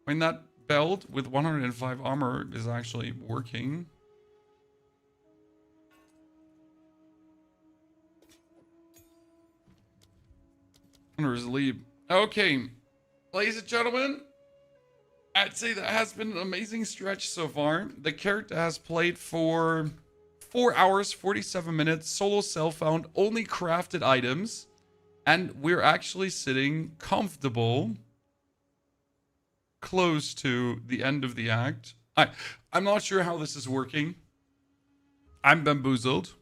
I mean, that belt with 105 armor is actually working. Hunter's Leap. Okay. Ladies and gentlemen, I'd say that has been an amazing stretch so far. The character has played for 4 hours, 47 minutes, solo self-found, only crafted items, and we're actually sitting comfortable close to the end of the act. I'm not sure how this is working. I'm bamboozled.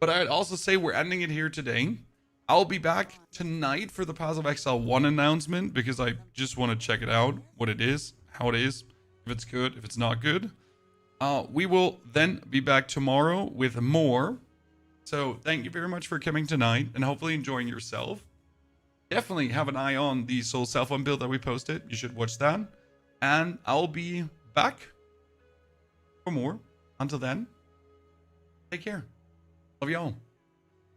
But I'd also say we're ending it here today. I'll be back tonight for the Path of Exile 1 announcement because I just want to check it out, what it is, how it is, if it's good, if it's not good. We will then be back tomorrow with more. So thank you very much for coming tonight and hopefully enjoying yourself. Definitely have an eye on the Soul Self-One build that we posted. You should watch that. And I'll be back for more. Until then, take care. Love y'all.